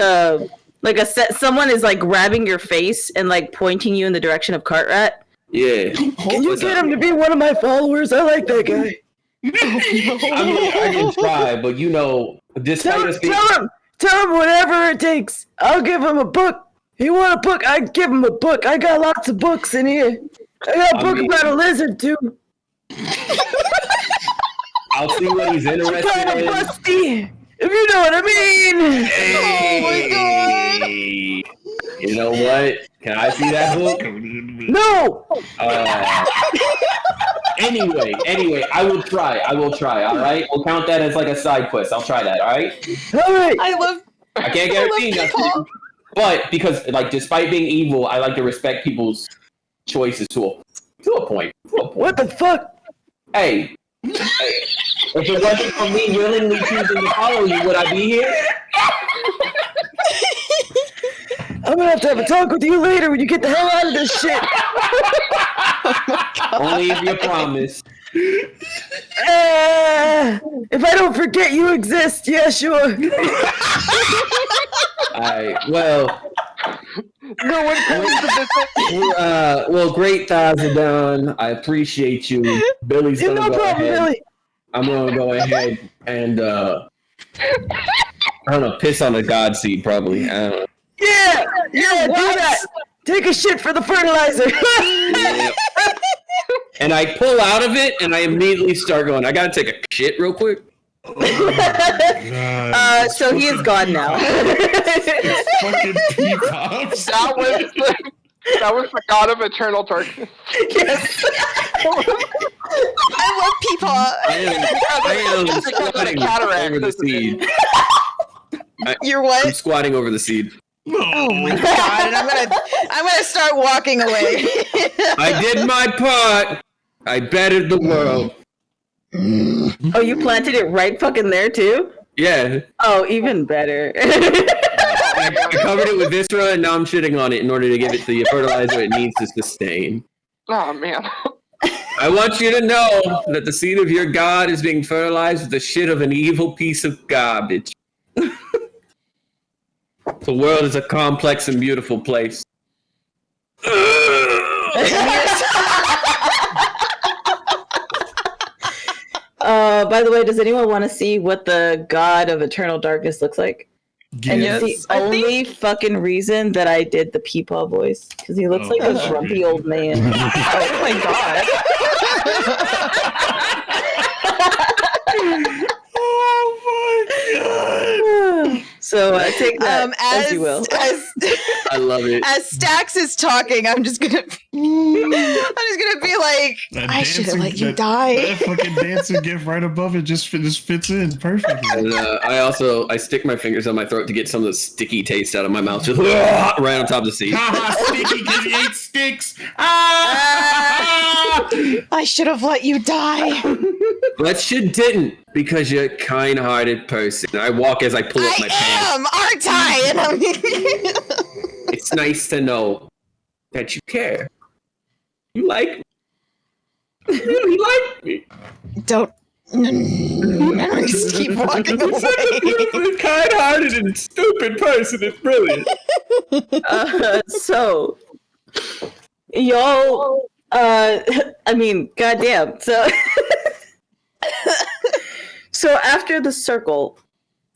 someone is like grabbing your face and like pointing you in the direction of Cartrat. Yeah. Can you get him to be one of my followers? I like that guy. I mean, I can try, but you know, despite us being... Tell him whatever it takes. I'll give him a book. You want a book? I give him a book. I got lots of books in here. I got a book about a lizard too. I'll see what he's interested Kind of in. busty, if you know what I mean. Hey, Oh my God. You know what? Can I see that book? No. Anyway, I will try. All right, we'll count that as like a side quest. I'll try that. All right. All right. I love. I can't guarantee nothing, but because like despite being evil, I like to respect people's choices to a point. What the fuck? Hey, if it wasn't for me willingly choosing to follow you, would I be here? I'm gonna have to have a talk with you later when you get the hell out of this shit. Only if you promise. If I don't forget you exist, yeah, sure. Alright, well. No one comes to visit. Well, great thighs are done. I appreciate you. Billy's Yeah, gonna no go problem, ahead. Billy. I'm gonna go ahead and I don't know, piss on a god seed probably. I don't know. Yeah, do that. Take a shit for the fertilizer. And I pull out of it and I immediately start going, I gotta take a shit real quick. So he is gone now. Fucking Peepops. That was the god of eternal darkness. Yes. I love Peepaw. I am squatting over the seed. You're I'm what? squatting over the seed. Oh my God! And I'm gonna start walking away. I did my part. I bettered the world. Oh, you planted it right fucking there too? Yeah. Oh, even better. I covered it with viscera, and now I'm shitting on it in order to give it the fertilizer it needs to sustain. Oh man. I want you to know that the seed of your god is being fertilized with the shit of an evil piece of garbage. The world is a complex and beautiful place. By the way, does anyone want to see what the god of eternal darkness looks like? And Yes. it's the only fucking reason that I did the Peepaw voice, because he looks like a Oh, grumpy shit. old man. Oh my god. Oh my god. So take that as you will. I love it. As Stax is talking, I'm just gonna be like, That I should have dancing- let you that- die. That fucking dancing gift right above it just fits in perfectly. And I stick my fingers on my throat to get some of the sticky taste out of my mouth, just right on top of the seed. Haha, sticky because he ate sticks. Ah! I should have let you die. But you didn't, because you're a kind-hearted person. I walk as I pull up my pants. I am, aren't I? And I'm It's nice to know that you care. You like me. You really like me. don't just keep walking away. Kind-hearted and stupid person. It's brilliant. So, y'all, I mean, goddamn. So, so after the circle,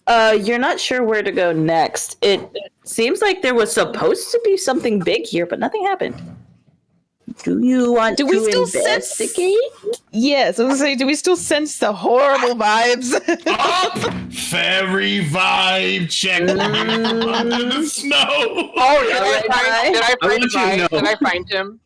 you're not sure where to go next. It seems like there was supposed to be something big here, but nothing happened. Do you want Do to we still sense- investigate? Yes, I was gonna say, do we still sense the horrible vibes? Up! Fairy vibe check under the snow. Oh, did I want you to find know. Did I find him?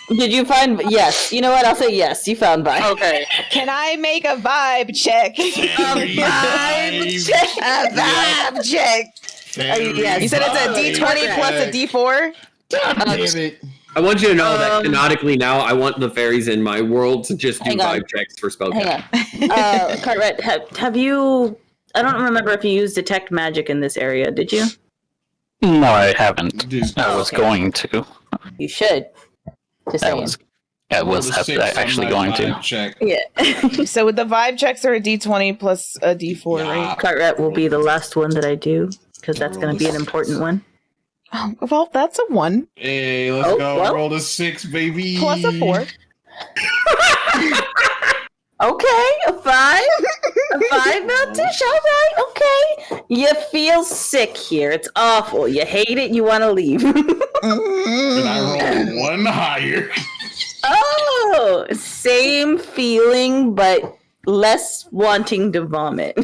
Did you find? Yes. You know what? I'll say yes. You found Vi. Okay. Can I make a vibe check? Fairy vibe check. A vibe check. Fairy yes. You said it's a vibe D20 plus a check. D4? God damn it. I want you to know that canonically now, I want the fairies in my world to just do Hang on. vibe checks for spell Hang casting. on. Cartwright, have you? I don't remember if you used detect magic in this area. Did you? No, I haven't. Just I was okay. going to. You should. Just I saying. was. I was roll the six on actually my going to. vibe check. Yeah. So with the vibe checks are a D20 plus a D4, Yeah. right? Cartwright will be the last one that I do because that's going to be an important one. Oh, well, that's a 1 Hey, let's Oh, go. well. Roll the 6, baby. plus a 4. Okay, a 5. A 5 now, Tish. All right. Okay. You feel sick here. It's awful. You hate it. You want to leave. And I rolled 1 higher. Oh, same feeling, but less wanting to vomit.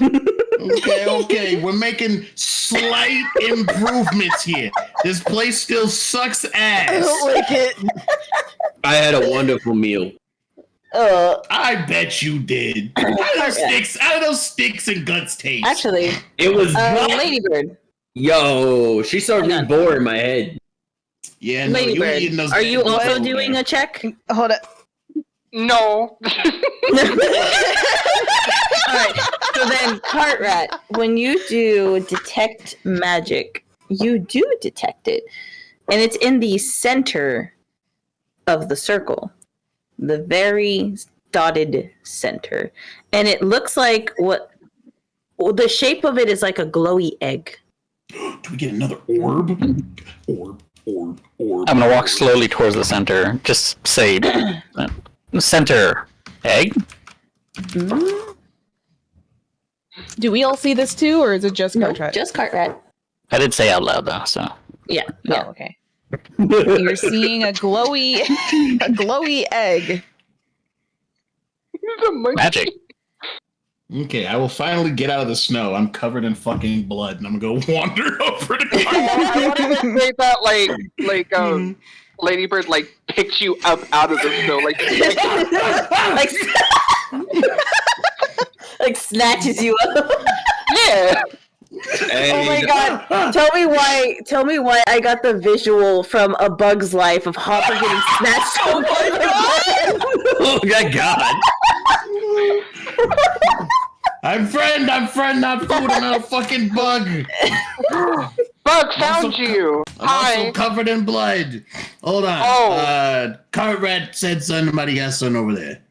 Okay. We're making slight improvements here. This place still sucks I don't ass. like it. I had a wonderful meal. I bet you did. How do those sticks and guts taste? Actually, It was Ladybird. yo. She started Hang on. being bored in my head. Yeah, no, you ain't eating Ladybird, those are you damn also bugs doing there. a check? Hold up. No. Alright, so then Cartrat, when you do detect magic, you do detect it. And it's in the center of the circle. The very dotted center. And it looks like the shape of it is like a glowy egg. Do we get another orb? Orb. I'm gonna walk slowly towards the center. Just say, center egg. Do we all see this too, or is it just No, Cartwright? just Cartrat. I did say out loud though, so Yeah. Oh, okay. You're seeing a glowy egg. The monkey. magic. Okay, I will finally get out of the snow. I'm covered in fucking blood, and I'm gonna go wander over to I want to say that Ladybird picks you up out of the snow, like snatches you up. yeah. Oh my god! Tell me why I got the visual from A Bug's Life of Hopper getting snatched up. Oh my god. I'm friend, not food, I'm not a fucking bug. But Bug found you. I'm Hi. also covered in blood. Hold on. Oh. Cartrat said somebody got son over there.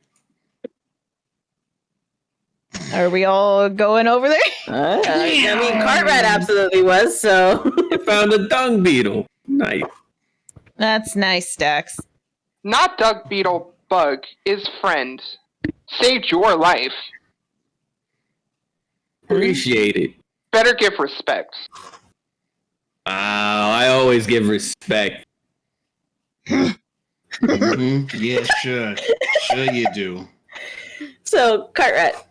Are we all going over there? I mean, Cartrat absolutely was, so. You found a dung beetle. Nice. That's nice, Stax. Not Doug Beetle Bug, his friend. Saved your life. Appreciate it. Better give respect. I always give respect. Yeah, sure. Sure you do. So, Cartrat,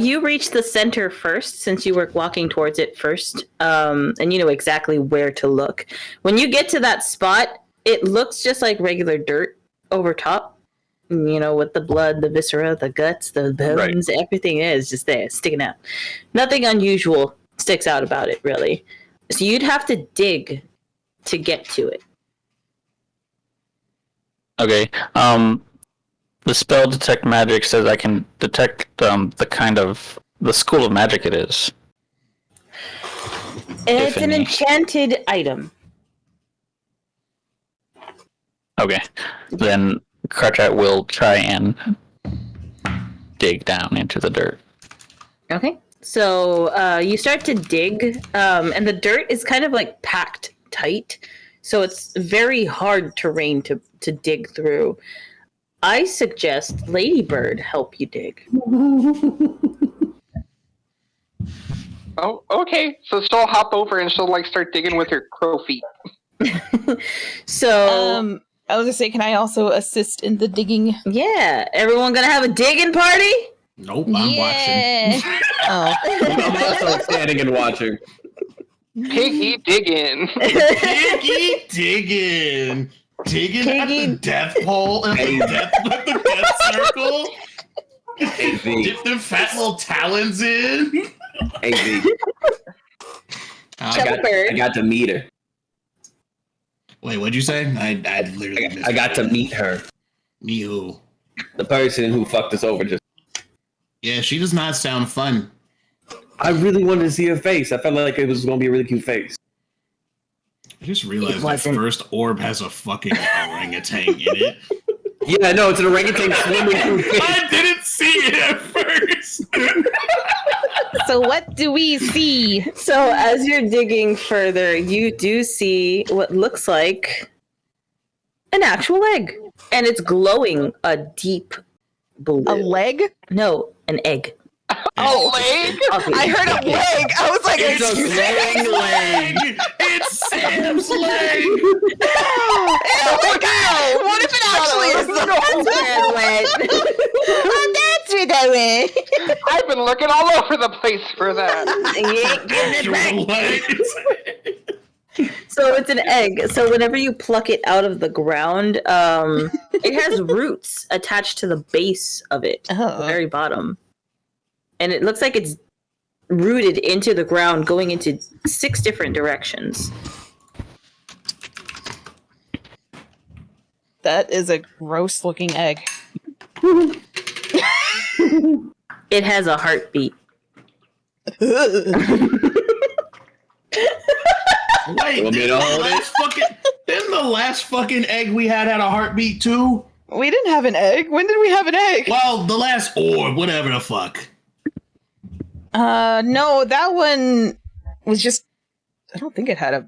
you reach the center first, since you were walking towards it first, and you know exactly where to look. When you get to that spot, it looks just like regular dirt over top. You know, with the blood, the viscera, the guts, the bones, everything is just there, sticking out. Nothing unusual sticks out about it, really. So you'd have to dig to get to it. Okay. The spell detect magic says I can detect the kind of the school of magic it is. It's If an any. enchanted item. Okay. Then Cartrat will try and dig down into the dirt. Okay. So you start to dig, and the dirt is kind of like packed tight. So it's very hard terrain to dig through. I suggest Ladybird help you dig. Oh, okay. So she'll hop over and she'll like start digging with her crow feet. So I was gonna say, can I also assist in the digging? yeah, everyone gonna have a digging party? Nope, I'm watching. Oh. I'm also standing and watching. Piggy digging. Piggy digging. Digging at the death pole and the death circle. Hey, V. Dip their fat little talons in. Hey, V. I got to meet her. Wait, what'd you say? I literally missed I got to that. meet her. Me who? The person who fucked us over just. Yeah, she does not sound fun. I really wanted to see her face. I felt like it was going to be a really cute face. I just realized It my wasn't. first orb has a fucking orangutan in it. Yeah, no, it's an orangutan swimming through fish. I didn't see it at first. So what do we see? So as you're digging further, you do see what looks like an actual egg. And it's glowing a deep blue. A leg? No, an egg. Oh, leg? I heard a leg. I was like, It's a excuse me. glowing leg. It's Sam's leg. Oh my god! What if it actually is the Oh, that's where that went. I've been looking all over the place for that. Actual legs. So it's an egg. So whenever you pluck it out of the ground, it has roots attached to the base of it, the Oh. very bottom. And it looks like it's rooted into the ground, going into 6 different directions. That is a gross looking egg. It has a heartbeat. Wait, Want me to hold it? Didn't the last fucking egg we had a heartbeat too? We didn't have an egg. When did we have an egg? Well, the last orb, whatever the fuck. No, that one was just. I don't think it had a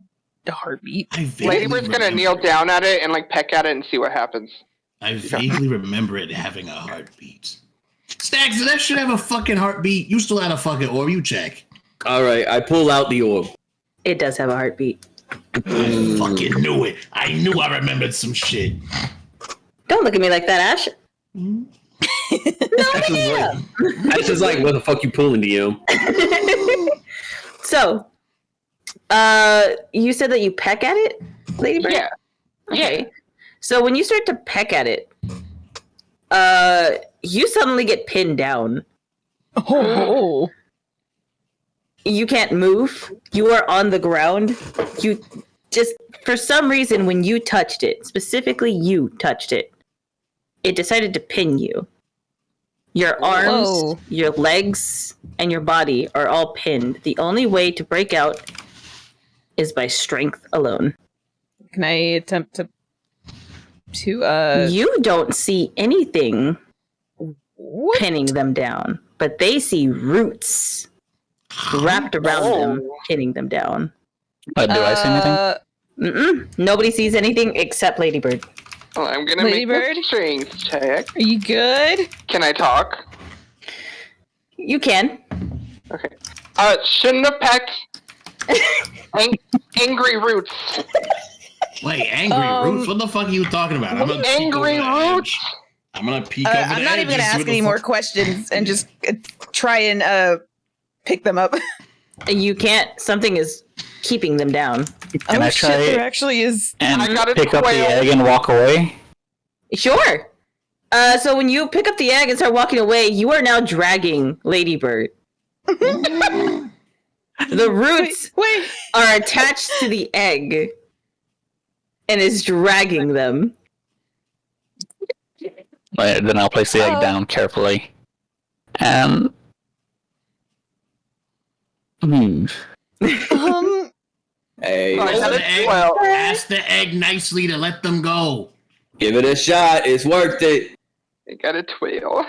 heartbeat. I vaguely Ladybird's gonna remember- kneel down at it and like peck at it and see what happens. I vaguely remember it having a heartbeat. Stacks, did that shit have a fucking heartbeat? You still had a fucking orb, you check. All right, I pull out the orb. It does have a heartbeat. I fucking knew it. I knew I remembered some shit. Don't look at me like that, Ash. That's just like, what the fuck you pulling, DM? So, you said that you peck at it, Ladybird? Yeah. Okay. So when you start to peck at it, you suddenly get pinned down. Oh. You can't move. You are on the ground. You just, for some reason, when you touched it, specifically you touched it, it decided to pin you. Your arms, Whoa. your legs, and your body are all pinned. The only way to break out is by strength alone. Can I attempt to You don't see anything what? pinning them down, but they see roots wrapped around them, pinning them down. Do I see anything? Nobody sees anything except Ladybird. Well, I'm gonna Ladybird? make a strength check. Are you good? Can I talk? You can. Okay. Shouldn't have pecked. Angry roots. Wait, angry roots? What the fuck are you talking about? I'm gonna Angry roots. I'm gonna peek over I'm the not edge even gonna and see ask what the any more fuck- questions and just try and pick them up. You can't. Something is keeping them down. Can I try There actually is. and I got a pick up the 12. egg and walk away? Sure. So when you pick up the egg and start walking away, you are now dragging Ladybird. The roots Wait. are attached to the egg and is dragging them. Right, then I'll place the egg down carefully. And Hey, I got a 12. Ask the egg nicely to let them go. give it a shot. It's worth it. I got a 12.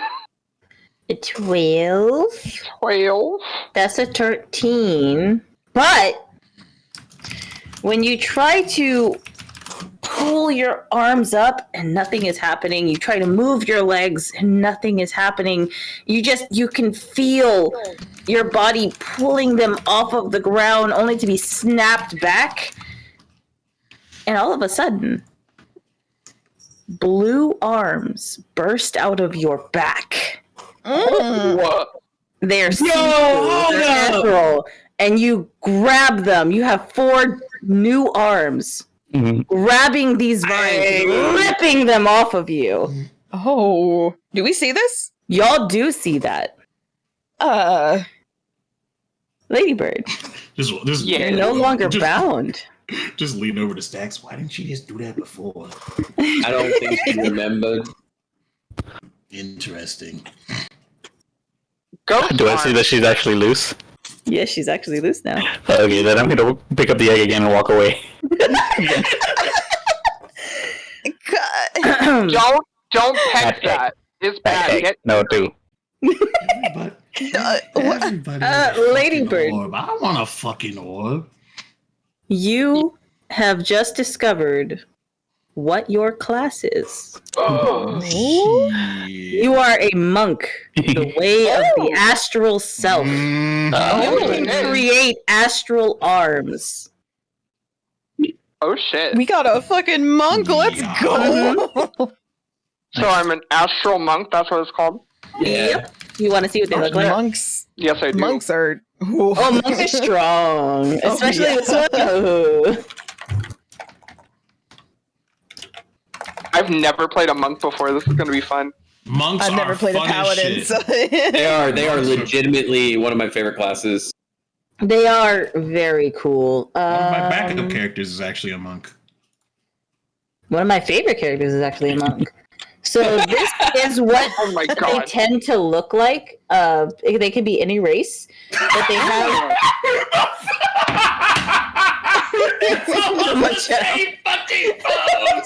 A 12. 12. That's a 13. But when you try to pull your arms up and nothing is happening, you try to move your legs and nothing is happening, you can feel your body pulling them off of the ground only to be snapped back. And all of a sudden, blue arms burst out of your back. What? They're hold they're up. natural, and you grab them. You have 4 new arms, grabbing these vines, ripping them off of you. Oh, do we see this? Y'all do see that, Ladybird. Just Yeah, You're no longer just, bound. Just lean over to Stacks. Why didn't she just do that before? I don't think she remembered. Interesting. Ghost do I see arms. that she's actually loose? Yes, she's actually loose now. Okay, then I'm gonna pick up the egg again and walk away. God. Don't peck Bad egg. that. It's Bad bad. egg. Get No, do. Everybody has a Ladybird. fucking orb. I want a fucking orb. You have just discovered what your class is. You are a monk, the way of the astral self. You can create astral arms. oh shit. We got a fucking monk. Let's go. So I'm an astral monk. That's what it's called. Yep. You want to see what they look like? Monks. Yes, I do. Monks are. Oh, monks are strong, especially yeah. this one. Oh. I've never played a monk before. This is gonna be fun. Monks I've never are played a fun as paladin, shit. so They are legitimately one of my favorite classes. They are very cool. One of my backup characters is actually a monk. One of my favorite characters is actually a monk. So this is what Oh my they god. tend to look like. They could be any race, but they have. It's almost the same fucking pose.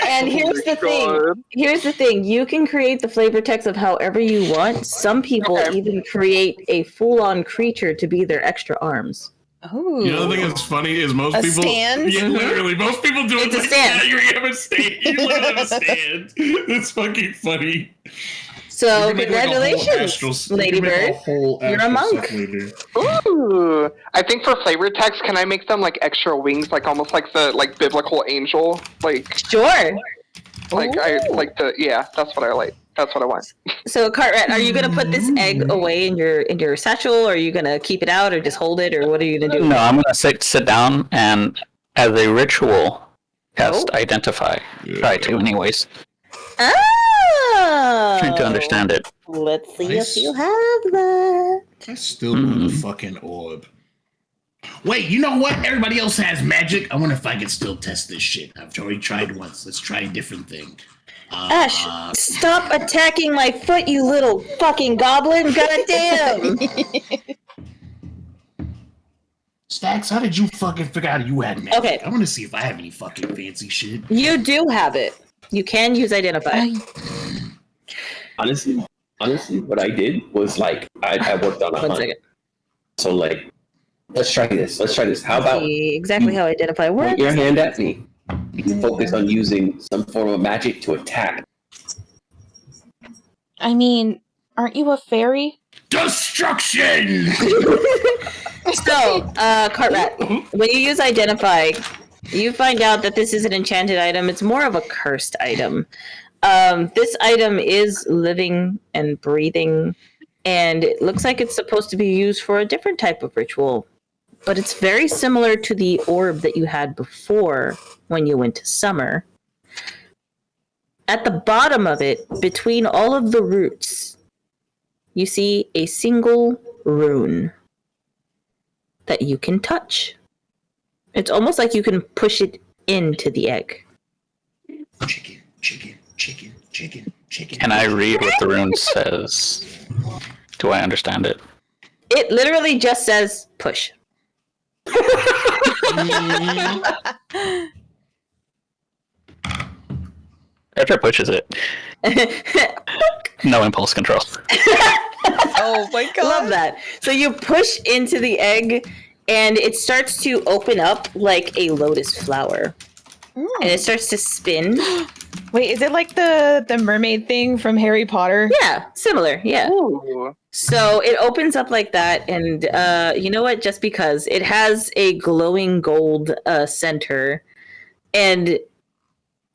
And here's the thing. God. Here's the thing. You can create the flavor text of however you want. Some people Okay. even create a full-on creature to be their extra arms. Oh. You know the thing that's funny is most A people. stand? Yeah, literally, most people do it. It's a like stand. that. You have a stand. You literally have a stand. It's fucking funny. So You can make, like, a whole congratulations, astral- you can make Ladybird. whole You're a astral monk. set later. Ooh. I think for flavor text, can I make them like extra wings, like almost like the like biblical angel? Like Sure. I like the that's what I like. That's what I want. So Cartrat, are you gonna put this egg away in your satchel, or are you gonna keep it out, or just hold it, or what are you gonna do? No, I'm gonna sit down and, as a ritual, cast Identify. Try to, anyways. Oh. Trying to understand it. Let's see Nice. if you have that. I still want a fucking orb. Wait, you know what? Everybody else has magic. I wonder if I can still test this shit. I've already tried once. Let's try a different thing. Ash, stop attacking my foot, you little fucking goblin! Goddamn! Stacks, how did you fucking figure out you had magic? Okay. I want to see if I have any fucking fancy shit. You do have it. You can use identify. Honestly, what I did was like I worked on a One hunt. second. So like, let's try this. How about See exactly how identify works. point your hand at me? You focus on using some form of magic to attack. I mean, aren't you a fairy? Destruction! So, Cartrat, when you use identify, you find out that this is an enchanted item. It's more of a cursed item. This item is living and breathing, and it looks like it's supposed to be used for a different type of ritual. But it's very similar to the orb that you had before when you went to summer. At the bottom of it, between all of the roots, you see a single rune that you can touch. It's almost like you can push it into the egg. Chicken. Can I read what the rune says? Do I understand it? It literally just says push. After it pushes it, no impulse control. Oh my god. Love that. So you push into the egg, and it starts to open up like a lotus flower. And it starts to spin. Wait, is it like the mermaid thing from Harry Potter? Yeah, similar. Yeah. Ooh. So it opens up like that, and you know what? Just because it has a glowing gold center, and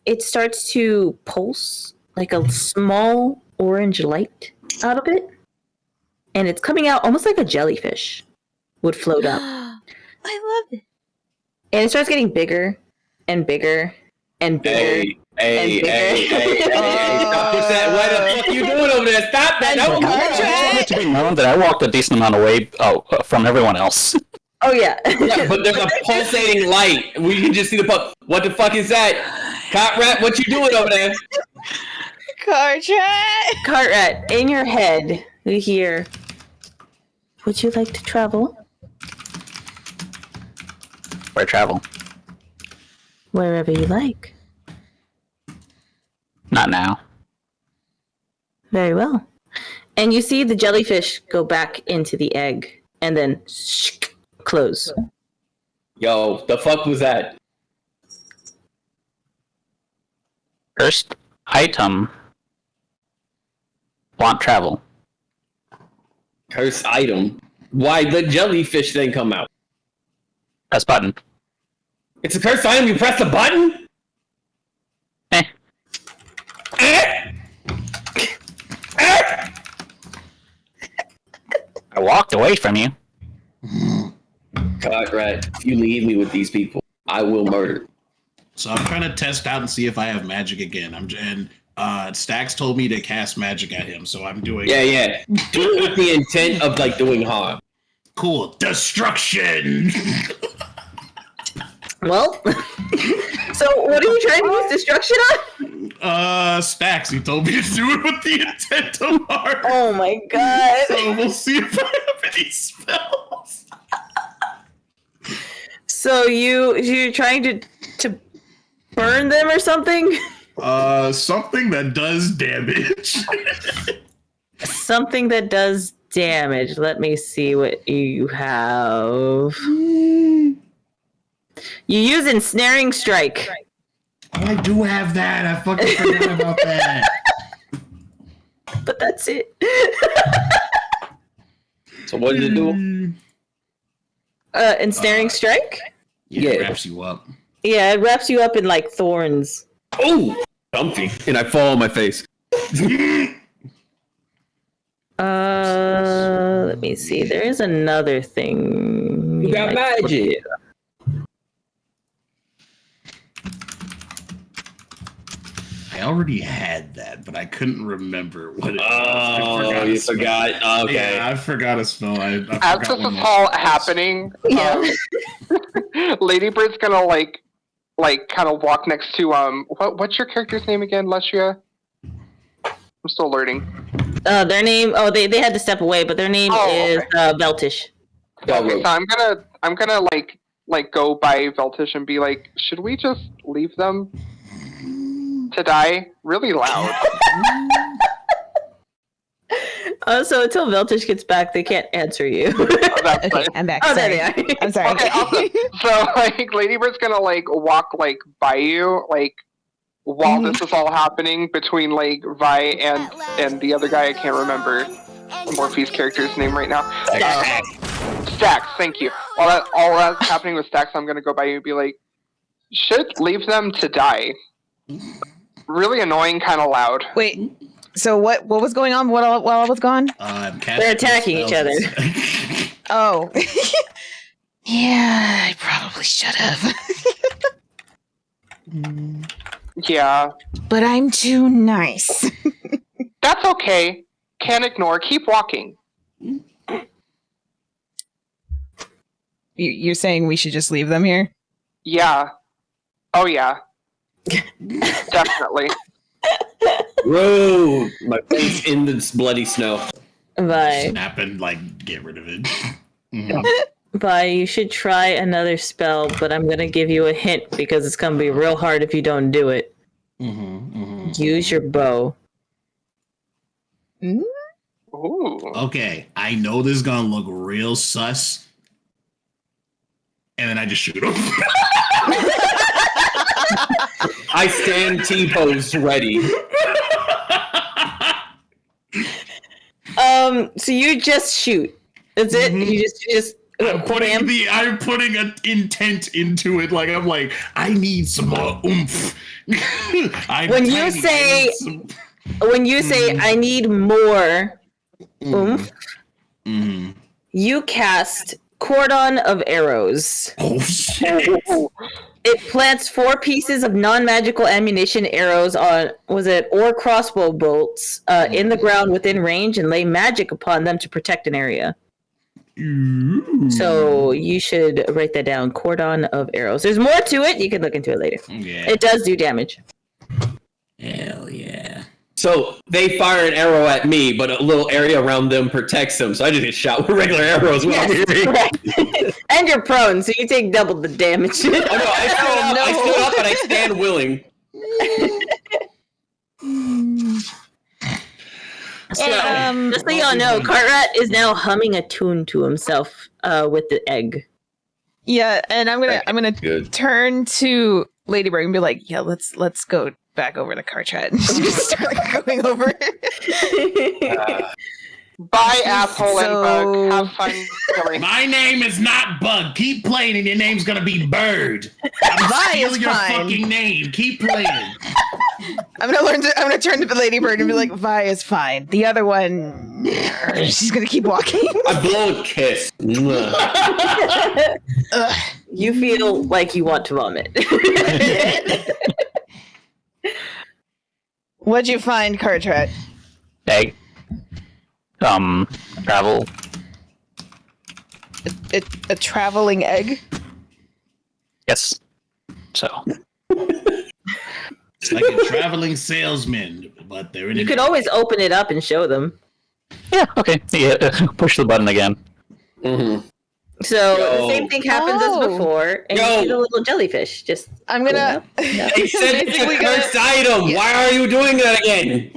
it starts to pulse like a small orange light out of it, and it's coming out almost like a jellyfish would float up. I love it. And it starts getting bigger and bigger and bigger. Hey, stop pushing that. What the fuck you doing over there? Stop that. No, I want it to be known that I walked a decent amount away from everyone else. Oh yeah. yeah, but there's a pulsating light. We can just see the pulse. What the fuck is that? Cotrat, what you doing over there? Cartrat, in your head, you hear, would you like to travel? Where travel? Wherever you like. Not now. Very well. And you see the jellyfish go back into the egg and then close. Yo, the fuck was that? First item. Want travel. Cursed item. Why the jellyfish didn't come out? Press button. It's a cursed item. You press the button. Eh. I walked away from you. Cotrat, if you leave me with these people, I will murder. So I'm trying to test out and see if I have magic again. Stacks told me to cast magic at him, so I'm doing. Yeah. Do it with the intent of like doing harm. Cool. Destruction. Well, so what are you trying to use destruction on? Stacks. He told me to do it with the intent of harm. Oh my god. So we'll see if I have any spells. So you're trying to burn them or something? Something that does damage. Something that does damage. Let me see what you have. You use ensnaring strike. Oh, I do have that. I fucking forgot about that. But that's it. So what did it do? Ensnaring strike? Yeah, it wraps you up. Yeah, it wraps you up in like thorns. Oh, comfy. And I fall on my face. Let me see. There is another thing. You got magic. I already had that, but I couldn't remember what it was. Oh, you forgot. Okay. Yeah, I forgot a spell. I As forgot this one is of my all spells. happening, Yeah. Ladybird's gonna like kind of walk next to what's your character's name again, Leshia? I'm still learning. Their name. Oh, they had to step away, but their name Oh, is okay. Beltish. Okay, so I'm gonna like go by Veltish and be like, should we just leave them to die? Really loud. So until Veltish gets back, they can't answer you. That's Okay, right. I'm back. Oh, there Sorry. they are. I'm sorry. Okay, awesome. So like Ladybird's gonna like walk like by you, like while this is all happening between like Vi and the other guy I can't remember Morphe's character's name right now. Stax, thank you. While all that's happening with Stax, I'm gonna go by you and be like, should leave them to die. Really annoying, kind of loud. Wait. So what was going on while I was gone? They're attacking each other. Oh. Yeah, I probably should have. Yeah. But I'm too nice. That's okay. Can't ignore. Keep walking. You're saying we should just leave them here? Yeah. Oh yeah. Definitely. Whoa! My face in this bloody snow. Vi. Snap and like get rid of it. Vi, you should try another spell, but I'm gonna give you a hint because it's gonna be real hard if you don't do it. Use your bow. Ooh. Okay, I know this is gonna look real sus, and then I just shoot him. I stand T-pose ready. So you just shoot. That's it? You just I'm putting an intent into it. Like I'm like, I need some more oomph. When you say I need more oomph, you cast Cordon of Arrows. Oh shit. It plants 4 pieces of non-magical ammunition arrows on, or crossbow bolts in the ground within range and lay magic upon them to protect an area. So you should write that down. Cordon of Arrows. There's more to it. You can look into it later. Yeah. It does do damage. Hell yeah. So they fire an arrow at me, but a little area around them protects them. So I just get shot with regular arrows when I'm hitting. Correct. And you're prone, so you take double the damage. Oh no, I stood up and I stand willing. So, just so y'all know, Cartrat is now humming a tune to himself with the egg. Yeah, and I'm gonna Good. turn to Ladybird and be like, yeah, let's go back over to Cartrat and just start going over it. Bye, asshole and bug. Have fun killing. My name is not Bug. Keep playing, and your name's gonna be Bird. Vi Steal is your fine. fucking name. Keep playing. I'm gonna turn to Ladybird and be like, Vi is fine. The other one, she's gonna keep walking. I blow a kiss. You feel like you want to vomit. What'd you find, Cartrat? Egg. Travel. A traveling egg? Yes. So. It's like a traveling salesman, but they're in You an could always open it up and show them. Yeah. Okay. Yeah. Push the button again. Mm-hmm. So Yo. the same thing happens as before, and you see the little jellyfish. Just I'm gonna. They said it's a Basically cursed item. Why are you doing that again?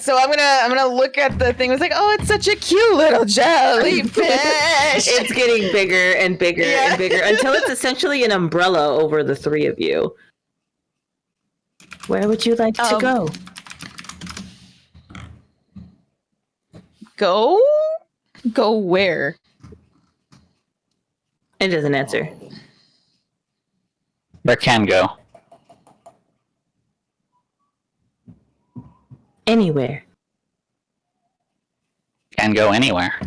So I'm gonna look at the thing. It's like, oh, it's such a cute little jellyfish. it's getting bigger and bigger and bigger until it's essentially an umbrella over the 3 of you. Where would you like to go? Go where? It doesn't answer. There can go. Anywhere. Can go anywhere.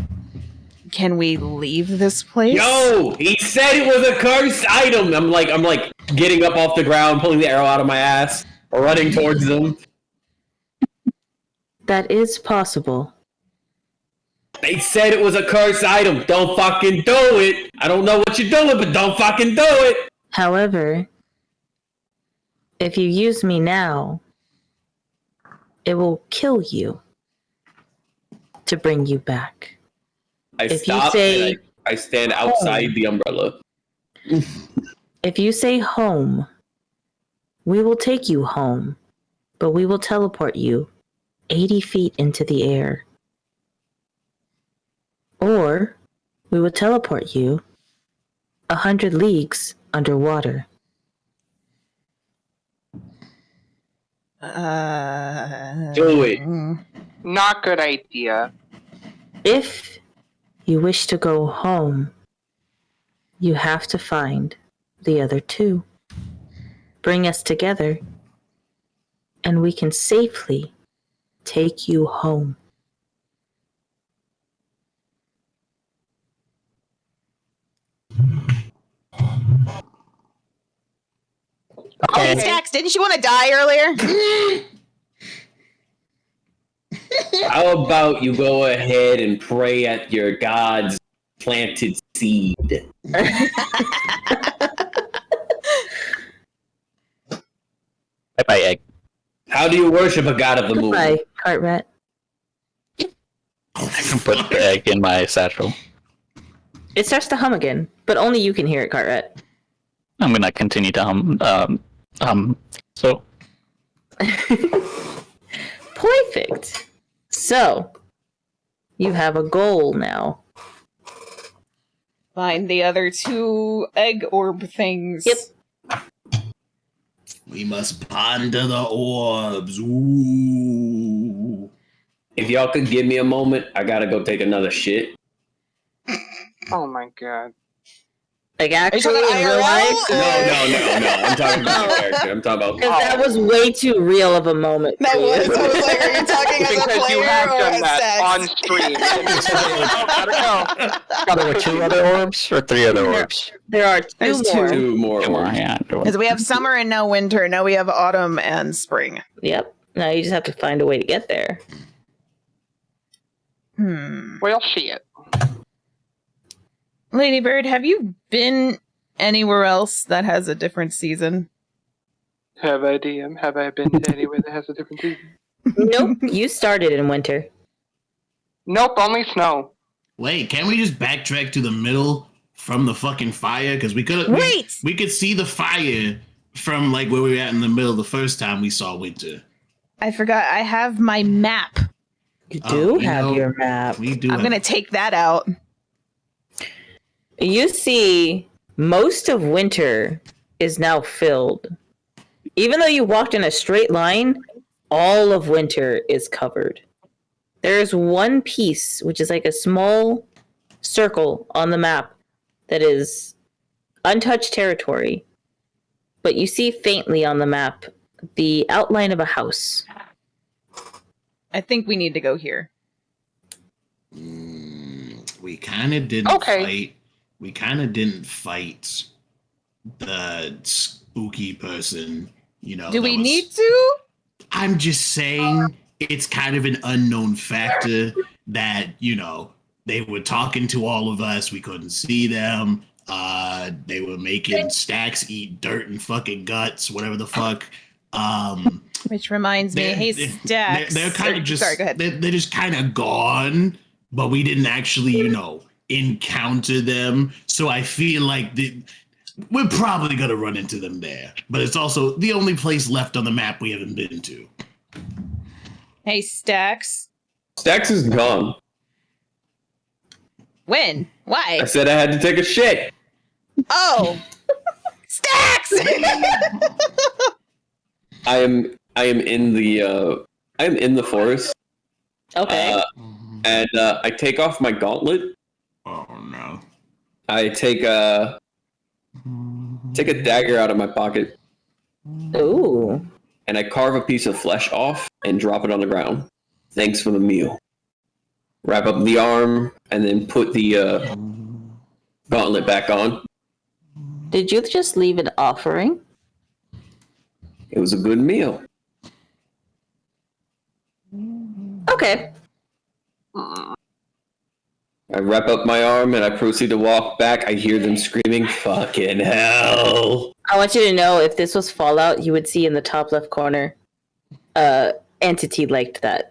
Can we leave this place? Yo, he said it was a cursed item. I'm like getting up off the ground, pulling the arrow out of my ass, running towards them. That is possible. They said it was a cursed item. Don't fucking do it. I don't know what you're doing, but don't fucking do it. However, if you use me now, it will kill you to bring you back. I If you stop say and I stand outside the umbrella. If you say home, we will take you home, but we will teleport you 80 feet into the air. Or we will teleport you 100 leagues underwater. Do it. Not good idea. If you wish to go home, you have to find the other two. Bring us together, and we can safely take you home. Oh, Stacks, didn't you want to die earlier? How about you go ahead and pray at your God's planted seed? Bye, egg. How do you worship a god of the moon? Goodbye, Cartrat. I can put the egg in my satchel. It starts to hum again, but only you can hear it, Cartrat. I'm gonna continue to hum. So Perfect. So, you have a goal now. Find the other two egg orb things. Yep. We must ponder the orbs. Ooh. If y'all could give me a moment, I gotta go take another shit. Oh my god. Like Are you actually talking in real IRL? life? No. I'm talking about the character. I'm talking about. Because that was way too real of a moment. That for you. was. I was like, are you talking as a Because you player have or done as that on sex? stream. Gotta go. there were 2 other orbs or 3 other orbs. There are There's two more. Two more. Two more, orbs. yeah. Because we have summer and no winter. Now we have autumn and spring. Yep. Now you just have to find a way to get there. Well, shit. Ladybird, have you been anywhere else that has a different season? Have I, DM? Have I been to anywhere that has a different season? Nope. You started in winter. Nope, only snow. Wait, can't we just backtrack to the middle from the fucking fire? Because we could Wait! we could see the fire from like where we were at in the middle the first time we saw winter. I forgot. I have my map. You Oh, do we have know- your map. We do. I'm going to take that out. You see, most of winter is now filled. Even though you walked in a straight line, all of winter is covered. There's one piece, which is like a small circle on the map that is untouched territory. But you see faintly on the map the outline of a house. I think we need to go here. We kind of didn't Okay. fight. We kind of didn't fight the spooky person. You know. Do that we was- need to? I'm just saying it's kind of an unknown factor that, you know, they were talking to all of us. We couldn't see them. They were making Stacks eat dirt and fucking guts, whatever the fuck. Which reminds me, hey, Stacks. They're kind of just, Sorry, go ahead. They're just kind of gone, but we didn't actually, you know, encounter them. So I feel like we're probably going to run into them there. But it's also the only place left on the map we haven't been to. Hey, Stacks. Stacks is gone. When? Why? I said I had to take a shit. Oh! Stacks! I am in the forest. Okay. And I take off my gauntlet. Oh no. I take a dagger out of my pocket Ooh. and I carve a piece of flesh off and drop it on the ground. Thanks for the meal. Wrap up the arm and then put the gauntlet back on. Did you just leave an offering? It was a good meal. Okay. I wrap up my arm and I proceed to walk back. I hear them screaming, "Fucking hell!" I want you to know if this was Fallout, you would see in the top left corner, entity liked that.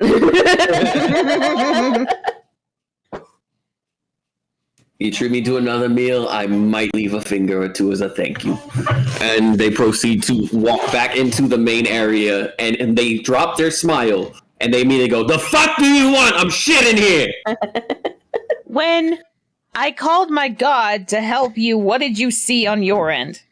You treat me to another meal, I might leave a finger or two as a thank you. And they proceed to walk back into the main area, and they drop their smile, and they immediately go, "The fuck do you want? I'm shit in here!" When I called my god to help you, what did you see on your end?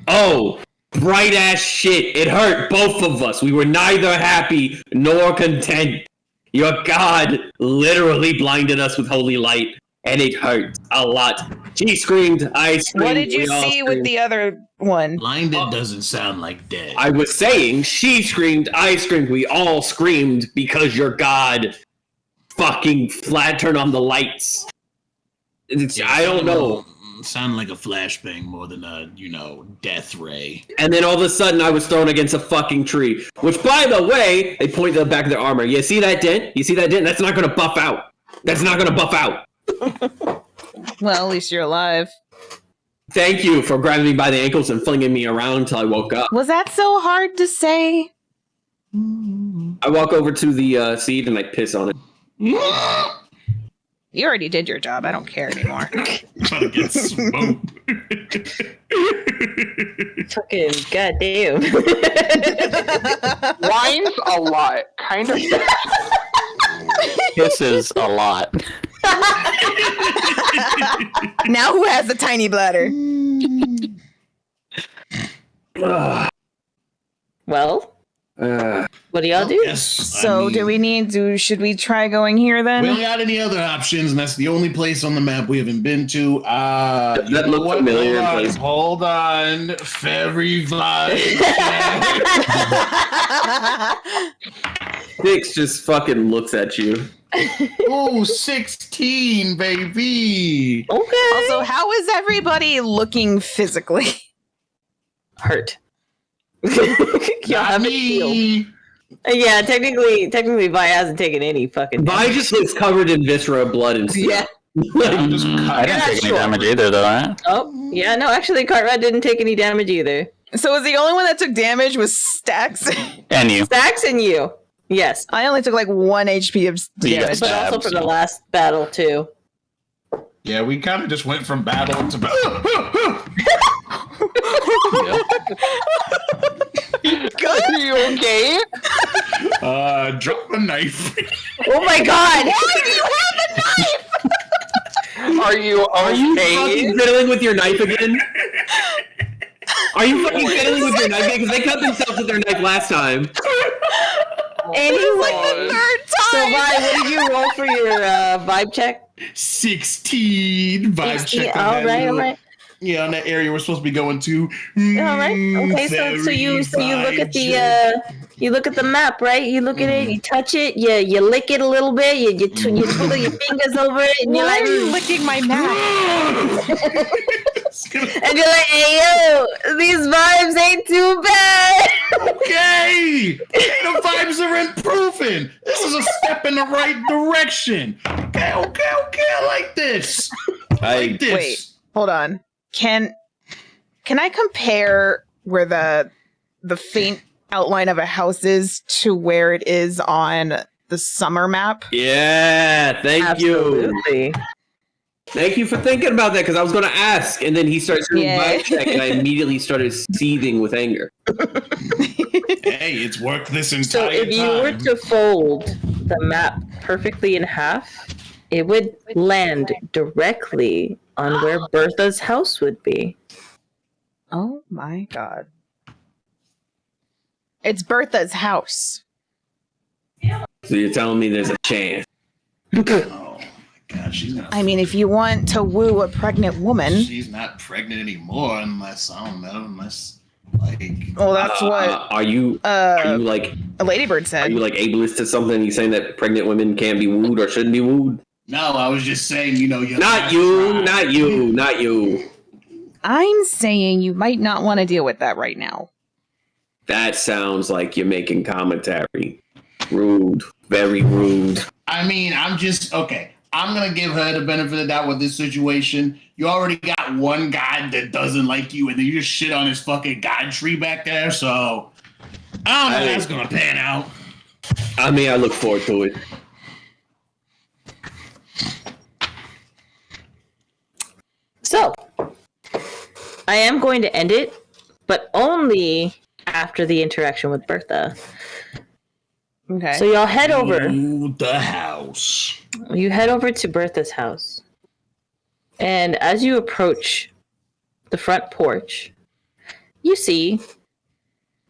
Oh, bright ass shit. It hurt both of us. We were neither happy nor content. Your god literally blinded us with holy light, and it hurt a lot. She screamed, I screamed. What did you we all see with screamed. the other one? Blinded doesn't sound like dead. I was saying, she screamed, I screamed, we all screamed because your god fucking flat turned on the lights. I don't know. Sound like a flashbang more than a, death ray. And then all of a sudden, I was thrown against a fucking tree. Which, by the way, they point to the back of their armor. You see that dent? You see that dent? That's not going to buff out. That's not going to buff out. Well, at least you're alive. Thank you for grabbing me by the ankles and flinging me around until I woke up. Was that so hard to say? I walk over to the seed and I piss on it. You already did your job. I don't care anymore. Trying to get smoked. Fucking goddamn. Whines a lot. Kind of. Kisses a lot. Now who has the tiny bladder? Well, what do y'all do? Yes. So should we try going here We then? don't got any other options, and that's the only place on the map we haven't been to. Does that look familiar? Hold on. Fairy vibe. Dix just fucking looks at you. Oh, 16, baby. Okay. Also, how is everybody looking physically? Hurt. Y'all haven't healed. Me. Yeah, technically, Vi hasn't taken any fucking. Vi just looks covered in viscera, blood, and stuff. Yeah. I'm just I didn't take any sure. damage either, though, right? Oh, yeah. No, actually, Cartrat didn't take any damage either. So was the only one that took damage was Stax? And you. Stacks and you. Yes, I only took like 1 HP of Yeah, damage. but also for the last battle too. Yeah, we kind of just went from battle to Are you okay? drop a knife. Oh my god! Are you Are you okay? fucking fiddling with your knife again? Are you fucking fiddling with your knife again? Because they cut themselves with their knife last time. Anyway, Third so time! Vi, what did you roll for your vibe check? 16 vibe 16. check on All that right, little- all right. Yeah, on that area we're supposed to be going to. All right. Okay, so you look at you look at the map, right? You look at it, you touch it, you lick it a little bit, you twiddle your fingers over it, and you're Why like, are you licking my map? and you're like, hey yo, these vibes ain't too bad. Okay, the vibes are improving. This is a step in the right direction. Okay, I like this. I like this. Wait, hold on. Can I compare where the faint outline of a house is to where it is on the summer map? Yeah, thank you. Absolutely. Thank you for thinking about that, because I was going to ask, and then he starts doing Yeah. vibe check, and I immediately started seething with anger. Hey, it's worked this entire So if you were time. to fold the map perfectly in half, it would land directly on where Bertha's house would be. Oh my god. It's Bertha's house. So you're telling me there's a chance? Oh my god, she's not. I mean, if you want to woo a pregnant woman, She's not pregnant anymore, unless I don't know, unless like. well, that's what Are you like a ladybird are said. you like ableist to something? You saying that pregnant women can't be wooed or shouldn't be wooed? No, I was just saying, you're Not you, not you, not you. I'm saying you might not want to deal with that right now. That sounds like you're making commentary. Rude, very rude. I mean, I'm just okay. I'm gonna give her the benefit of the doubt with this situation. You already got one god that doesn't like you, and then you just shit on his fucking god tree back there. So I don't know how that's gonna pan out. I mean, I look forward to it. I am going to end it, but only after the interaction with Bertha. Okay. So y'all head over. To the house. You head over to Bertha's house. And as you approach the front porch, you see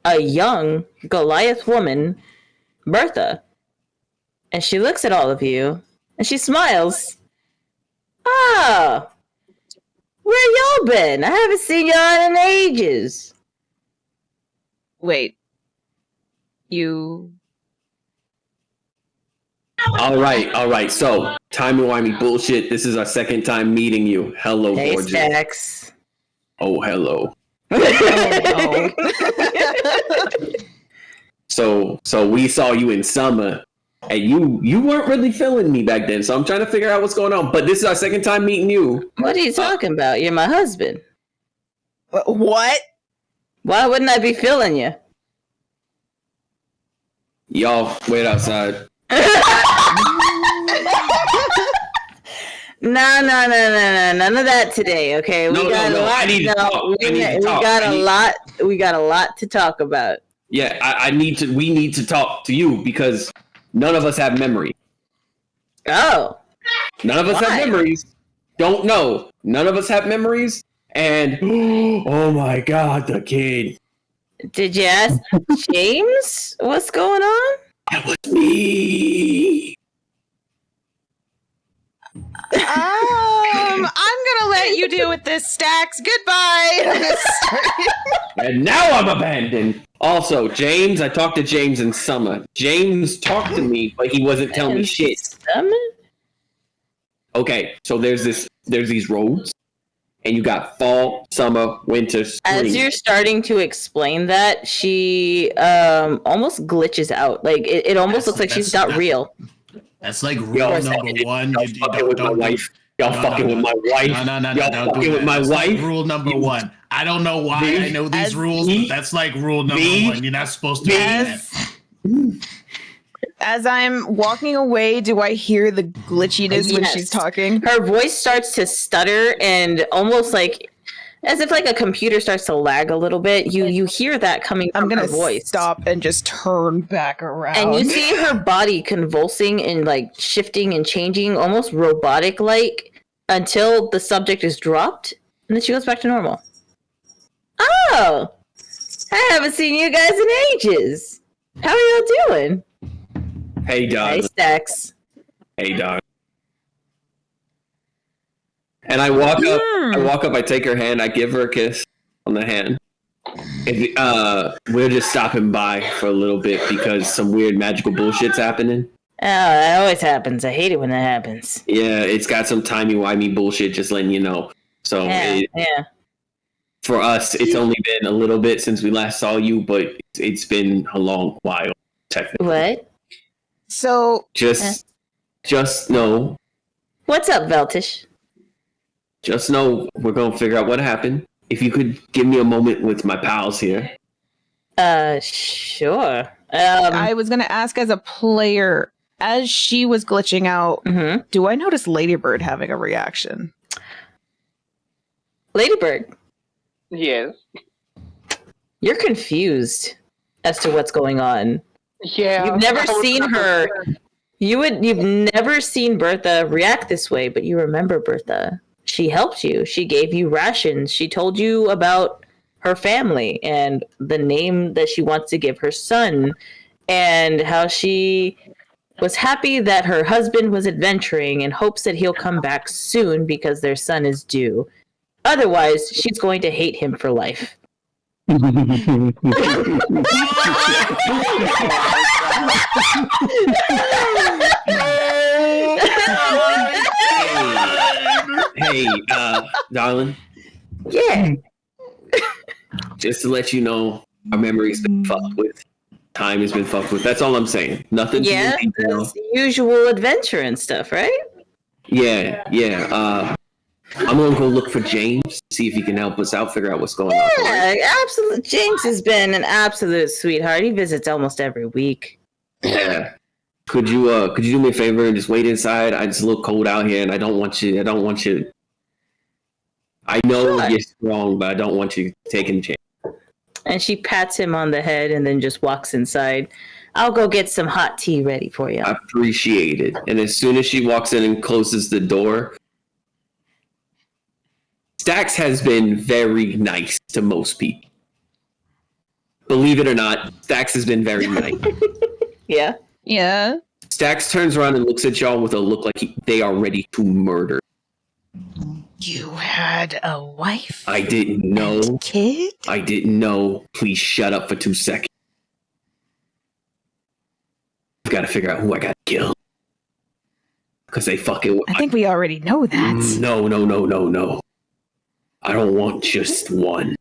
a young Goliath woman, Bertha. And she looks at all of you, and she smiles. Oh, where y'all been? I haven't seen y'all in ages. Wait. You... All right. So, timey-wimey bullshit. This is our second time meeting you. Hello, Hey, gorgeous. Stacks. Oh, hello. Oh, So we saw you in summer, and you weren't really feeling me back then. So I'm trying to figure out what's going on. But this is our second time meeting you. What are you talking about? You're my husband. What? Why wouldn't I be feeling you? Y'all wait outside. No, none of that today. Okay, No, I need to talk. We got a lot to talk about. Yeah, we need to talk to you because none of us have memory. Oh, None of us have memories. Don't know. None of us have memories. And oh my god, the kid. did you ask James what's going on? That was me. I'm gonna let you deal with this, Stacks. Goodbye. And now I'm abandoned. Also, James, I talked to James in summer. James talked to me, but he wasn't telling me shit. Okay, so there's these roads, and you got fall, summer, winter, spring. As you're starting to explain that, she almost glitches out. Like it almost looks like she's not real. That's like rule number one. Y'all fucking with my wife. Y'all fucking with my wife. No. Y'all fucking with my wife. Rule number one. I don't know why I know these rules, but that's like rule number one. You're not supposed to do that. As I'm walking away, do I hear the glitchiness when she's talking? Her voice starts to stutter and almost like as if like a computer starts to lag a little bit. You hear that coming from her voice. Stop and just turn back around. And you see her body convulsing and like shifting and changing, almost robotic like, until the subject is dropped, and then she goes back to normal. Oh, I haven't seen you guys in ages. How are y'all doing? Hey, Doc. Hey, Stacks. Hey, Doc. And I walk up, I take her hand, I give her a kiss on the hand. And, we're just stopping by for a little bit because some weird magical bullshit's happening. Oh, that always happens. I hate it when that happens. Yeah, it's got some timey-wimey bullshit, just letting you know. So, yeah. For us, it's only been a little bit since we last saw you, but it's been a long while, technically. What? So... Just know... What's up, Veltish? Just know we're going to figure out what happened. If you could give me a moment with my pals here. Sure. I was going to ask as a player, as she was glitching out, do I notice Ladybird having a reaction? Ladybird? Yes. You're confused as to what's going on. Yeah. You've never seen her. You've never seen Bertha react this way, but you remember Bertha. She helped you. She gave you rations. She told you about her family and the name that she wants to give her son, and how she was happy that her husband was adventuring and hopes that he'll come back soon because their son is due. Otherwise, she's going to hate him for life. Hey, darling. Yeah. Just to let you know, our memory's been fucked with. Time has been fucked with. That's all I'm saying. Nothing. Yeah, that's the usual adventure and stuff, right? Yeah. I'm gonna go look for James, see if he can help us out, figure out what's going on. Yeah, absolutely. James has been an absolute sweetheart. He visits almost every week. Yeah. Could you do me a favor and just wait inside? It's a little cold out here, and I don't want you I know Sure. you're strong, but I don't want you taking a chance. And she pats him on the head and then just walks inside. I'll go get some hot tea ready for you. I appreciate it. And as soon as she walks in and closes the door, Stax has been very nice to most people. Believe it or not, Stax has been very nice. Yeah. Yeah. Stax turns around and looks at y'all with a look like they are ready to murder. You had a wife? I didn't know. And kid? I didn't know. Please shut up for 2 seconds. I've got to figure out who I got to kill. Because they fucking... I think we already know that. No. I don't want just one.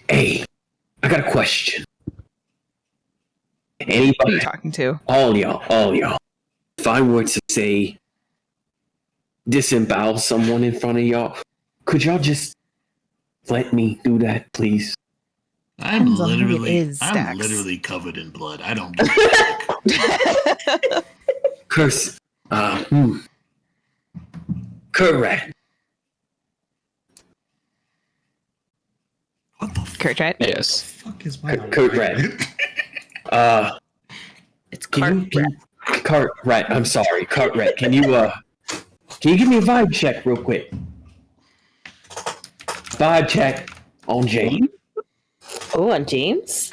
Hey, I got a question. Who are you Anybody, talking to? all y'all. If I were to say disembowel someone in front of y'all, could y'all just let me do that, please? I'm Depends on who it literally, is, I'm Stax. literally covered in blood. I don't give a fuck. Curse. Correct. What the Kurt, right? Yes. fuck is my Kurt Red. It's Can you, Cartwright, I'm sorry, Cartwright. Can you give me a vibe check real quick? Vibe check on James. Oh, on James?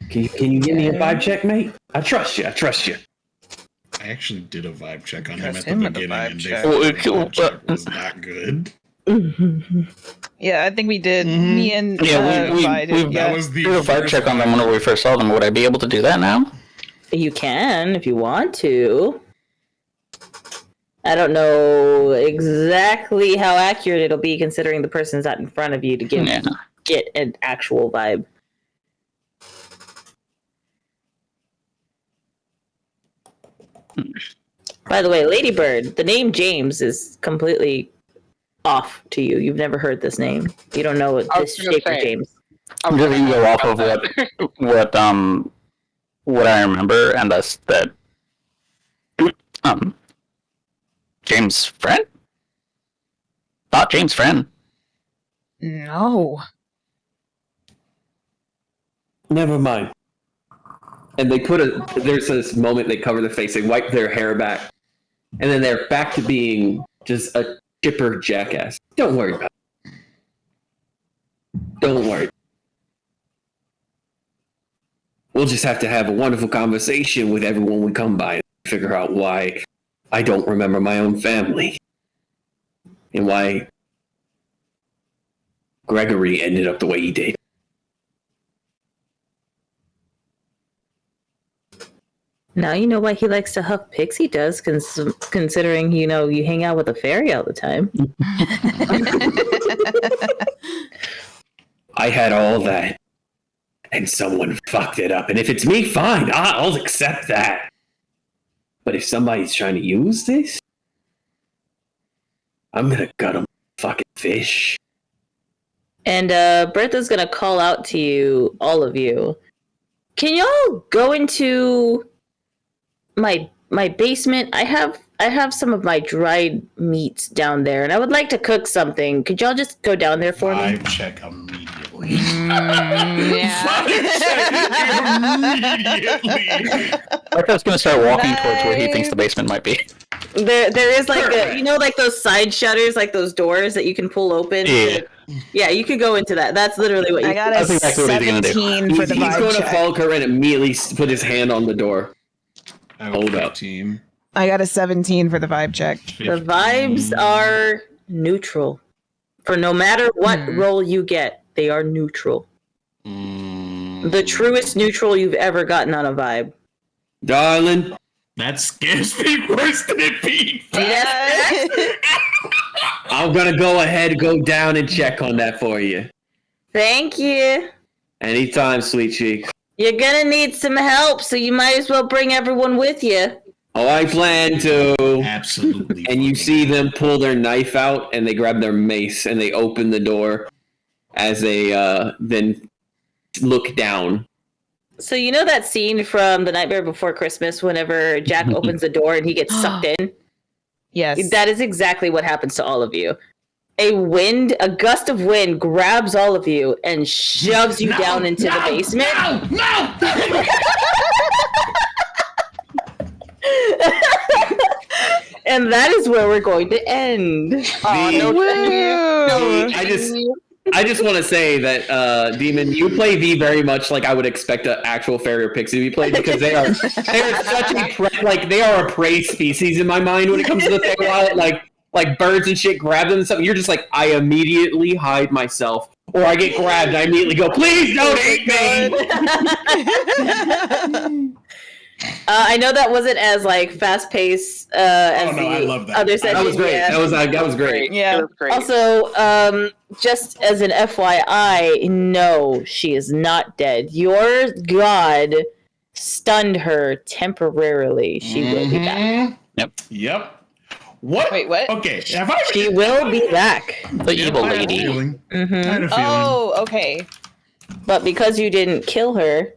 Can you give me a vibe check, mate? I trust you. I actually did a vibe check on him Trust at him the with the beginning, vibe and check. the vibe check was not good. Yeah, I think we did. Me and Vi did. we've Yeah. That was the did a vibe first check on them vibe. whenever we first saw them. Would I be able to do that now? You can if you want to. I don't know exactly how accurate it'll be considering the person's not in front of you to get an actual vibe. By the way, Ladybird, the name James is completely off to you. You've never heard this name. You don't know I was this gonna shape of say. James. I'm just gonna go off of what I remember, and that's that James' friend? Not James' friend. No. Never mind. And there's this moment they cover their face, they wipe their hair back, and then they're back to being just a chipper jackass. Don't worry about it. Don't worry. We'll just have to have a wonderful conversation with everyone we come by and figure out why I don't remember my own family. And why Gregory ended up the way he did. Now you know why he likes to huff pixie dust, considering, you hang out with a fairy all the time. I had all that, and someone fucked it up. And if it's me, fine, I'll accept that. But if somebody's trying to use this, I'm gonna gut them fucking fish. And Bertha's gonna call out to you, all of you. Can y'all go into my basement? I have some of my dried meats down there, and I would like to cook something. Could y'all just go down there for me? Vibe check immediately. Yeah. Vibe check immediately. Arthur's gonna start walking towards where he thinks the basement might be. There is like like those side shutters, like those doors that you can pull open. Yeah, you could go into that. That's literally what you. I got That's a exactly what he's gonna do. 17 for the He's vibe going to check. follow her and immediately put his hand on the door. I have Hold a up. 15. I got a 17 for the vibe check. The vibes are neutral. For no matter what roll you get, they are neutral. The truest neutral you've ever gotten on a vibe. Darling, That scares me worse than it being. I'm gonna go ahead, go down and check on that for you. Thank you. Anytime, sweet cheek. You're gonna need some help, so you might as well bring everyone with you. Oh, I plan to. Absolutely. And you fucking see them pull their knife out and they grab their mace and they open the door as they then look down So you know that scene from The Nightmare Before Christmas whenever Jack opens the door and he gets sucked in? Yes. That is exactly what happens to all of you. A gust of wind grabs all of you and shoves you down into the basement. No! And that is where we're going to end. I just want to say that Demon, you play V very much like I would expect an actual fairy or pixie to be played, because they are such they are a prey species in my mind when it comes to the Feywild. Like birds and shit grab them and stuff. You're just like, I immediately hide myself, or I get grabbed and I immediately go, please don't eat me. I know that wasn't as like fast paced as I love that. other sessions. That was great. Yeah. That was great. Yeah. It was great. Also, just as an FYI, no, she is not dead. Your god stunned her temporarily. She will be back. Yep. What? Wait, what? Okay. She will be back. The evil I had a lady. feeling. Mm-hmm. I had a feeling. Oh, okay. But because you didn't kill her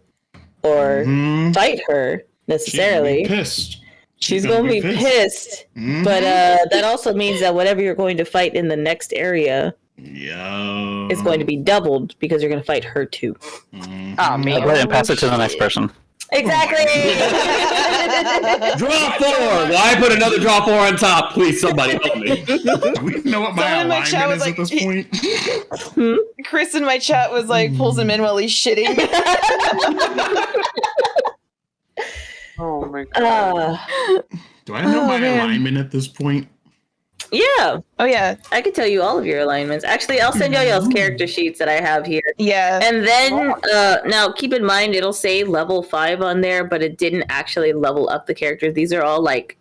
or fight her necessarily, Pissed. she's going to be pissed. But that also means that whatever you're going to fight in the next area is going to be doubled, because you're going to fight her too. Oh, Go man. ahead and pass it to the next person. Exactly. Draw 4. Why put another draw 4 on top? Please, somebody help me. Do we know what my Someone in my chat alignment was is at like- this point? Chris in my chat was like, pulls him in while he's shitting. Oh my god. Do I know my man. alignment at this point? Yeah, Oh, yeah. I can tell you all of your alignments. Actually, I'll send y'all's character sheets that I have here. Yeah. And then, now keep in mind, it'll say level 5 on there, but it didn't actually level up the characters. These are all like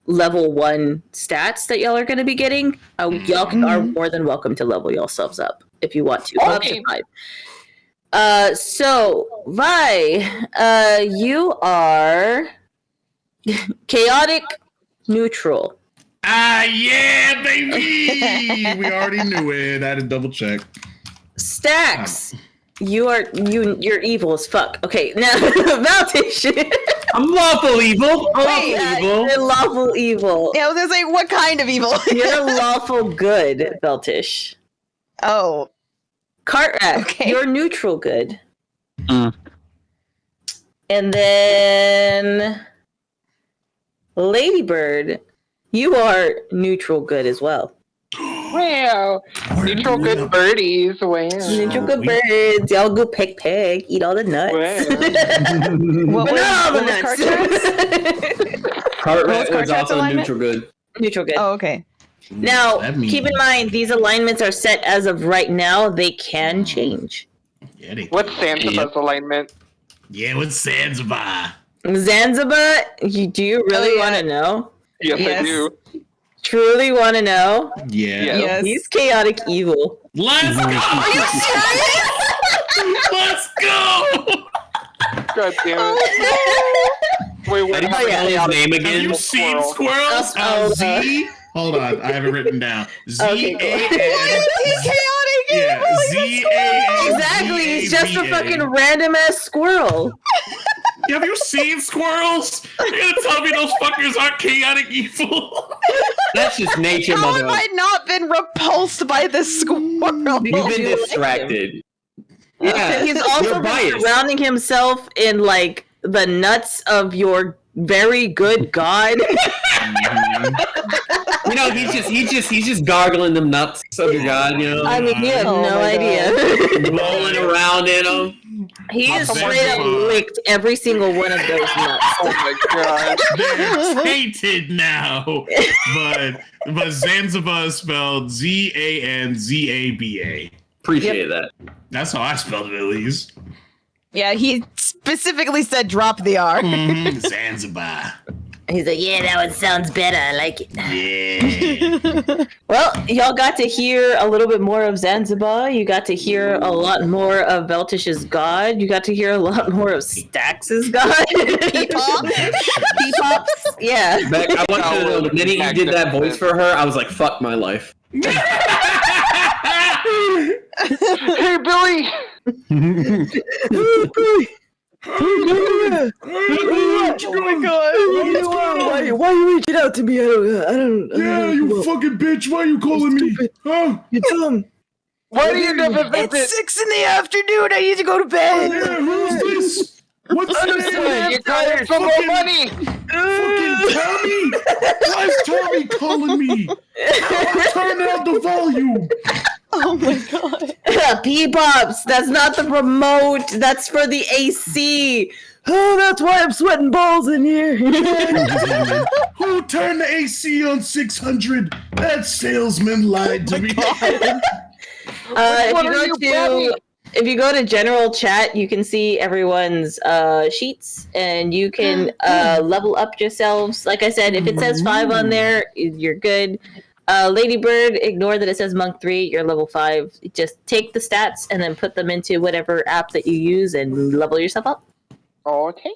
level 1 stats that y'all are going to be getting. Y'all are more than welcome to level yourselves up if you want to. Up to 5. So, Vi, you are chaotic neutral. Yeah, baby! We already knew it. I had to double check. Stacks, you're evil as fuck. Okay, now Valtish. I'm lawful evil. You're lawful evil. Yeah, I was gonna say, what kind of evil? You're lawful good, Valtish. Oh. Cartwright, Okay. you're neutral good. Mm. And then Ladybird, you are neutral good as well. Wow. Neutral good birdies. Wow. Neutral good birds, y'all go peck, eat all the nuts. Wow. What was, all the what was nuts. Cartwright was Cartwright's also alignment? neutral good. Neutral good. Oh, okay. Now, That means- keep in mind, these alignments are set as of right now. They can change. Yeah, they- What's Sansa's alignment? Yeah, what's Zanzibar? Zanzibar, do you really Oh, yeah. want to know? Yes, Yes. I do. Truly want to know? Yeah. Yeah. Yes. He's chaotic evil. Let's go! Are you serious? Let's go! God damn it. Wait, what? How do you spell his name Have again? you seen squirrels? Z? Hold on, I have it written down. Okay, Z-A-N. He's chaotic. Yeah, Z-A-N. Exactly, he's just a fucking random ass squirrel. Have you seen squirrels? You're gonna tell me those fuckers aren't chaotic evil? That's just nature, How mother. have I not been repulsed by this squirrel? You've been distracted. Yeah, He's also you're been biased. surrounding himself in like the nuts of your very good god. You know, he's just gargling them nuts of your god. You know, I mean, you have Oh no my idea. rolling around in them. He has My straight up Zanzibar. licked every single one of those nuts. Oh my god. They're tainted now. But Zanzibar is spelled Z-A-N-Z-A-B-A. Appreciate that. That's how I spelled it, at least. Yeah, he specifically said drop the R. Zanzibar. He's like, yeah, that one sounds better. I like it. Yeah. Well, y'all got to hear a little bit more of Zanzibar. You got to hear a lot more of Beltish's god. You got to hear a lot more of Stax's god. Peepops. Yeah. Beck, I want to know, the minute you did that voice for her, I was like, fuck my life. Hey, Billy! Oh my god. Why are you reaching out to me? I don't Yeah, you fucking bitch. Why are you calling me? Huh? You dumb. What are you doing? It's 6 in the afternoon. I need to go to bed. Yeah, who's this? What's the name? You got some more money. Fucking Tommy! Why is Tommy calling me? Turn down the volume. Oh my god. Bebops, that's not the remote. That's for the AC. Oh, that's why I'm sweating balls in here. Who turned the AC on 600? That salesman lied to me. If you go to general chat, you can see everyone's sheets, and you can level up yourselves. Like I said, if it says 5 on there, you're good. Ladybird, ignore that it says Monk 3, you're level 5. Just take the stats and then put them into whatever app that you use and level yourself up. Okay.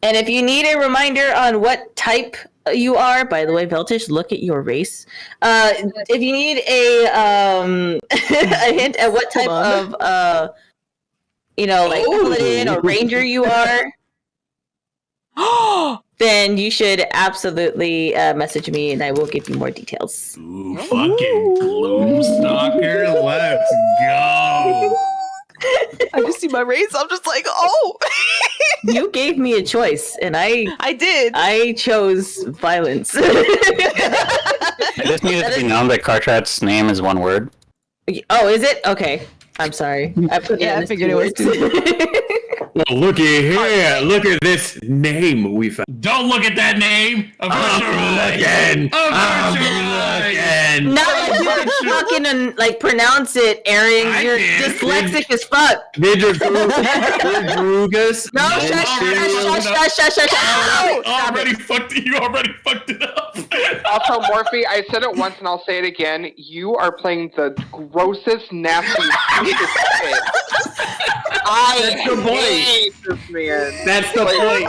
And if you need a reminder on what type you are, by the way, Veltish, look at your race. If you need a a hint at what type of paladin or ranger you are, then you should absolutely message me, and I will give you more details. Ooh, fucking Gloomstalker, let's go. I just see my race. I'm just like, oh. You gave me a choice, and I did. I chose violence. I just needed to be known that Cartrat's name is one word. Oh, is it? Okay. I'm sorry. I put I figured it was too. Well, looky here. Look at this name we found. Don't look at that name. Of course you're right. Again. Of course you're right. Not like you can fucking pronounce it, Aaron. You're dyslexic as fuck. Ninja Grugus. No, shush. You already fucked it up. Also, Morphe, I said it once and I'll say it again. You are playing the grossest, nastiest shit. That's the point. This man. That's the point.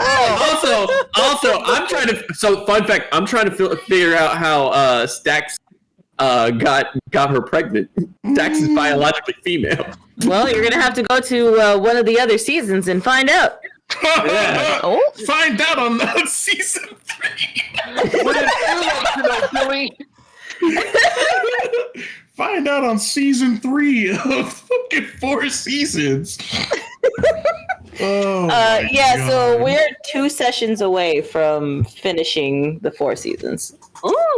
Also, I'm trying to. So, fun fact: I'm trying to figure out how Stax got her pregnant. Stax is biologically female. Well, you're gonna have to go to one of the other seasons and find out. Yeah. Oh, Find out on season 3. What did you like to know, Billy? Find out on season 3 of fucking 4 seasons. Oh my yeah, God. so we're 2 sessions away from finishing the 4 seasons.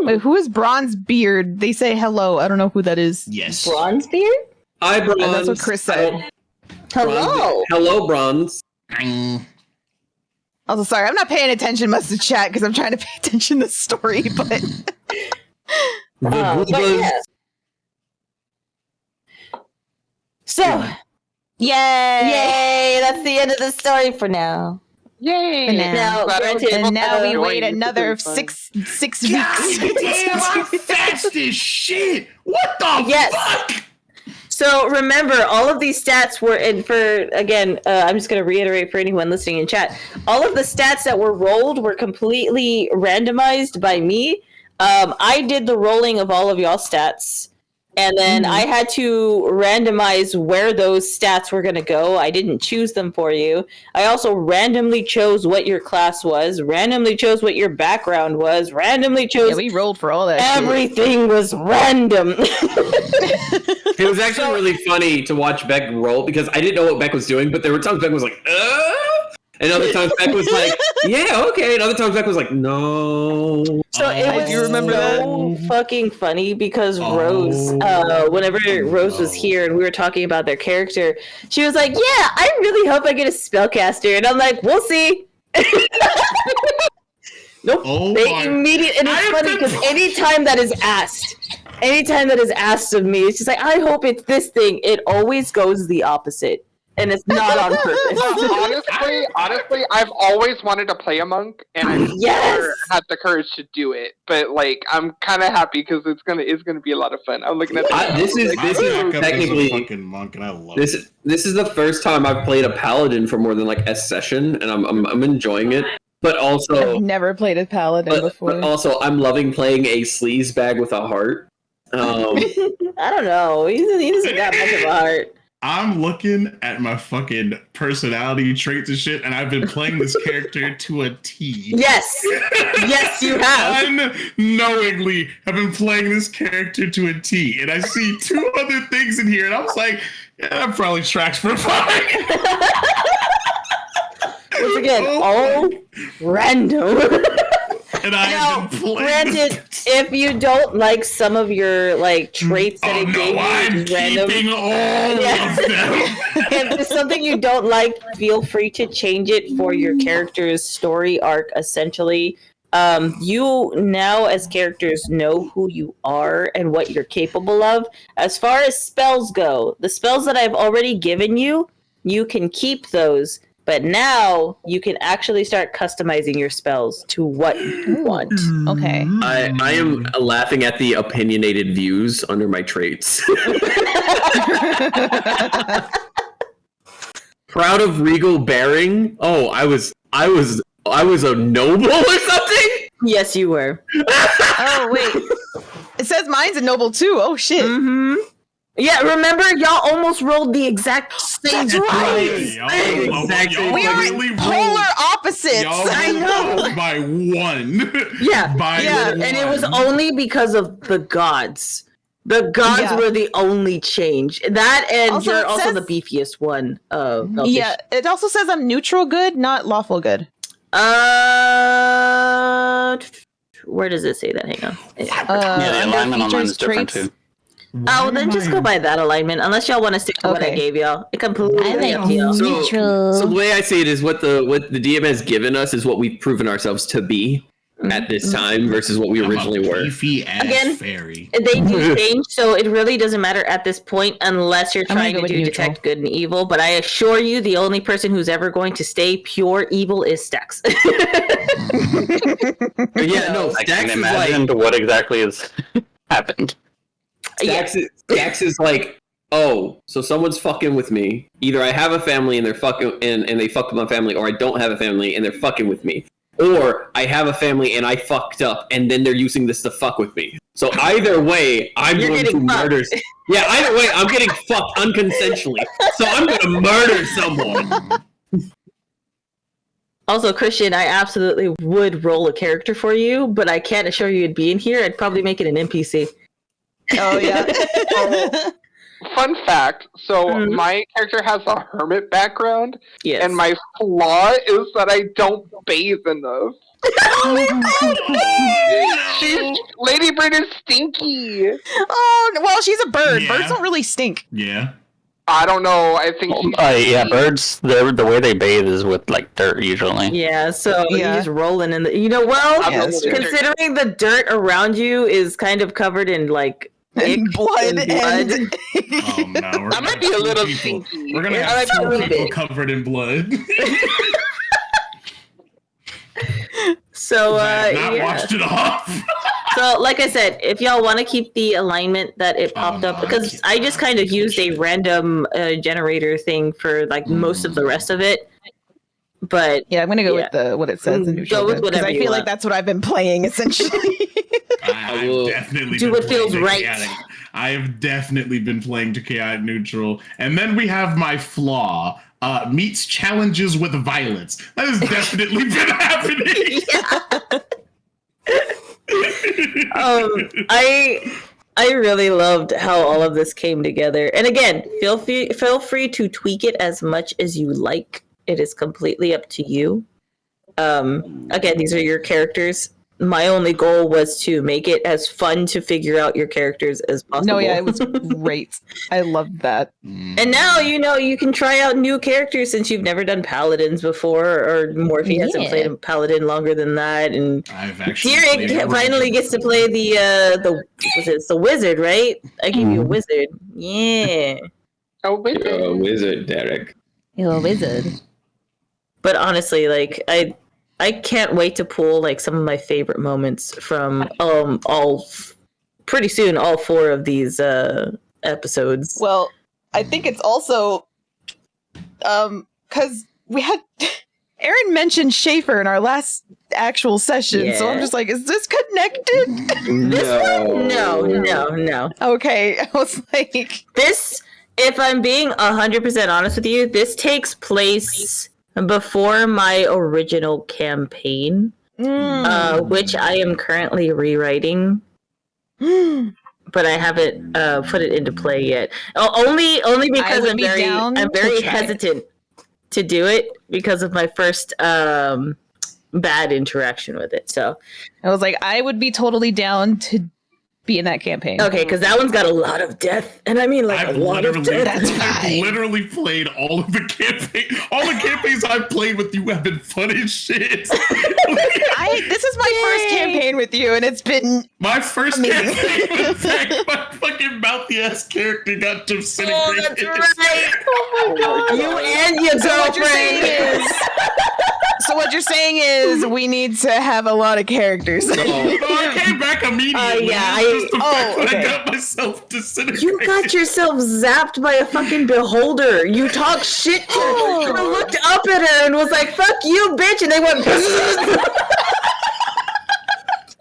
wait, who is Bronze Beard? They say hello. I don't know who that is. Yes. Bronzebeard? Hi, Bronze. That's what Chris said. Hello. Hello, Bronze. Also, sorry, I'm not paying attention much to chat because I'm trying to pay attention to the story, but But yeah. So, yay! That's the end of the story for now. Yay! And now- granted, and now we wait Join. another Fun. six God weeks. damn, I'm fast as shit. What the Yes. fuck? So remember, all of these stats were in for, again, I'm just going to reiterate for anyone listening in chat. All of the stats that were rolled were completely randomized by me. I did the rolling of all of y'all's stats. And then I had to randomize where those stats were going to go. I didn't choose them for you. I also randomly chose what your class was, randomly chose what your background was, randomly chose... Yeah, we rolled for all that shit. Everything was random. It was actually really funny to watch Beck roll because I didn't know what Beck was doing, but there were times Beck was like, and other times Beck was like, yeah, okay, and other times Beck was like, no. So it was do remember so fucking funny because Rose, whenever Rose was here and we were talking about their character, she was like, yeah, I really hope I get a spellcaster. And I'm like, we'll see. Nope. Oh They my- immediately, and it's funny because anytime that is asked of me, it's just like, I hope it's this thing. It always goes the opposite. And it's not on purpose. Honestly, I've always wanted to play a monk, and I've never had the courage to do it. But like, I'm kind of happy because it's gonna be a lot of fun. I'm looking at This is technically fucking monk, and I love this it. is the first time I've played a paladin for more than like a session, and I'm enjoying it. But also, I've never played a paladin before. but also, I'm loving playing a sleaze bag with a heart. I don't know. He doesn't got much of a heart. I'm looking at my fucking personality traits and shit, and I've been playing this character to a T. Yes. Yes, you have. Unknowingly have been playing this character to a T, and I see two other things in here, and I was like, yeah, that probably tracks for fine. Once again, all random. And I have been playing granted, if you don't like some of your like traits that it gave you, I'm random. keeping all of them. If there's something you don't like, feel free to change it for your character's story arc. Essentially, you now as characters know who you are and what you're capable of. As far as spells go, the spells that I've already given you, you can keep those. But now you can actually start customizing your spells to what you want. Okay. I am laughing at the opinionated views under my traits. Proud of regal bearing. Oh, I was a noble or something. Yes, you were. Oh wait, it says mine's a noble too. Oh shit. Mm-hmm. Yeah, remember y'all almost rolled the exact same. That's right. Y'all We are really polar opposites. Y'all I know. by one. Yeah, Yeah, and it was only because of the gods. The gods were the only change. That and Also, you're it also says- the beefiest one. Yeah, it also says I'm neutral good, not lawful good. Where does it say that? Hang on. Yeah, the under alignment on mine features, is different traits. too. Oh, then just go by that alignment. Unless y'all want to stick to what I Okay. gave y'all. It completely I up to y'all. So the way I see it is what the DM has given us is what we've proven ourselves to be at this time versus what we originally were. Beefy ass Again, fairy. They do change, so it really doesn't matter at this point unless you're I'm gonna trying go to with do neutral. detect good and evil. But I assure you, the only person who's ever going to stay pure evil is Stax. Yeah, no, I Stax can is imagine like what exactly has happened. Stax is like, oh, so someone's fucking with me. Either I have a family and they're fucking and they fucked with my family, or I don't have a family and they're fucking with me. Or I have a family and I fucked up and then they're using this to fuck with me. So either way, I'm You're going to getting fucked. murder. Yeah, either way, I'm getting fucked unconsensually. So I'm going to murder someone. Also, Christian, I absolutely would roll a character for you, but I can't assure you it'd be in here. I'd probably make it an NPC. Oh yeah. Fun fact, so Mhm. my character has a hermit background, Yes. and my flaw is that I don't bathe enough. Lady Bird is stinky. Oh well, she's a bird. Yeah. Birds don't really stink. Yeah. I don't know. I think she's Yeah, birds. The way they bathe is with like dirt usually. Yeah, so Yeah. he's rolling in the. You know, well, Yes. considering the dirt around you is kind of covered in like ick Blood and and Oh no. We're I might be a little stinky. We're gonna Yeah, have I two might be a people bit. covered in blood. So I have not yeah. washed it off. So like I said, if y'all want to keep the alignment that it popped no, up, I because can't. I just kind of used a random generator thing for like most of the rest of it. But yeah, I'm gonna go Yeah. with what it says in Go neutral with because whatever I you feel like want. that's what I've been playing essentially. I've will definitely do been what feels playing to right. chaotic. I have definitely been playing to chaotic neutral, and then we have my flaw. Meets challenges with violence. That has definitely been happening. I really loved how all of this came together. And again, feel free to tweak it as much as you like. It is completely up to you. Again, these are your characters. My only goal was to make it as fun to figure out your characters as possible. No, yeah, it was great. I loved that. And now you can try out new characters since you've never done paladins before, or Morphe hasn't Yeah. played a paladin longer than that, and I've actually Derek played finally gets to play the wizard, right? I gave you a wizard. Yeah. Oh, wait. You're a wizard, Derek. You're a wizard. But honestly, like I can't wait to pull like some of my favorite moments from pretty soon all 4 of these episodes. Well, I think it's also because we had Aaron mentioned Schaefer in our last actual session, so I'm Yeah. just like, is this connected? This one? No. Okay, I was like, This if I'm being 100% honest with you, this takes place before my original campaign, which I am currently rewriting. But I haven't put it into play yet. Only because I'm very hesitant to do it because of my first bad interaction with it. So I was like, I would be totally down to be in that campaign. Okay, because that one's got a lot of death, and I mean like a lot of death. I've literally played all of the campaigns I've played with you have been fun as shit. This is my first campaign with you, and it's been my first campaign. In fact, my fucking mouthy ass character got disintegrated. Oh, that's right. Oh my god. You and your girlfriend. So what you're saying is we need to have a lot of characters. I came back immediately. I got myself disintegrated. You got yourself zapped by a fucking beholder. You talked shit to her. You looked up at her and was like, "Fuck you, bitch," and they went.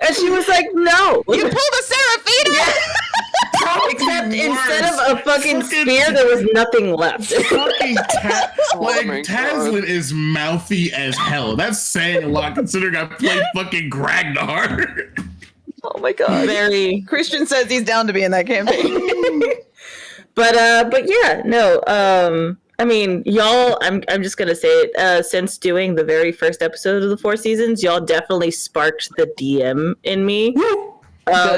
And she was like, "No." You pulled a Seraphina. Except instead of a fucking spear, there was nothing left. Fucking Taslin is mouthy as hell. That's saying a lot considering I played fucking Gragnar. Oh my god. Very. Christian says he's down to be in that campaign. But yeah, no. I mean, y'all, I'm just gonna say it, since doing the very first episode of the 4 seasons, y'all definitely sparked the DM in me.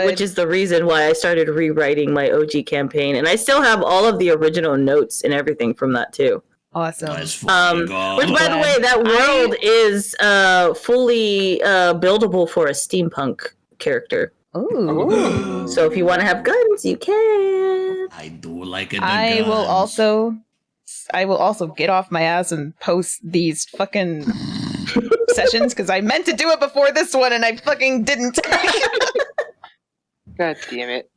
Which is the reason why I started rewriting my OG campaign, and I still have all of the original notes and everything from that too. Awesome. Which, by the way, that world is fully buildable for a steampunk character. Ooh. So if you want to have guns, you can. I do like it. I will also get off my ass and post these fucking sessions because I meant to do it before this one and I fucking didn't. God damn it.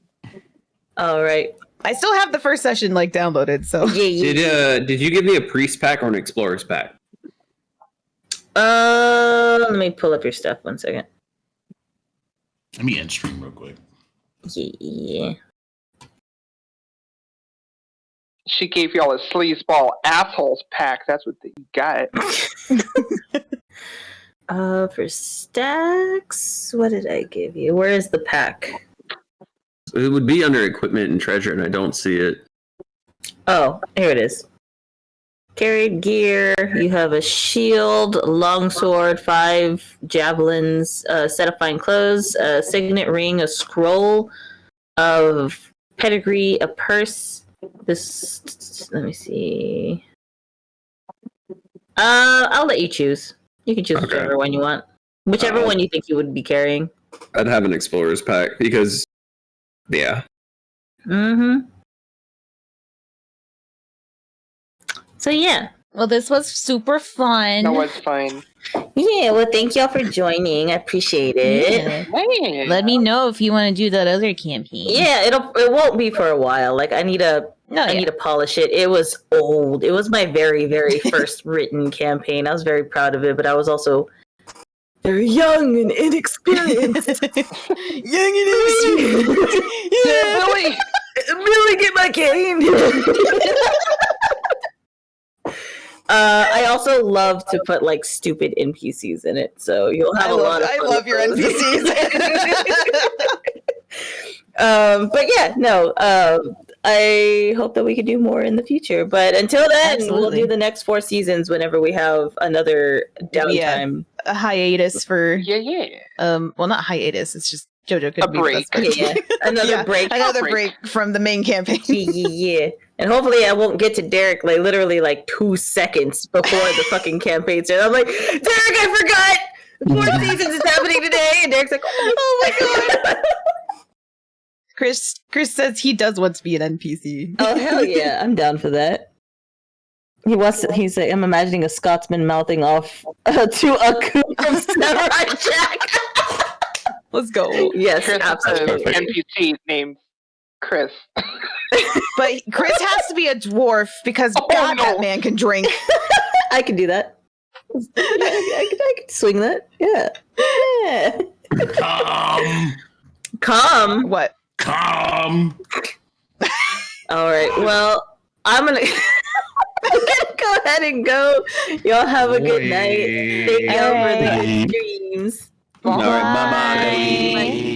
All right. I still have the first session like downloaded, so Did you give me a priest pack or an explorer's pack? Let me pull up your stuff 1 second. Let me end stream real quick. Yeah. She gave y'all a sleazeball assholes pack. That's what you got. For stacks, what did I give you? Where is the pack? It would be under equipment and treasure, and I don't see it. Oh, here it is. Carried gear. You have a shield, longsword, 5 javelins, set of fine clothes, a signet ring, a scroll of pedigree, a purse. This. Let me see. I'll let you choose. You can choose whichever one you want. Whichever one you think you would be carrying. I'd have an explorer's pack because, yeah. Mm-hmm. So yeah. Well, this was super fun. That was fine. Yeah, well, thank y'all for joining. I appreciate it. Yeah. Let me know if you want to do that other campaign. Yeah, it won't be for a while. Like I need to polish it. It was old. It was my very, very first written campaign. I was very proud of it, but I was also very young and inexperienced. Yeah, Billy! Billy, get my cane! I also love to put like stupid NPCs in it, so you'll have a lot of fun. I love your NPCs. But yeah, no. I hope that we could do more in the future. But until then, we'll do the next 4 seasons whenever we have another downtime. A hiatus for well, not hiatus. It's just JoJo could be break. Another break. Another break from the main campaign. Yeah. And hopefully I won't get to Derek like literally like 2 seconds before the fucking campaign starts. I'm like, Derek, I forgot! 4 seasons is happening today. And Derek's like, oh my god. Chris says he does want to be an NPC. Oh hell yeah, I'm down for that. He's like, I'm imagining a Scotsman mouthing off to a coup from Samurai Jack. Let's go. Yes, Chris absolutely. is an NPC named Chris. But Chris has to be a dwarf because that man can drink. I can do that. I can swing that. Yeah. Calm. What? Calm. All right. Well, I'm gonna go ahead and go. Y'all have a good night. Thank y'all for the good streams. All right, bye bye. Bye.